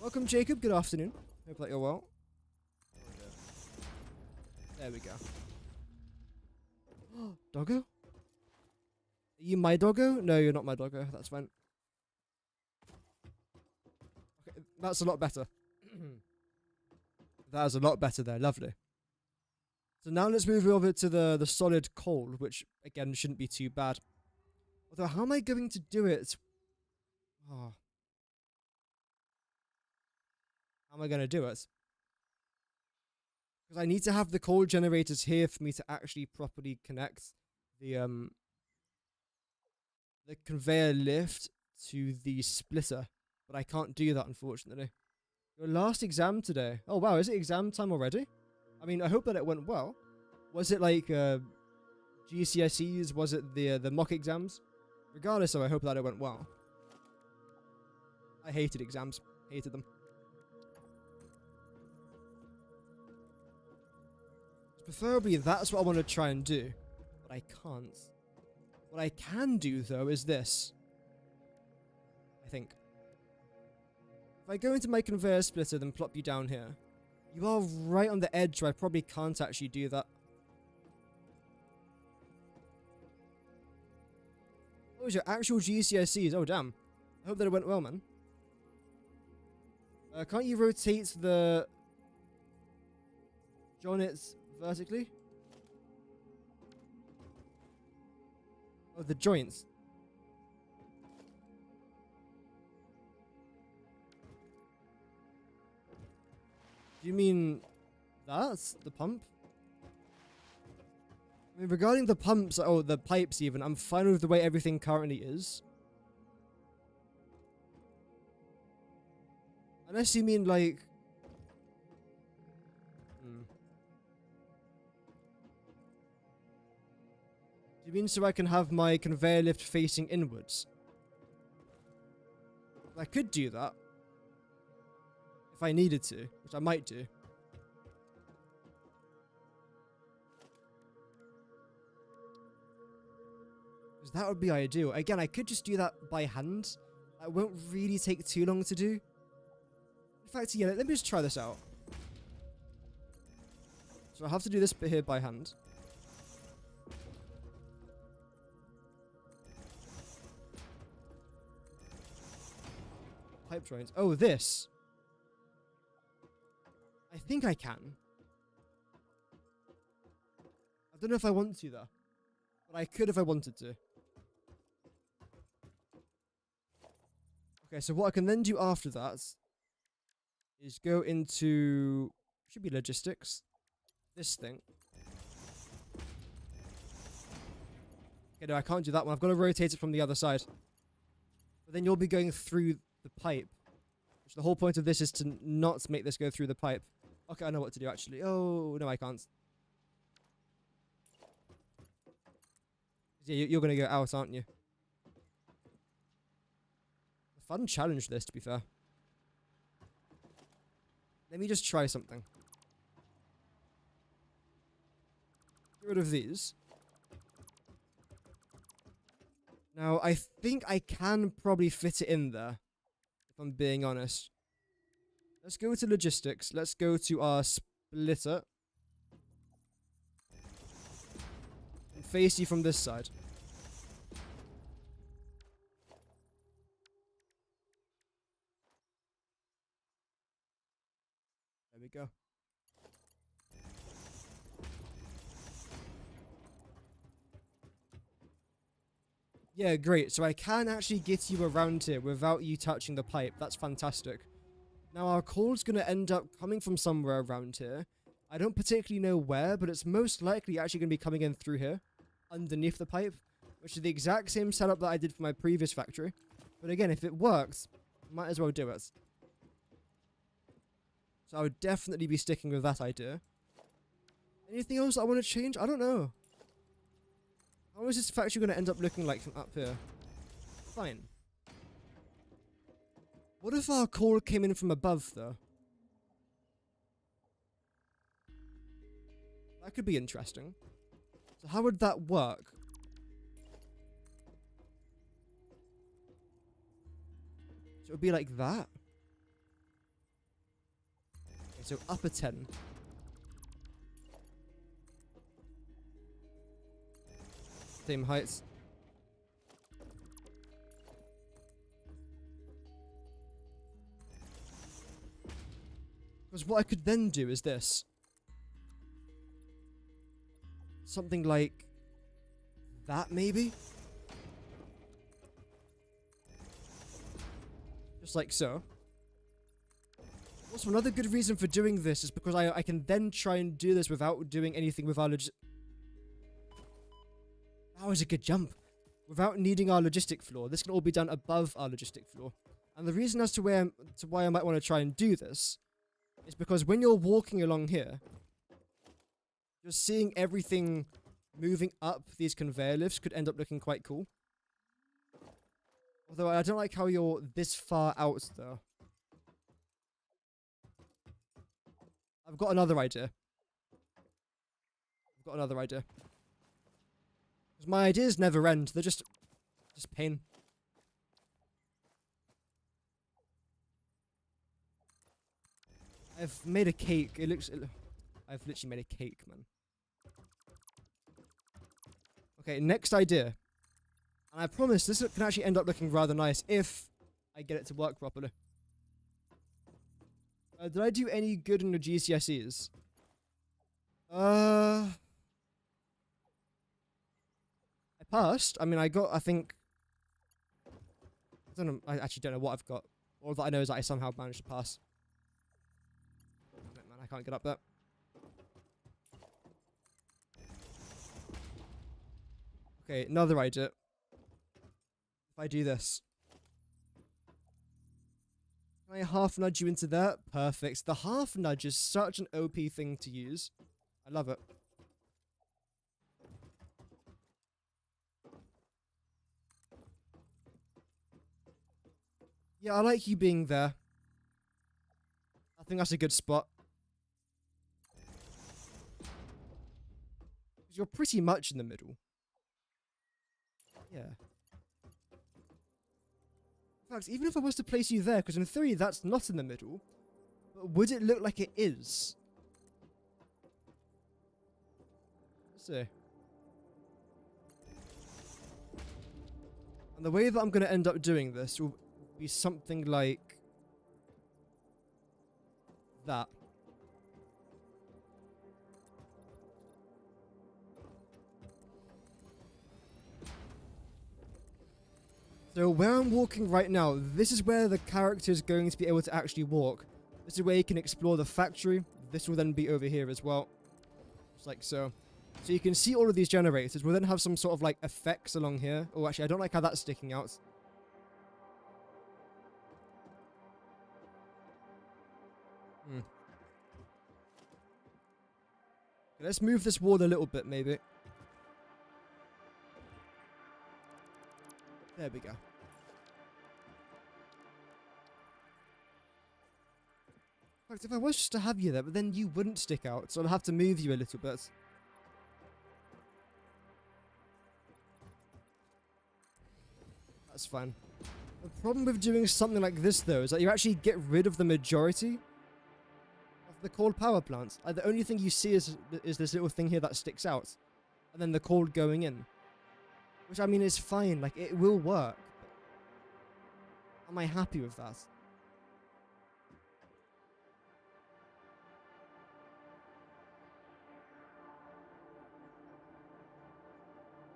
Welcome, Jacob. Good afternoon. Hope that you're well. There we go. Doggo? Are you my doggo? No, you're not my doggo. That's fine. Okay, that's a lot better. That is a lot better there. Lovely. So now let's move over to the solid coal, which again shouldn't be too bad. Although, how am I going to do it? Oh. How am I going to do it? Because I need to have the coal generators here for me to actually properly connect the conveyor lift to the splitter. But I can't do that, unfortunately. Your last exam today. Oh, wow. Is it exam time already? I mean, I hope that it went well. Was it like GCSEs? Was it the mock exams? Regardless, though, I hope that it went well. I hated exams. Hated them. Preferably, that's what I want to try and do. But I can't. What I can do, though, is this. I think. If I go into my conveyor splitter, then plop you down here. You are right on the edge, so I probably can't actually do that. Oh, it's your actual GCSEs. Oh, damn. I hope that it went well, man. Can't you rotate the joints vertically? Oh, the joints. Do you mean that's the pump? I mean, regarding the pumps, or the pipes even, I'm fine with the way everything currently is. Unless you mean like... Do you mean so I can have my conveyor lift facing inwards? I could do that. If I needed to, which I might do. Because that would be ideal. Again, I could just do that by hand. That won't really take too long to do. In fact, yeah, let me just try this out. So I have to do this bit here by hand. Pipe joints. Oh, this. I think I can. I don't know if I want to, though. But I could if I wanted to. Okay, so what I can then do after that is go into... should be logistics. This thing. Okay, no, I can't do that one. I've got to rotate it from the other side. But then you'll be going through the pipe. Which the whole point of this is to not make this go through the pipe. Okay, I know what to do, actually. Oh, no, I can't. Yeah, you're going to go out, aren't you? A fun challenge, this, to be fair. Let me just try something. Get rid of these. Now, I think I can probably fit it in there. If I'm being honest. Let's go to logistics. Let's go to our splitter. And face you from this side. There we go. Yeah, great. So I can actually get you around here without you touching the pipe. That's fantastic. Now our coal's going to end up coming from somewhere around here. I don't particularly know where, but it's most likely actually going to be coming in through here, underneath the pipe, which is the exact same setup that I did for my previous factory. But again, if it works, might as well do it. So I would definitely be sticking with that idea. Anything else I want to change? I don't know. How is this factory going to end up looking like from up here? Fine. What if our coal came in from above, though? That could be interesting. So how would that work? So it would be like that. Okay, so upper 10. Same heights. Because what I could then do is this. something like that, maybe? Just like so. Also, another good reason for doing this is because I can then try and do this without doing anything with our That was a good jump. Without needing our logistic floor. This can all be done above our logistic floor. And the reason as to why I might want to try and do this is because when you're walking along here, you're seeing everything moving up these conveyor lifts could end up looking quite cool. Although I don't like how you're this far out though. I've got another idea. Because my ideas never end. They're just pain. I've made a cake. I've literally made a cake, man. Okay, next idea. And I promise this can actually end up looking rather nice if I get it to work properly. Did I do any good in the GCSEs? I passed. I mean, I think... I actually don't know what I've got. All that I know is that I somehow managed to pass. Man, I can't get up there. Okay, another idea. If I do this. Can I half nudge you into that? Perfect. The half nudge is such an OP thing to use. I love it. Yeah, I like you being there. I think that's a good spot. Because you're pretty much in the middle. Yeah. In fact, even if I was to place you there, because in theory that's not in the middle, but would it look like it is? Let's see. And the way that I'm going to end up doing this will be something like that. So where I'm walking right now, this is where the character is going to be able to actually walk. This is where you can explore the factory. This will then be over here as well. Just like so. So you can see all of these generators. We'll then have some sort of like effects along here. Oh, actually, I don't like how that's sticking out. Okay, let's move this wall a little bit, maybe. There we go. In fact, if I was just to have you there, but then you wouldn't stick out, so I'll have to move you a little bit. That's fine. The problem with doing something like this, though, is that you actually get rid of the majority of the coal power plants. The only thing you see is this little thing here that sticks out. And then the coal going in. Which, I mean, is fine. Like, it will work. But am I happy with that?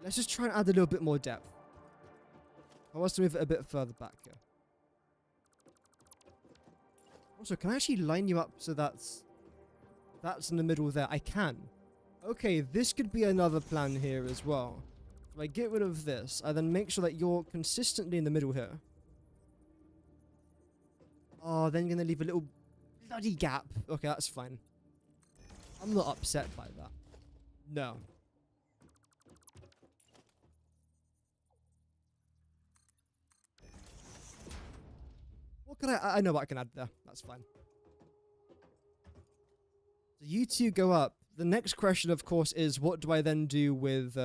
Let's just try and add a little bit more depth. I want to move it a bit further back here. Also, can I actually line you up so that's in the middle there? I can. Okay, this could be another plan here as well. If I get rid of this, I then make sure that you're consistently in the middle here. Oh, then you're going to leave a little bloody gap. Okay, that's fine. I'm not upset by that. No. What can I know what I can add there. That's fine. So you two go up. The next question, of course, is what do I then do with,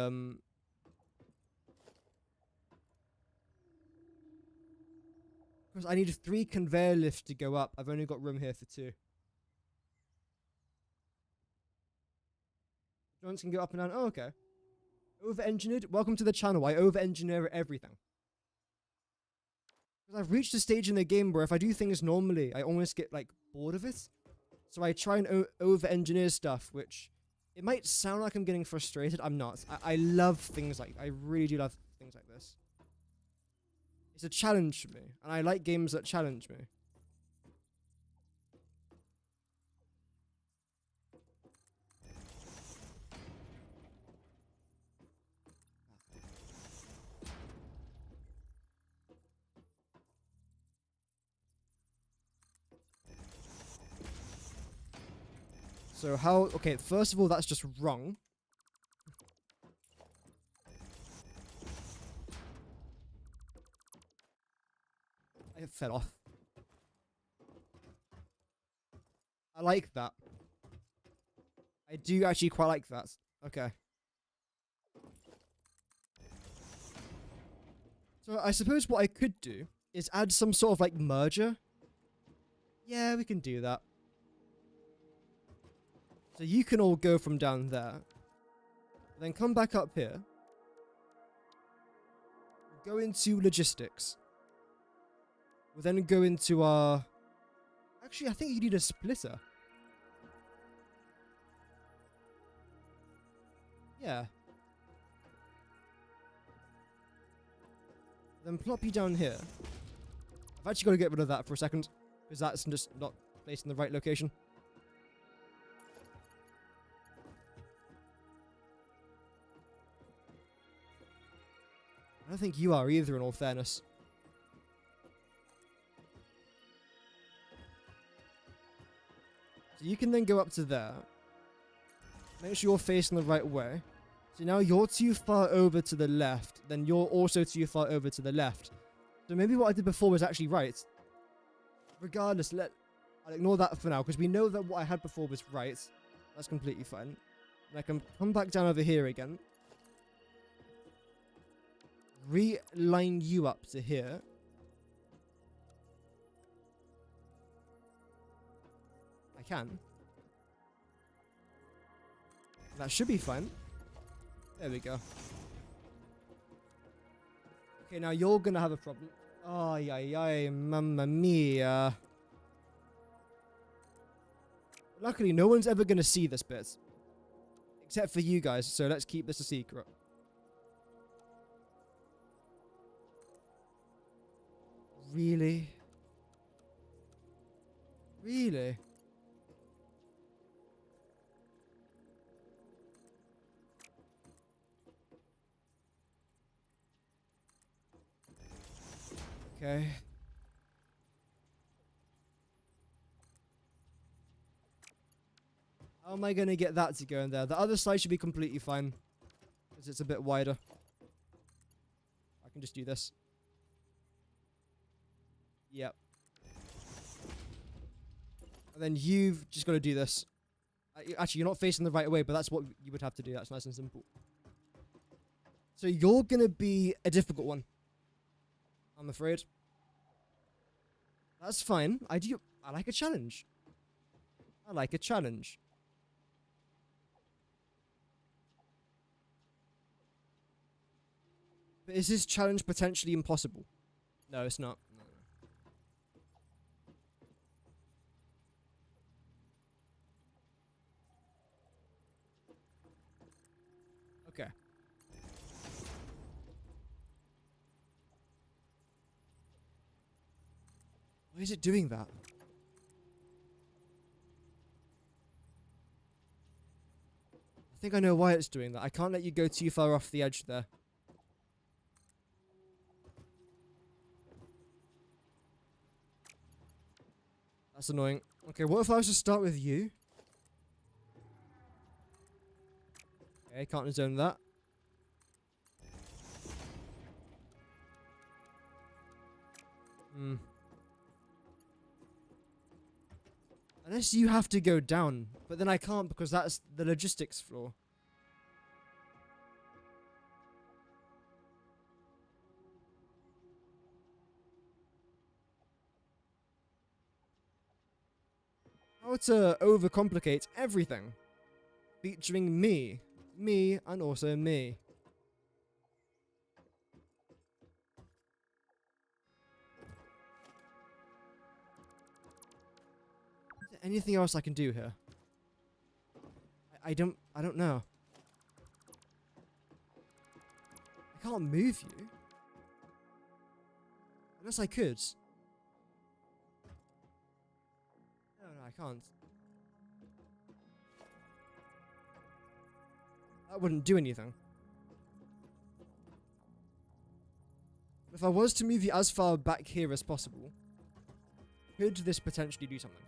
because I need 3 conveyor lifts to go up. I've only got room here for 2. Joints can go up and down. Oh, okay. Over-engineered? Welcome to the channel. I over-engineer everything. Because I've reached a stage in the game where if I do things normally, I almost get, like, bored of it. So I try and over-engineer stuff, which It might sound like I'm getting frustrated. I'm not. I love things like... I really do love things like this. It's a challenge for me. And I like games that challenge me. So how... Okay, first of all, that's just wrong. It fell off. I like that. I do actually quite like that. Okay. So I suppose what I could do is add some sort of like merger. Yeah, we can do that. So you can all go from down there. Then come back up here. Go into logistics. We'll then go into our... Actually, I think you need a splitter. Yeah. Then plop you down here. I've actually got to get rid of that for a second, because that's just not placed in the right location. I don't think you are either, in all fairness. So you can then go up to there. Make sure you're facing the right way. So now you're too far over to the left. Then you're also too far over to the left. So maybe what I did before was actually right. Regardless, I'll ignore that for now, because we know that what I had before was right. That's completely fine. And I can come back down over here again. Reline you up to here. I can. That should be fine. There we go. Okay, now you're gonna have a problem. Ay, ay, ay, mamma mia. Luckily, no one's ever gonna see this bit. Except for you guys, so let's keep this a secret. Really? Really? Okay. How am I going to get that to go in there? The other side should be completely fine, because it's a bit wider. I can just do this. Yep. And then you've just got to do this. Actually, you're not facing the right way, but that's what you would have to do. That's nice and simple. So you're going to be a difficult one, I'm afraid. That's fine. I like a challenge. I like a challenge. But is this challenge potentially impossible? No, it's not. No. Okay. Why is it doing that? I think I know why it's doing that. I can't let you go too far off the edge there. That's annoying. Okay, what if I was to start with you? Okay, can't zone that. Unless you have to go down. But then I can't, because that's the logistics floor. How to overcomplicate everything. Featuring me. Me, and also me. Is there anything else I can do here? I don't... I don't know. I can't move you. Unless I could. No, I can't. That wouldn't do anything. If I was to move you as far back here as possible, could this potentially do something?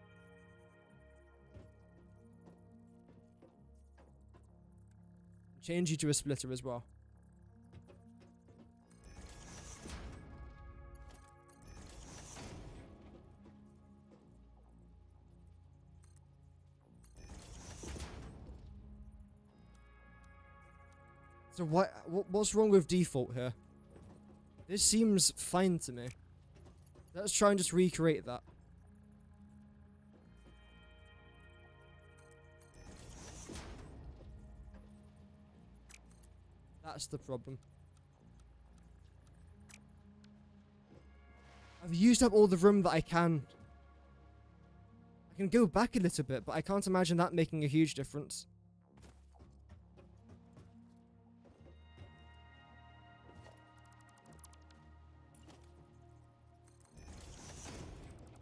Change you to a splitter as well. So what's wrong with default here? This seems fine to me. Let's try and just recreate that. That's the problem. I've used up all the room that I can. I can go back a little bit, but I can't imagine that making a huge difference.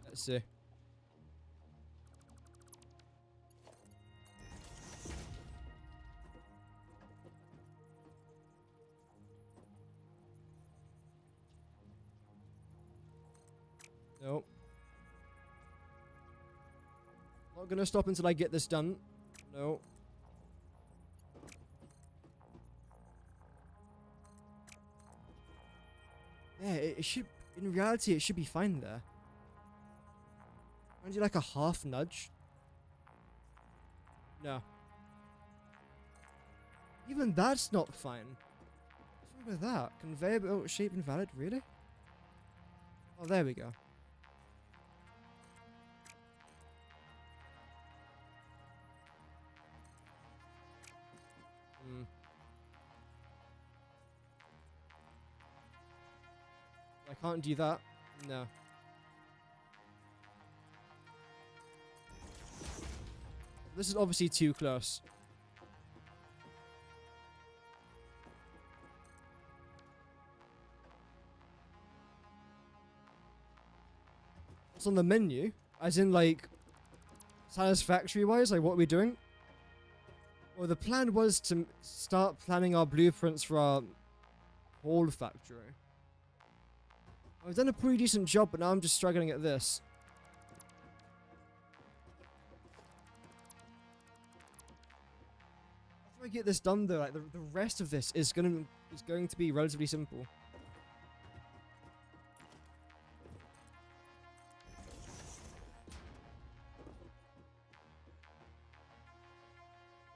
Let's see. Nope. Not gonna stop until I get this done. No. Yeah, it should... In reality, it should be fine there. I do like a half nudge. No. Even that's not fine. What's wrong with that? Conveyor belt shape invalid? Really? Oh, there we go. I can't do that. No. This is obviously too close. What's on the menu? As in, like, Satisfactory-wise? Like, what are we doing? Well, the plan was to start planning our blueprints for our whole factory. I've done a pretty decent job, but now I'm just struggling at this. After I get this done, though, like the rest of this is going to be relatively simple.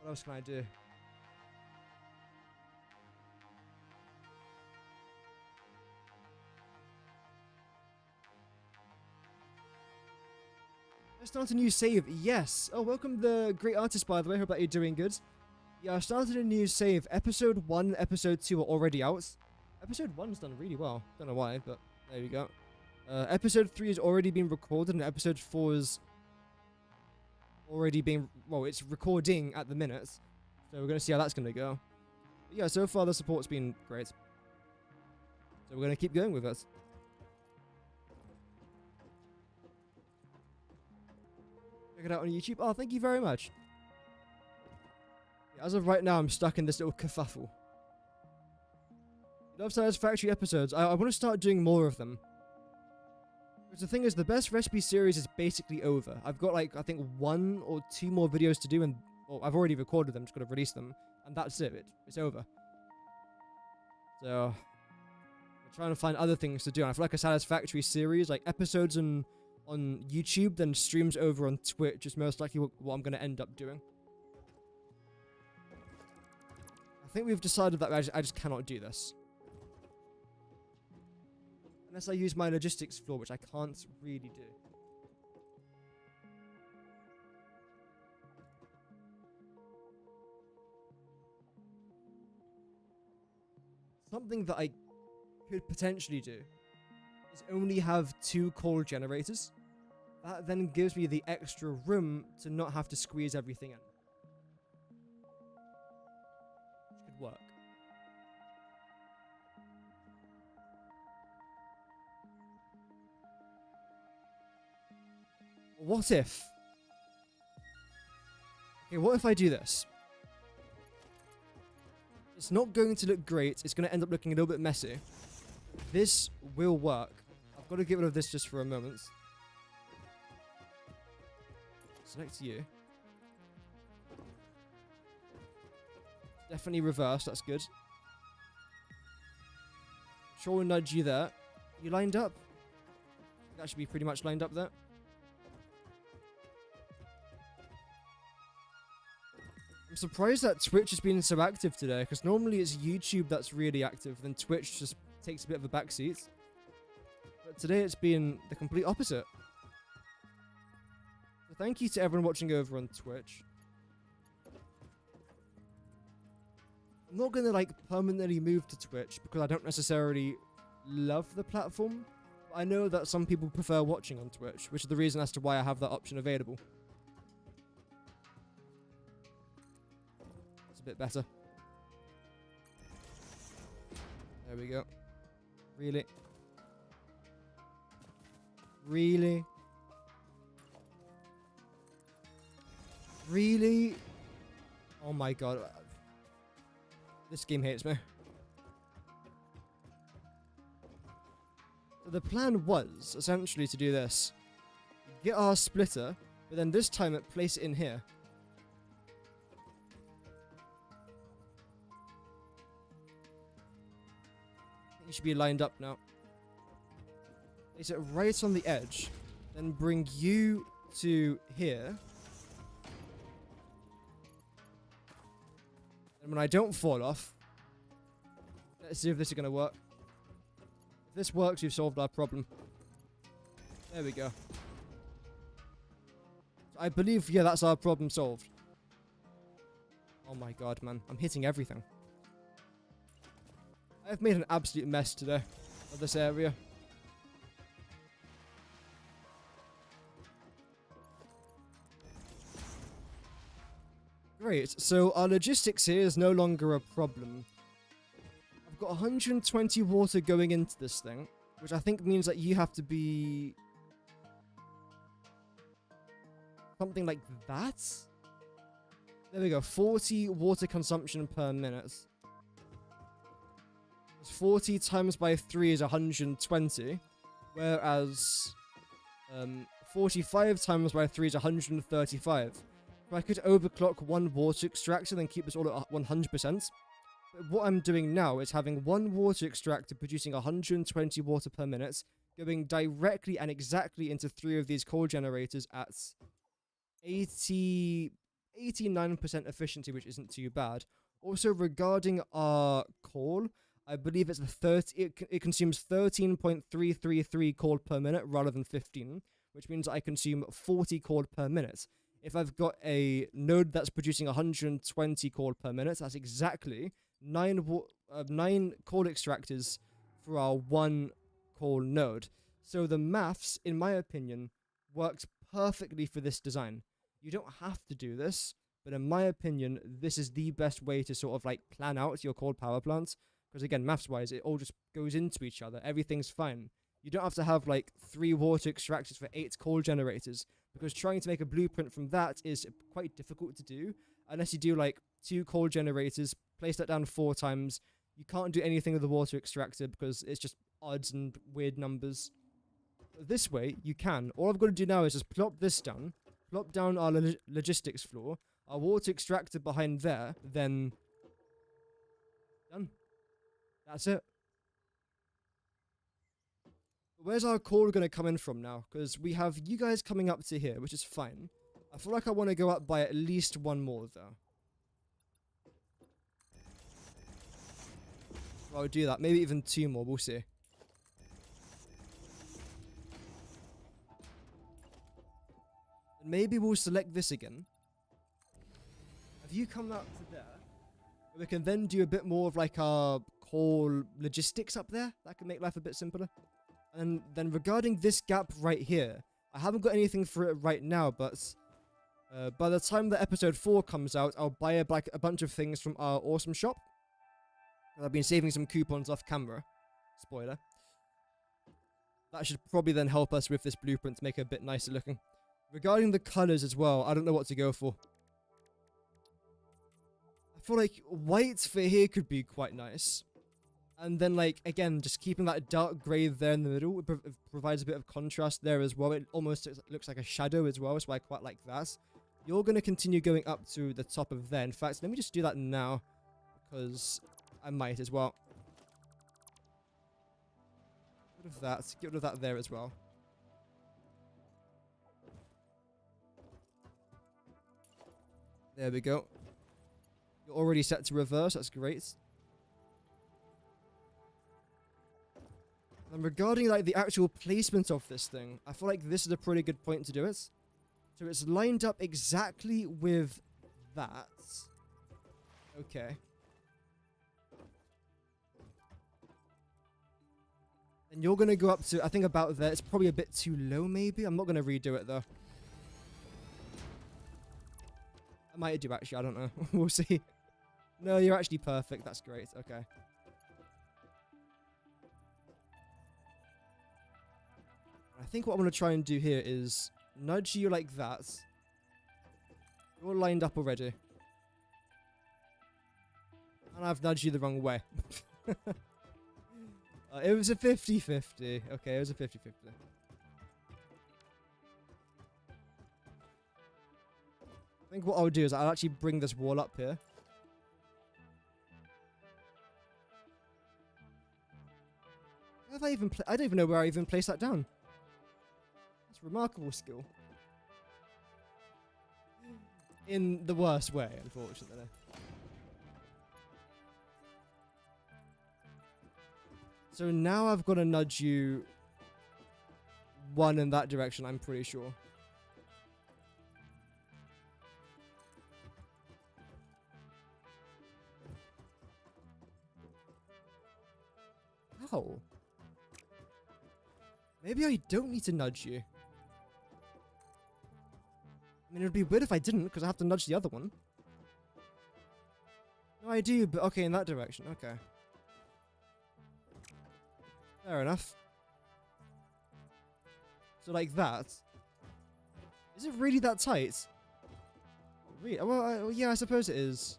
What else can I do? I started a new save. Yes. Oh, welcome the great artist, by the way. Hope that you're doing good. Yeah, I started a new save. Episode 1 and Episode 2 are already out. Episode 1's done really well. Don't know why, but there we go. Episode 3 has already been recorded, and Episode 4 is already being... Well, it's recording at the minute. So we're going to see how that's going to go. But yeah, so far the support's been great. So we're going to keep going with it. Check it out on YouTube. Oh, thank you very much. Yeah, as of right now, I'm stuck in this little kerfuffle. Love Satisfactory episodes. I want to start doing more of them. Because the thing is, the best recipe series is basically over. I've got, like, I think 1 or 2 more videos to do, and well, I've already recorded them, just got to release them, and that's it. It's over. So, I'm trying to find other things to do. And I feel like a Satisfactory series, like episodes on YouTube, then streams over on Twitch is most likely what I'm going to end up doing. I think we've decided that I just cannot do this. Unless I use my logistics floor, which I can't really do. Something that I could potentially do is only have 2 coal generators. That then gives me the extra room to not have to squeeze everything in. work. What if? Okay, what if I do this? It's not going to look great. It's going to end up looking a little bit messy. This will work. I've got to get rid of this just for a moment. Select you. Definitely reverse. That's good. Sure, nudge you there. You lined up? That should be pretty much lined up there. I'm surprised that Twitch has been so active today, because normally it's YouTube that's really active, then Twitch just takes a bit of a backseat. But today it's been the complete opposite. So thank you to everyone watching over on Twitch. I'm not going to like permanently move to Twitch because I don't necessarily love the platform. But I know that some people prefer watching on Twitch, which is the reason as to why I have that option available. It's a bit better. There we go. Really? Really? Really? Oh my god. This game hates me. So the plan was essentially to do this. Get our splitter, but then this time place it in here. You should be lined up now. Place it right on the edge. Then bring you to here. And when I don't fall off, let's see if this is going to work. If this works, we've solved our problem. There we go. I believe, yeah, that's our problem solved. Oh my god, man. I'm hitting everything. I've made an absolute mess today of this area. Great, so our logistics here is no longer a problem. I've got 120 water going into this thing, which I think means that you have to be something like that. There we go, 40 water consumption per minute. 40 times by 3 is 120, whereas 45 times by 3 is 135. So I could overclock one water extractor and then keep this all at 100%. But what I'm doing now is having one water extractor producing 120 water per minute, going directly and exactly into 3 of these coal generators at 89% efficiency, which isn't too bad. Also, regarding our coal, I believe it's it consumes 13.333 coal per minute rather than 15, which means I consume 40 coal per minute. If I've got a node that's producing 120 coal per minute, that's exactly 9 coal extractors for our 1 coal node. So the maths, in my opinion, works perfectly for this design. You don't have to do this, but in my opinion, this is the best way to sort of like plan out your coal power plants. Because again, maths-wise, it all just goes into each other. Everything's fine. You don't have to have like 3 water extractors for 8 coal generators, because trying to make a blueprint from that is quite difficult to do. Unless you do like 2 coal generators, place that down 4 times. You can't do anything with the water extractor because it's just odds and weird numbers. This way, you can. All I've got to do now is just plop this down, plop down our logistics floor, our water extractor behind there, then done. That's it. Where's our coal going to come in from now? Because we have you guys coming up to here, which is fine. I feel like I want to go up by at least 1 more, though. So I'll do that. Maybe even 2 more. We'll see. And maybe we'll select this again. Have you come up to there? We can then do a bit more of like our coal logistics up there. That can make life a bit simpler. And then regarding this gap right here, I haven't got anything for it right now, but by the time that episode 4 comes out, I'll buy a bunch of things from our awesome shop. I've been saving some coupons off camera. Spoiler. That should probably then help us with this blueprint to make it a bit nicer looking. Regarding the colors as well, I don't know what to go for. I feel like white for here could be quite nice. And then, like, again, just keeping that dark grey there in the middle, it provides a bit of contrast there as well. It almost looks like a shadow as well, so I quite like that. You're going to continue going up to the top of there. In fact, let me just do that now, because I might as well. Get rid of that. Get rid of that there as well. There we go. You're already set to reverse. That's great. And regarding like the actual placement of this thing, I feel like this is a pretty good point to do it. So it's lined up exactly with that. Okay. And you're going to go up to, I think about there. It's probably a bit too low maybe. I'm not going to redo it though. I might do actually, I don't know. We'll see. No, you're actually perfect. That's great. Okay. I think what I'm going to try and do here is nudge you like that. You're lined up already. And I've nudged you the wrong way. It was a 50-50. Okay, it was a 50-50. I think what I'll do is I'll actually bring this wall up here. Where have I even I don't even know where I even placed that down. That's remarkable skill. In the worst way, unfortunately. So now I've got to nudge you one in that direction, I'm pretty sure. How? Maybe I don't need to nudge you. I mean, it would be weird if I didn't, because I have to nudge the other one. No, I do, but okay, in that direction. Okay. Fair enough. So like that. Is it really that tight? Really? Well, yeah, I suppose it is.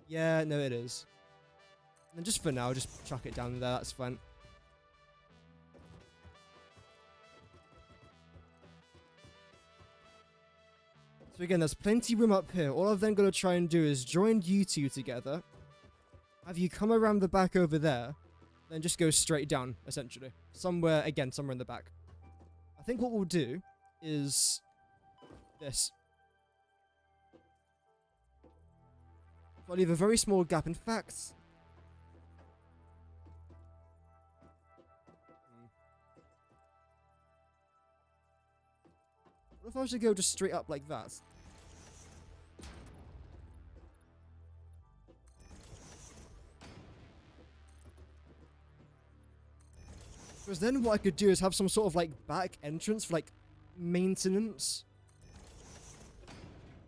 Yeah, no, it is. And just for now, just chuck it down there. That's fine. So again, there's plenty of room up here. All I've then got to try and do is join you two together. Have you come around the back over there. Then just go straight down, essentially. Somewhere, again, somewhere in the back. I think what we'll do is this. So I'll leave a very small gap. In fact... What if I was to go just straight up like that? Because then what I could do is have some sort of like back entrance for like maintenance.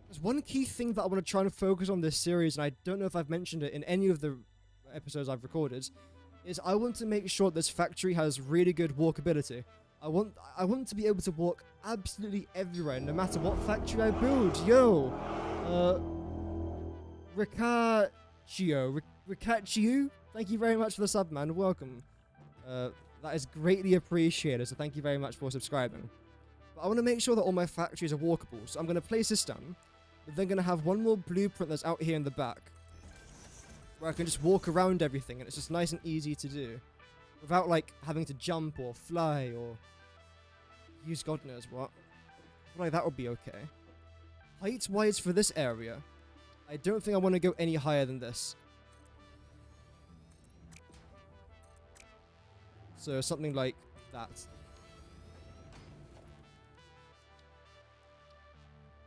There's one key thing that I want to try and focus on this series, and I don't know if I've mentioned it in any of the episodes I've recorded, is I want to make sure this factory has really good walkability. I want to be able to walk absolutely everywhere, no matter what factory I build. Yo! Ricaccio? Thank you very much for the sub, man. Welcome. That is greatly appreciated, so thank you very much for subscribing. But I want to make sure that all my factories are walkable, so I'm going to place this down. But then going to have one more blueprint that's out here in the back, where I can just walk around everything, and it's just nice and easy to do. Without, like, having to jump or fly or use God knows what. I feel like that would be okay. Height-wise for this area, I don't think I want to go any higher than this. So something like that.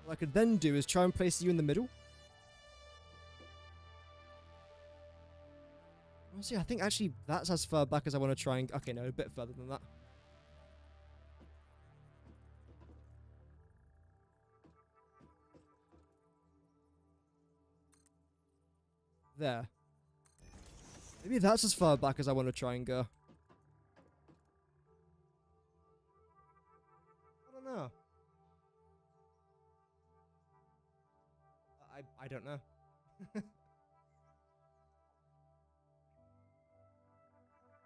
What I could then do is try and place you in the middle. Honestly, I think actually that's as far back as I want to try and... Okay, no, a bit further than that. There. Maybe that's as far back as I want to try and go. I don't know. I don't know.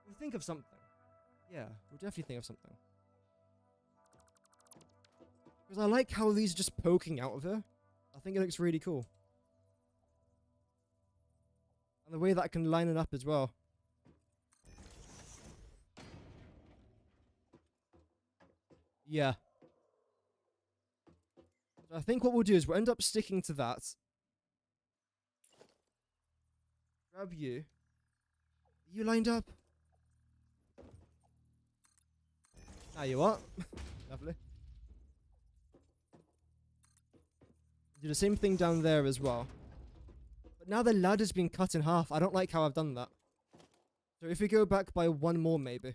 We'll think of something. Yeah, we'll definitely think of something. Because I like how these are just poking out of her. I think it looks really cool. And the way that I can line it up as well. Yeah. So I think what we'll do is we'll end up sticking to that. Grab you. Are you lined up? Now you are. Lovely. Do the same thing down there as well. But now the ladder's been cut in half. I don't like how I've done that. So if we go back by one more, maybe.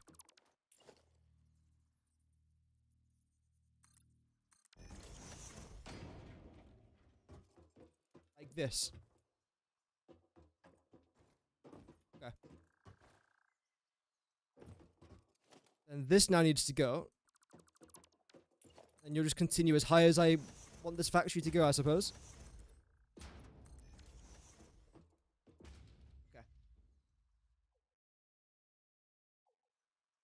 Like this. Okay. And this now needs to go. And you'll just continue as high as I want this factory to go, I suppose. Okay.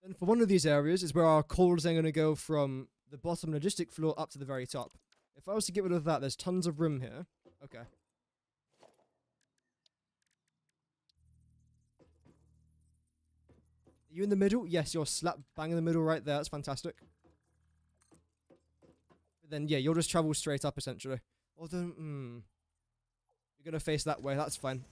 Then for one of these areas is where our coal is then going to go from the bottom logistic floor up to the very top. If I was to get rid of that, there's tons of room here. Okay. Are you in the middle? Yes, you're slap bang in the middle right there. That's fantastic. But then, yeah, you'll just travel straight up, essentially. Although, you're going to face that way. That's fine.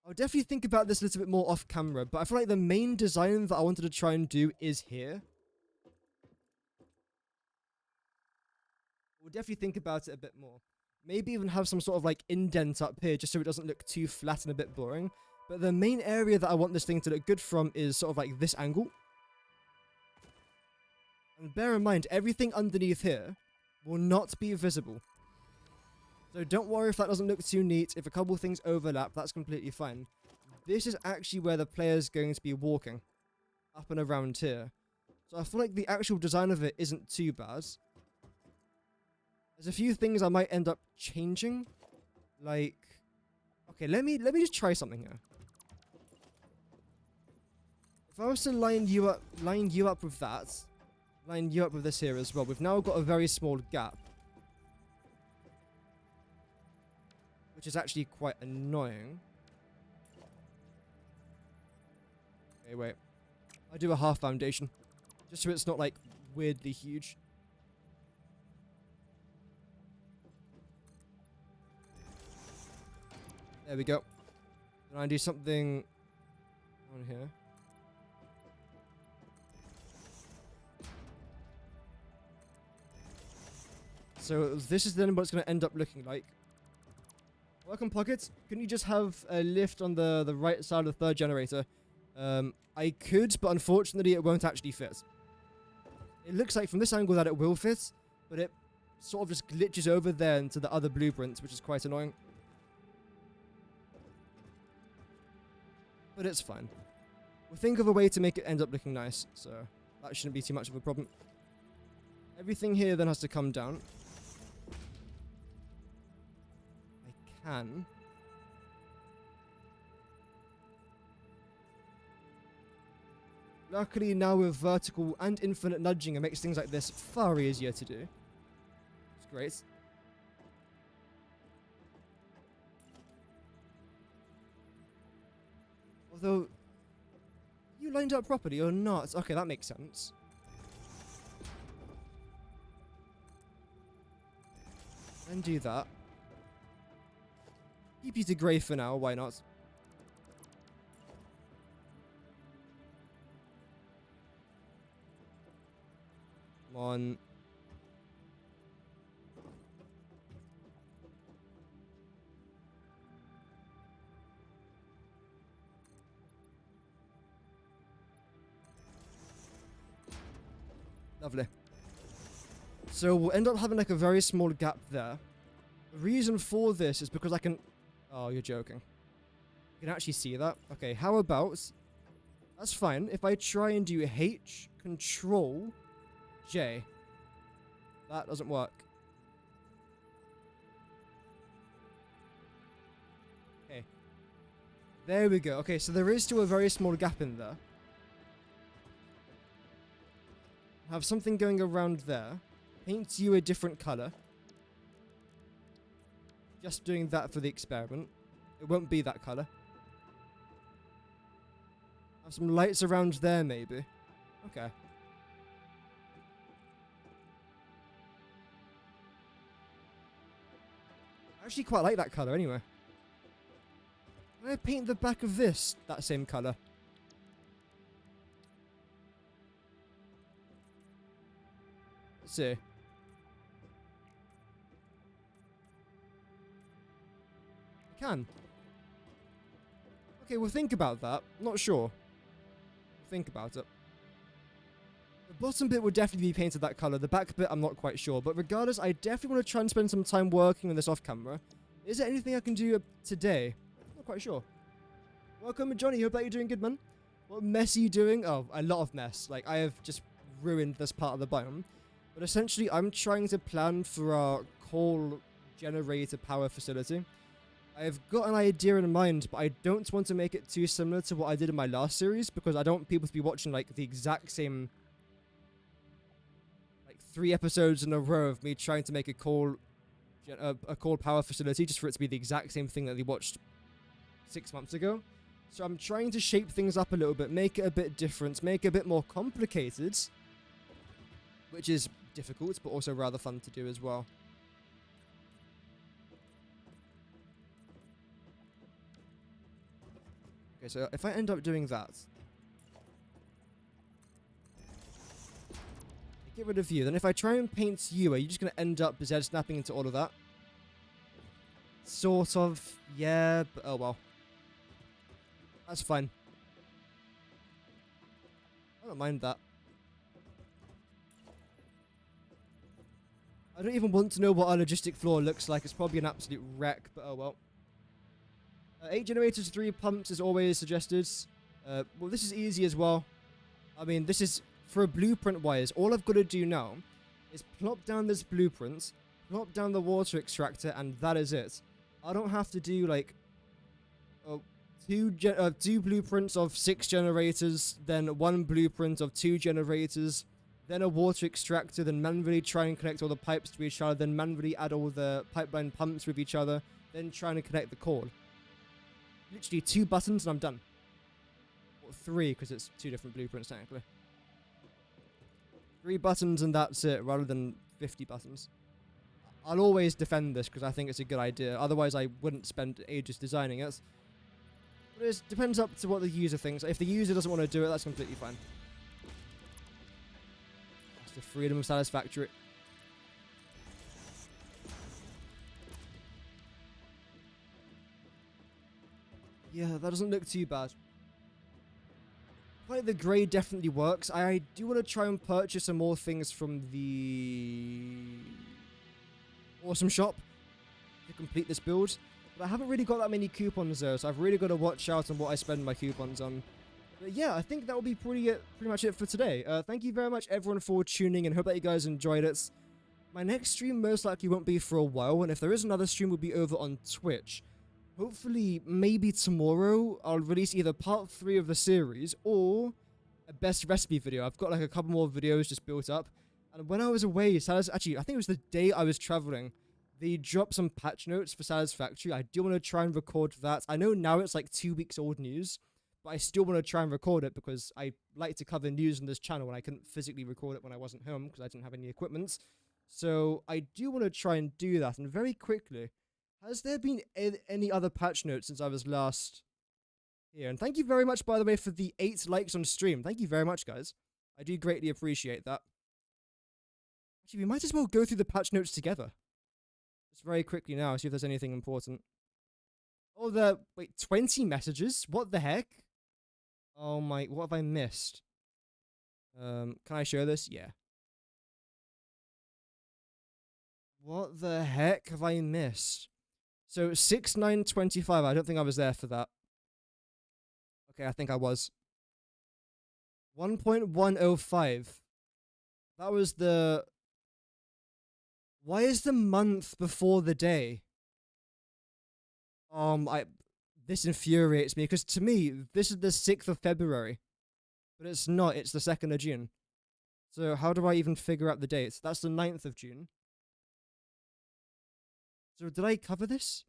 I'll definitely think about this a little bit more off camera, but I feel like the main design that I wanted to try and do is here. We'll definitely think about it a bit more. Maybe even have some sort of like indent up here just so it doesn't look too flat and a bit boring. But the main area that I want this thing to look good from is sort of like this angle. And bear in mind, everything underneath here will not be visible. So don't worry if that doesn't look too neat. If a couple things overlap, that's completely fine. This is actually where the player's going to be walking. Up and around here. So I feel like the actual design of it isn't too bad. There's a few things I might end up changing. Like... Okay, let me just try something here. If I was to line you up with that, line you up with this here as well, we've now got a very small gap. Which is actually quite annoying. Okay, wait. I'll do a half foundation. Just so it's not, like, weirdly huge. There we go. Then I do something on here. So this is then what it's going to end up looking like. Welcome, Pockets. Couldn't you just have a lift on the right side of the third generator? I could, but unfortunately it won't actually fit. It looks like from this angle that it will fit, but it sort of just glitches over there into the other blueprints, which is quite annoying. But it's fine. We'll think of a way to make it end up looking nice, so that shouldn't be too much of a problem. Everything here then has to come down. I can. Luckily now with vertical and infinite nudging, it makes things like this far easier to do. It's great. Although, you lined up properly or not? Okay, that makes sense. Then do that. Keep you to grey for now, why not? Come on. Lovely. So we'll end up having like a very small gap there. The reason for this is because I can... Oh, you're joking. You can actually see that? Okay, how about... That's fine. If I try and do H, Control, J. That doesn't work. Okay. There we go. Okay, so there is still a very small gap in there. Have something going around there. Paint you a different color. Just doing that for the experiment. It won't be that color. Have some lights around there, maybe. Okay. I actually quite like that color anyway. Can I paint the back of this that same color? Let's see. I can. Okay, we'll think about that. Not sure. Think about it. The bottom bit would definitely be painted that color. The back bit, I'm not quite sure. But regardless, I definitely want to try and spend some time working on this off camera. Is there anything I can do today? Not quite sure. Welcome, Johnny. Hope that you're doing good, man. What mess are you doing? Oh, a lot of mess. Like, I have just ruined this part of the biome. But essentially, I'm trying to plan for our coal generator power facility. I've got an idea in mind, but I don't want to make it too similar to what I did in my last series, because I don't want people to be watching, like, the exact same, like, 3 episodes in a row of me trying to make a coal power facility, just for it to be the exact same thing that they watched 6 months ago. So I'm trying to shape things up a little bit, make it a bit different, make it a bit more complicated, which is difficult, but also rather fun to do as well. Okay, so if I end up doing that, get rid of you. Then if I try and paint you, are you just going to end up Z snapping into all of that? Sort of, yeah, but oh well. That's fine. I don't mind that. I don't even want to know what our logistic floor looks like. It's probably an absolute wreck, but oh well. 8 generators, 3 pumps is always suggested. Well, this is easy as well. I mean, this is, for a blueprint-wise, all I've got to do now is plop down this blueprint, plop down the water extractor, and that is it. I don't have to do, like, 2 blueprints of 6 generators, then 1 blueprint of 2 generators, then a water extractor, then manually try and connect all the pipes to each other, then manually add all the pipeline pumps with each other, then trying to connect the cord. Literally 2 buttons and I'm done. Or 3, because it's 2 different blueprints technically. 3 buttons and that's it, rather than 50 buttons. I'll always defend this because I think it's a good idea. Otherwise I wouldn't spend ages designing it. But it depends up to what the user thinks. If the user doesn't want to do it, that's completely fine. That's the freedom of Satisfactory. Yeah, that doesn't look too bad. I think the grey definitely works. I do want to try and purchase some more things from the Awesome Shop to complete this build. But I haven't really got that many coupons though, so I've really got to watch out on what I spend my coupons on. But yeah, I think that will be pretty much it for today. Thank you very much everyone for tuning in. Hope that you guys enjoyed it. My next stream most likely won't be for a while, and if there is another stream, will be over on Twitch. Hopefully, maybe tomorrow, I'll release either part 3 of the series or a best recipe video. I've got like a couple more videos just built up. And when I was away, actually, I think it was the day I was traveling, they dropped some patch notes for Satisfactory. I do want to try and record that. I know now it's like 2 weeks old news, but I still want to try and record it because I like to cover news on this channel and I couldn't physically record it when I wasn't home because I didn't have any equipment. So I do want to try and do that. And very quickly, has there been any other patch notes since I was last here? And thank you very much, by the way, for the 8 likes on stream. Thank you very much, guys. I do greatly appreciate that. Actually, we might as well go through the patch notes together. Just very quickly now, see if there's anything important. Oh, wait, 20 messages? What the heck? Oh my, what have I missed? Can I show this? Yeah. What the heck have I missed? So 6/9/25. I don't think I was there for that. Okay, I think I was. 1.105. That was the. Why is the month before the day? This infuriates me because to me this is the 6th of February, but it's not. It's the 2nd of June. So how do I even figure out the dates? That's the 9th of June. So did I cover this?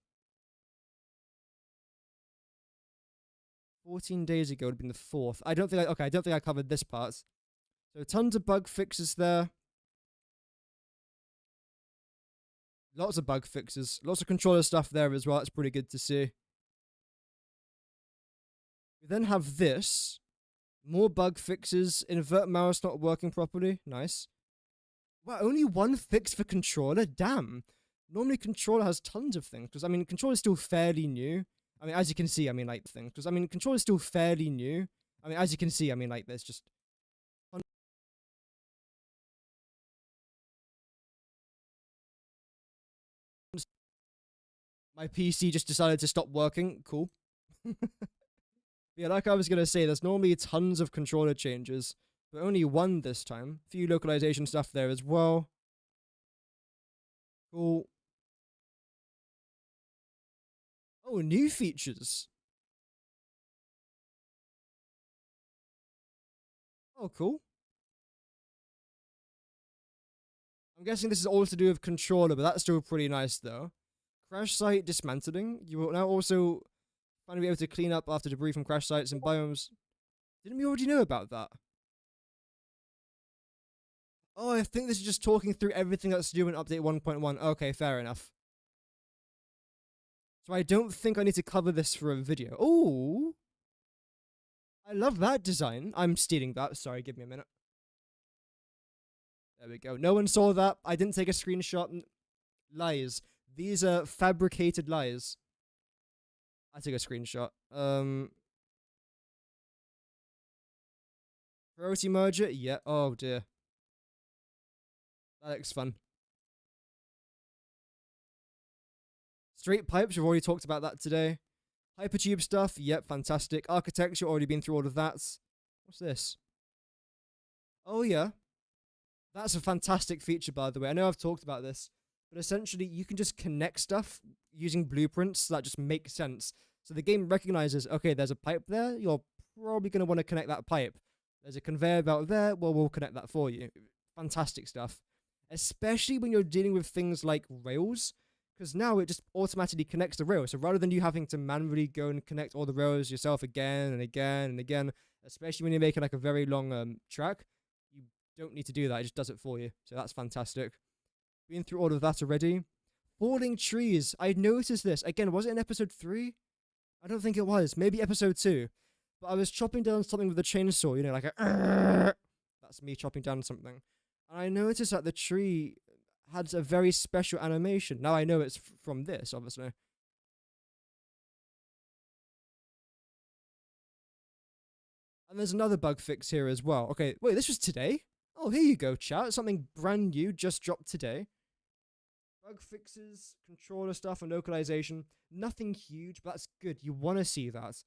14 days ago would have been the 4th. I don't think I covered this part. So tons of bug fixes there. Lots of bug fixes. Lots of controller stuff there as well. It's pretty good to see. We then have this. More bug fixes. Invert mouse not working properly. Nice. Wow, only one fix for controller? Damn. Normally controller has tons of things. Because, I mean, controller is still fairly new. I mean, as you can see, I mean, like, things. Because, I mean, controller is still fairly new. I mean, as you can see, I mean, like, there's just... My PC just decided to stop working. Cool. Yeah, like I was going to say, there's normally tons of controller changes, but only one this time. Few localization stuff there as well. Cool. Oh, new features. Oh, cool. I'm guessing this is all to do with controller, but that's still pretty nice, though. Crash site dismantling. You will now also finally be able to clean up after debris from crash sites and biomes. Didn't we already know about that? Oh, I think this is just talking through everything that's due in update 1.1. Okay, fair enough. So I don't think I need to cover this for a video. Oh, I love that design. I'm stealing that. Sorry, give me a minute. There we go. No one saw that. I didn't take a screenshot. Lies. These are fabricated lies. I took a screenshot. Priority merger? Yeah. Oh, dear. That looks fun. Straight pipes, we've already talked about that today. Hypertube stuff, yep, fantastic. Architecture, already been through all of that. What's this? Oh, yeah. That's a fantastic feature, by the way. I know I've talked about this, but essentially you can just connect stuff using blueprints that just make sense. So the game recognizes, okay, there's a pipe there, you're probably going to want to connect that pipe. There's a conveyor belt there, well, we'll connect that for you. Fantastic stuff. Especially when you're dealing with things like rails, because now it just automatically connects the rails. So rather than you having to manually go and connect all the rails yourself again and again and again, especially when you're making like a very long track, you don't need to do that. It just does it for you. So that's fantastic. Been through all of that already. Falling trees. I noticed this. Again, was it in episode 3? I don't think it was. Maybe episode 2. But I was chopping down something with a chainsaw, you know, like a... That's me chopping down something. And I noticed that the tree had a very special animation. Now I know it's from this, obviously. And there's another bug fix here as well. Okay, wait, this was today? Oh, here you go, chat. Something brand new just dropped today. Bug fixes, controller stuff, and localization. Nothing huge, but that's good. You want to see that.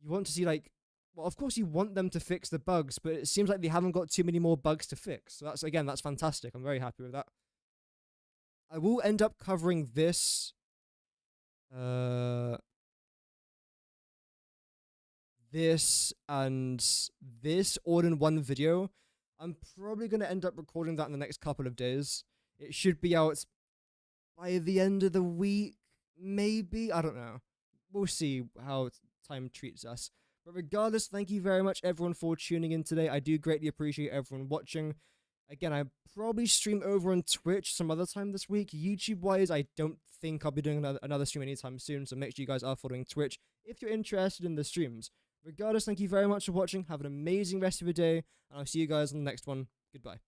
You want to see, like... Well, of course you want them to fix the bugs, but it seems like they haven't got too many more bugs to fix. So that's, again, that's fantastic. I'm very happy with that. I will end up covering this. This and this all in one video. I'm probably going to end up recording that in the next couple of days. It should be out by the end of the week, maybe. I don't know. We'll see how time treats us. But regardless, thank you very much, everyone, for tuning in today. I do greatly appreciate everyone watching. Again, I probably stream over on Twitch some other time this week. YouTube-wise, I don't think I'll be doing another stream anytime soon, so make sure you guys are following Twitch if you're interested in the streams. Regardless, thank you very much for watching. Have an amazing rest of your day, and I'll see you guys in the next one. Goodbye.